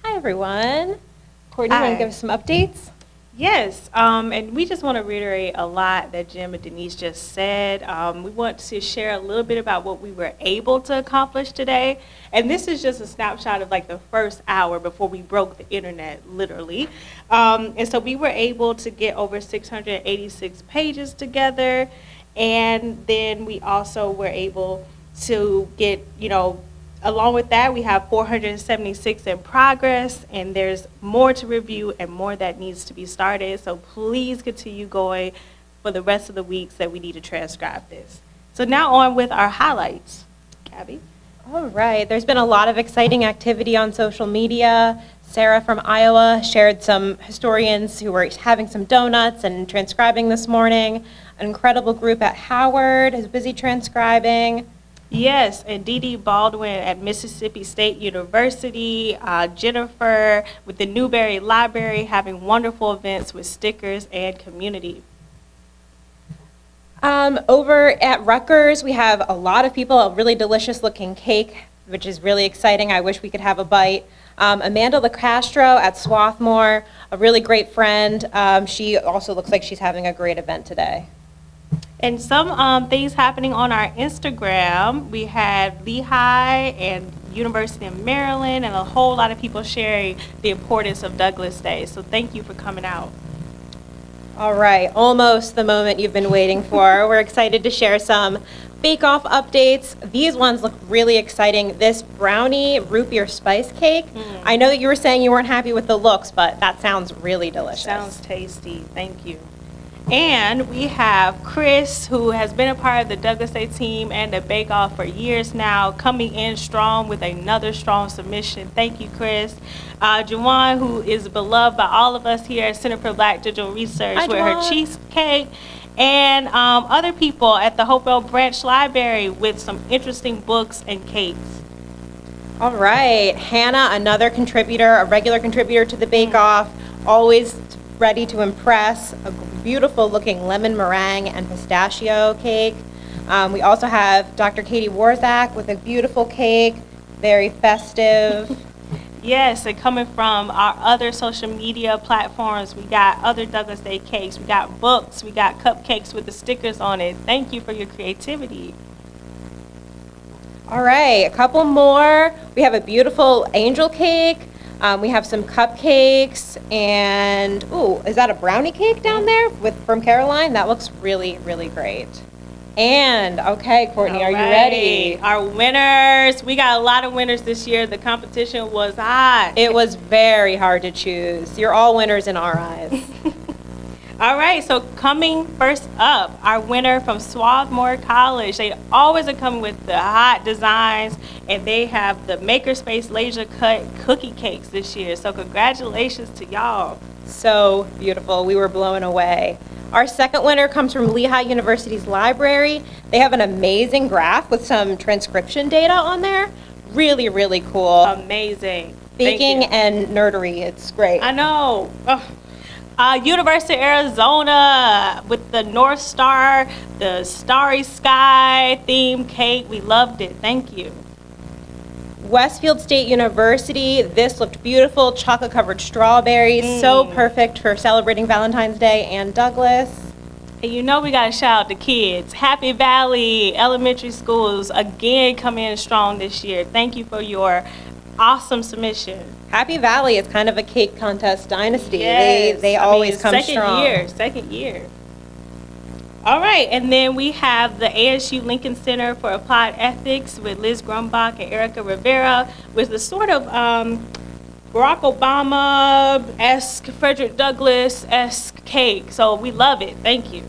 Hi, everyone. Courtney, you want to give us some updates? Yes, and we just want to reiterate a lot that Jim and Denise just said. We want to share a little bit about what we were able to accomplish today. And this is just a snapshot of like the first hour before we broke the internet, literally. And so we were able to get over 686 pages together. And then we also were able to get, along with that, we have 476 in progress, and there's more to review and more that needs to be started. So please continue going for the rest of the weeks that we need to transcribe this. So now on with our highlights. Gabby? All right. There's been a lot of exciting activity on social media. Sarah from Iowa shared some historians who were having some donuts and transcribing this morning. An incredible group at Howard is busy transcribing. Yes, and Dee Dee Baldwin at Mississippi State University, Jennifer with the Newberry Library having wonderful events with stickers and community. Over at Rutgers, we have a lot of people, a really delicious looking cake, which is really exciting. I wish we could have a bite. Amanda LaCastro at Swarthmore, a really great friend. She also looks like she's having a great event today. And some things happening on our Instagram. We had Lehigh and University of Maryland and a whole lot of people sharing the importance of Douglas Day. So thank you for coming out. All right, almost the moment you've been waiting for. We're excited to share some bake-off updates. These ones look really exciting. This brownie root beer spice cake. I know that you were saying you weren't happy with the looks, but that sounds really delicious. Sounds tasty. Thank you. And we have Chris, who has been a part of the Douglas Day team and the Bake Off for years now, coming in strong with another strong submission. Thank you, Chris. Juwan, who is beloved by all of us here at Center for Black Digital Research, Hi, with her Juwan. cheesecake, and other people at the Hopewell Branch Library with some interesting books and cakes. All right, Hannah, another contributor, a regular contributor to the Bake Off, always ready to impress. A beautiful looking lemon meringue and pistachio cake. We also have Dr. Katie Warzak with a beautiful cake, very festive. Yes, and coming from our other social media platforms, we got other Douglas Day cakes, we got books, we got cupcakes with the stickers on it. Thank you for your creativity. All right, a couple more. We have a beautiful angel cake. We have some cupcakes, and ooh, is that a brownie cake down there from Caroline? That looks really, really great. And okay, Courtney, are you ready? Our winners. We got a lot of winners this year. The competition was hot. It was very hard to choose. You're all winners in our eyes. All right, so coming first up, our winner from Swarthmore College. They always are coming with the hot designs, and they have the Makerspace laser cut cookie cakes this year. So congratulations to y'all. So beautiful. We were blown away. Our second winner comes from Lehigh University's library. They have an amazing graph with some transcription data on there. Really, really cool. Amazing. Speaking and nerdery, it's great. I know. University of Arizona with the North Star, the Starry Sky theme cake. We loved it. Thank you. Westfield State University, this looked beautiful, chocolate-covered strawberries, so perfect for celebrating Valentine's Day and Douglas. And you know we got to shout out the kids. Happy Valley Elementary Schools, again, coming in strong this year. Thank you for your awesome submission. Happy Valley is kind of a cake contest dynasty. Yes. They always come strong. Second year. All right, and then we have the ASU Lincoln Center for Applied Ethics with Liz Grumbach and Erica Rivera with the sort of Barack Obama-esque, Frederick Douglass-esque cake. So we love it. Thank you.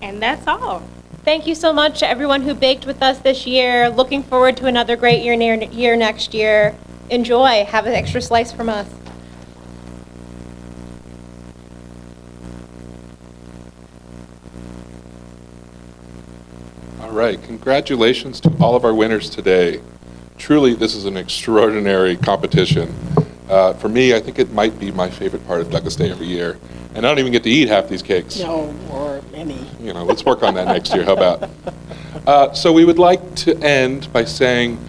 And that's all. Thank you so much to everyone who baked with us this year. Looking forward to another great year next year. Enjoy. Have an extra slice from us. All right, congratulations to all of our winners today. Truly, this is an extraordinary competition. For me, I think it might be my favorite part of Douglas Day every year. And I don't even get to eat half these cakes. No, or many. You know, let's work on that next year. How about? So we would like to end by saying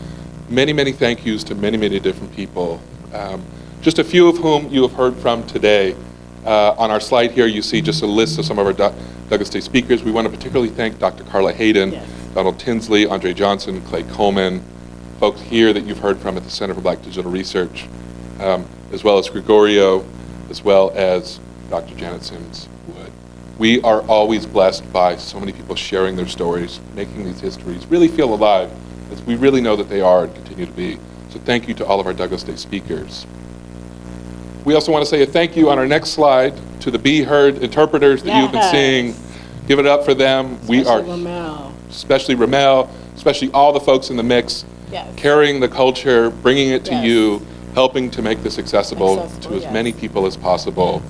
many, many thank yous to many, many different people. Just a few of whom you have heard from today. On our slide here, you see just a list of some of our Douglas Day speakers. We want to particularly thank Dr. Carla Hayden, Yes. Donald Tinsley, Andre Johnson, Clay Colmon, folks here that you've heard from at the Center for Black Digital Research, as well as Gregorio, as well as Dr. Janet Sims Wood. We are always blessed by so many people sharing their stories, making these histories really feel alive, as we really know that they are and continue to be. So thank you to all of our Douglas Day speakers. We also want to say a thank you on our next slide to the Be Heard interpreters that you've been seeing. Give it up for them. Especially Ramel, especially all the folks in the mix, carrying the culture, bringing it to you, helping to make this accessible to as many people as possible,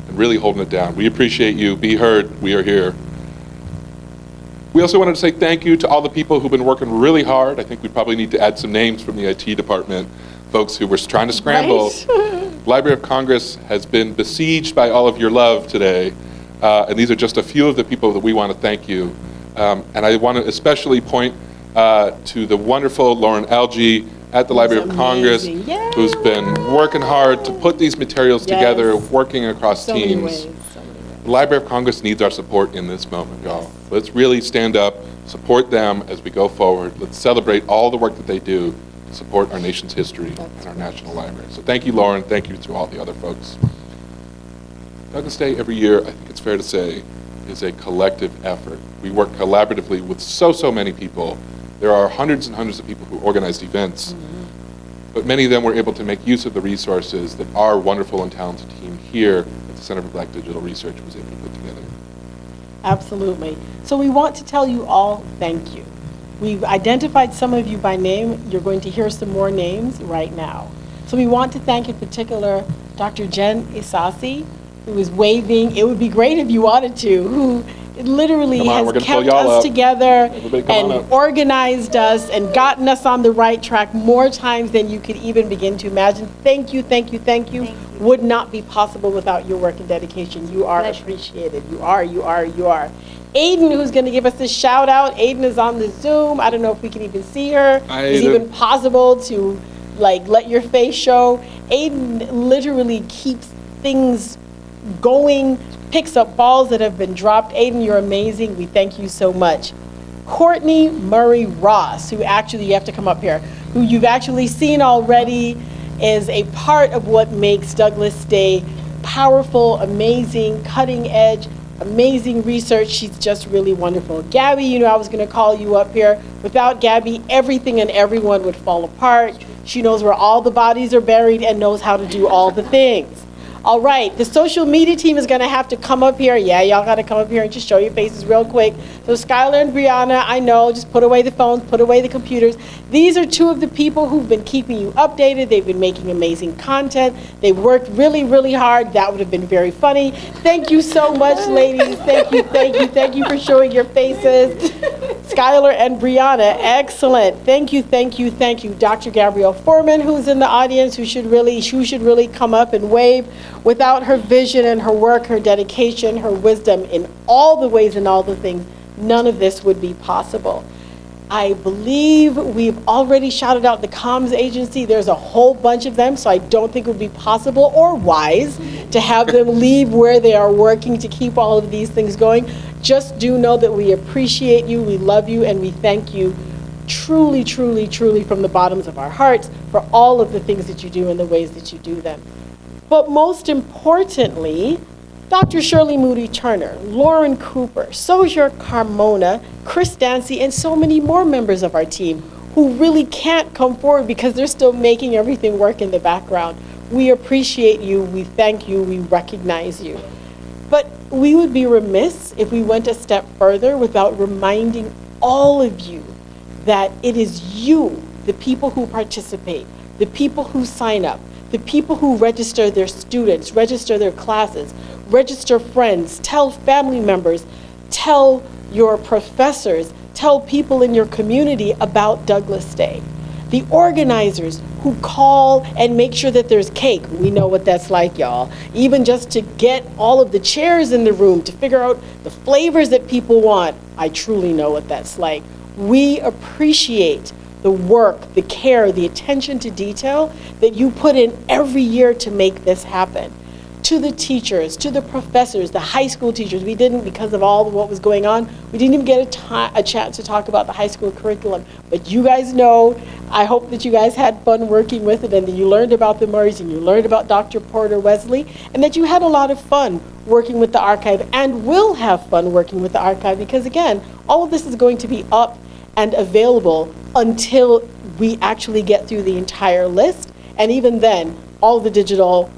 and really holding it down. We appreciate you. Be heard. We are here. We also wanted to say thank you to all the people who've been working really hard. I think we probably need to add some names from the IT department, folks who were trying to scramble. Library of Congress has been besieged by all of your love today, and these are just a few of the people that we want to thank you. And I want to especially point to the wonderful Lauren Algie at the Library of Congress, who's been working hard to put these materials together, working across teams. The Library of Congress needs our support in this moment, y'all. Let's really stand up, support them as we go forward. Let's celebrate all the work that they do to support our nation's history and our national library. So thank you, Lauren. Thank you to all the other folks. Douglas Day every year, I think it's fair to say, is a collective effort. We work collaboratively with so many people. There are hundreds and hundreds of people who organized events, but many of them were able to make use of the resources that our wonderful and talented team here at the Center for Black Digital Research was able to put together. Absolutely. So we want to tell you all thank you. We've identified some of you by name. You're going to hear some more names right now. So we want to thank in particular Dr. Jen Isasi, who is waving. It would be great if you wanted to, who literally has kept us together and organized us and gotten us on the right track more times than you could even begin to imagine. Thank you, thank you, thank you. Would not be possible without your work and dedication. You are appreciated. You are, you are, you are. Aiden, who's going to give us a shout out. Aiden is on the Zoom. I don't know if we can even see her. Is it even possible to let your face show? Aiden literally keeps things going, picks up balls that have been dropped. Aiden, you're amazing. We thank you so much. Courtney Murray Ross, who actually, you have to come up here, who you've actually seen already, is a part of what makes Douglas Day powerful, amazing, cutting edge, amazing research. She's just really wonderful. Gabby, you know I was going to call you up here. Without Gabby, everything and everyone would fall apart. She knows where all the bodies are buried and knows how to do all the things. All right, the social media team is going to have to come up here. Yeah, y'all got to come up here and just show your faces real quick. So Skylar and Brianna, I know, just put away the phones, put away the computers. These are two of the people who've been keeping you updated. They've been making amazing content. They've worked really, really hard. That would have been very funny. Thank you so much, ladies. Thank you, thank you, thank you for showing your faces. Skylar and Brianna, excellent. Thank you, thank you, thank you. Dr. Gabrielle Foreman, who's in the audience, who should really come up and wave. Without her vision and her work, her dedication, her wisdom in all the ways and all the things, none of this would be possible. I believe we've already shouted out the comms agency. There's a whole bunch of them, so I don't think it would be possible or wise to have them leave where they are working to keep all of these things going. Just do know that we appreciate you, we love you, and we thank you truly, truly, truly from the bottoms of our hearts for all of the things that you do and the ways that you do them. But most importantly, Dr. Shirley Moody Turner, Lauren Cooper, Sojour Carmona, Chris Dancy, and so many more members of our team who really can't come forward because they're still making everything work in the background. We appreciate you, we thank you, we recognize you. But we would be remiss if we went a step further without reminding all of you that it is you, the people who participate, the people who sign up, the people who register their students, register their classes, register friends, tell family members, tell your professors, tell people in your community about Douglas Day. The organizers who call and make sure that there's cake. We know what that's like, y'all. Even just to get all of the chairs in the room, to figure out the flavors that people want. I truly know what that's like. We appreciate the work, the care, the attention to detail that you put in every year to make this happen. To the teachers, to the professors, the high school teachers, we didn't, because of all of what was going on, we didn't even get a chance to talk about the high school curriculum. But you guys know, I hope that you guys had fun working with it and that you learned about the Murrays and you learned about Dr. Porter Wesley and that you had a lot of fun working with the archive and will have fun working with the archive because again, all of this is going to be up and available until we actually get through the entire list. And even then, all the digital,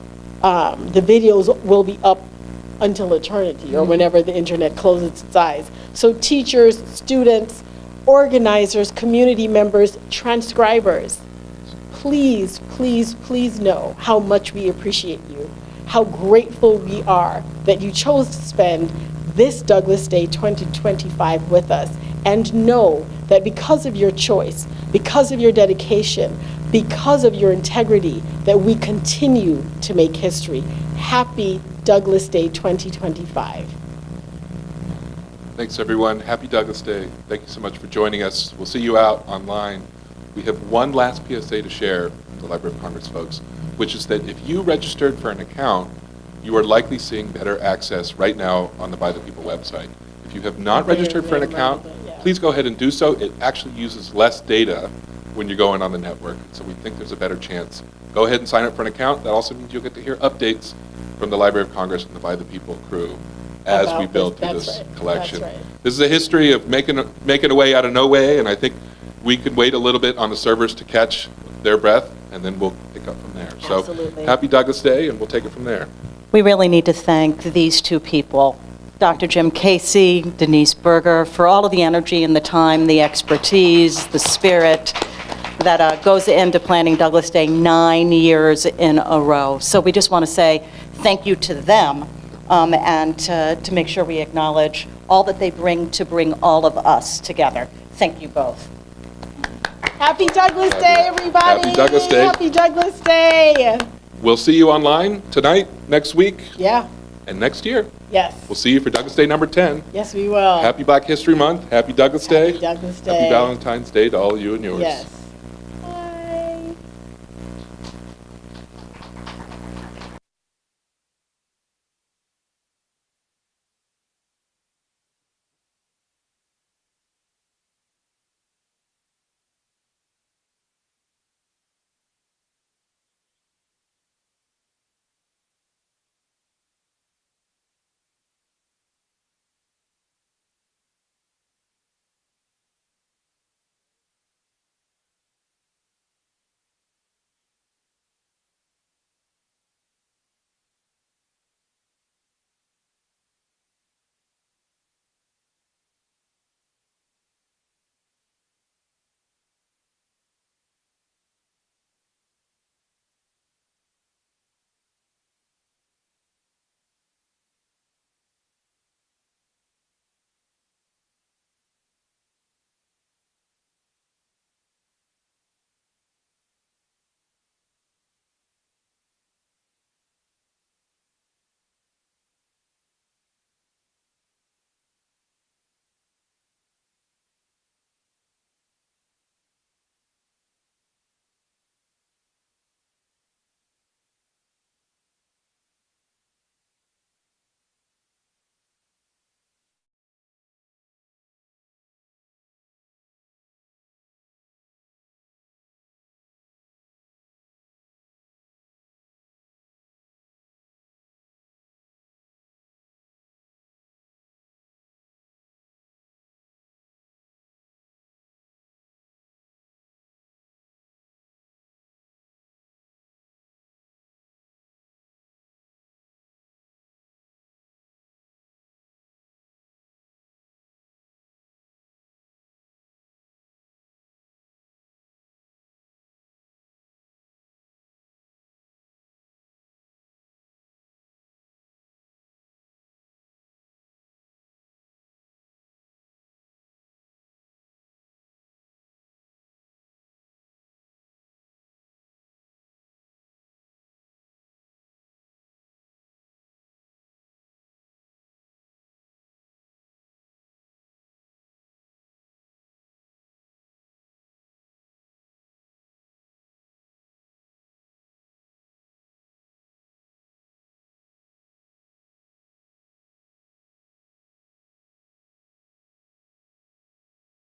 the videos will be up until eternity or whenever the internet closes its eyes. So teachers, students, organizers, community members, transcribers, please, please, please know how much we appreciate you, how grateful we are that you chose to spend this Douglas Day 2025 with us, and know that because of your choice, because of your dedication, because of your integrity, that we continue to make history. Happy Douglas Day 2025. Thanks, everyone. Happy Douglas Day. Thank you so much for joining us. We'll see you out online. We have one last PSA to share with the Library of Congress folks, which is that if you registered for an account, you are likely seeing better access right now on the By the People website. If you have not registered for an account, please go ahead and do so. It actually uses less data when you're going on the network, so we think there's a better chance. Go ahead and sign up for an account. That also means you'll get to hear updates from the Library of Congress and the By the People crew. as About we build this. through That's this right. collection. That's right. This is a history of making a way out of no way, and I think we could wait a little bit on the servers to catch their breath, and then we'll pick up from there. Absolutely. So happy Douglas Day, and we'll take it from there. We really need to thank these two people, Dr. Jim Casey, Denise Burgher, for all of the energy and the time, the expertise, the spirit that goes into planning Douglas Day 9 years in a row. So we just want to say thank you to them, and to make sure we acknowledge all that they bring to bring all of us together. Thank you both. Happy Douglas Day, everybody. Happy Douglas Day. Happy Douglas Day. We'll see you online tonight, next week, Yeah, and next year. yes. We'll see you for Douglas Day number 10. Yes, we will. Happy Black History Month. Happy Douglas Day. Happy Douglas Day. Happy Valentine's Day to all you and yours. Yes.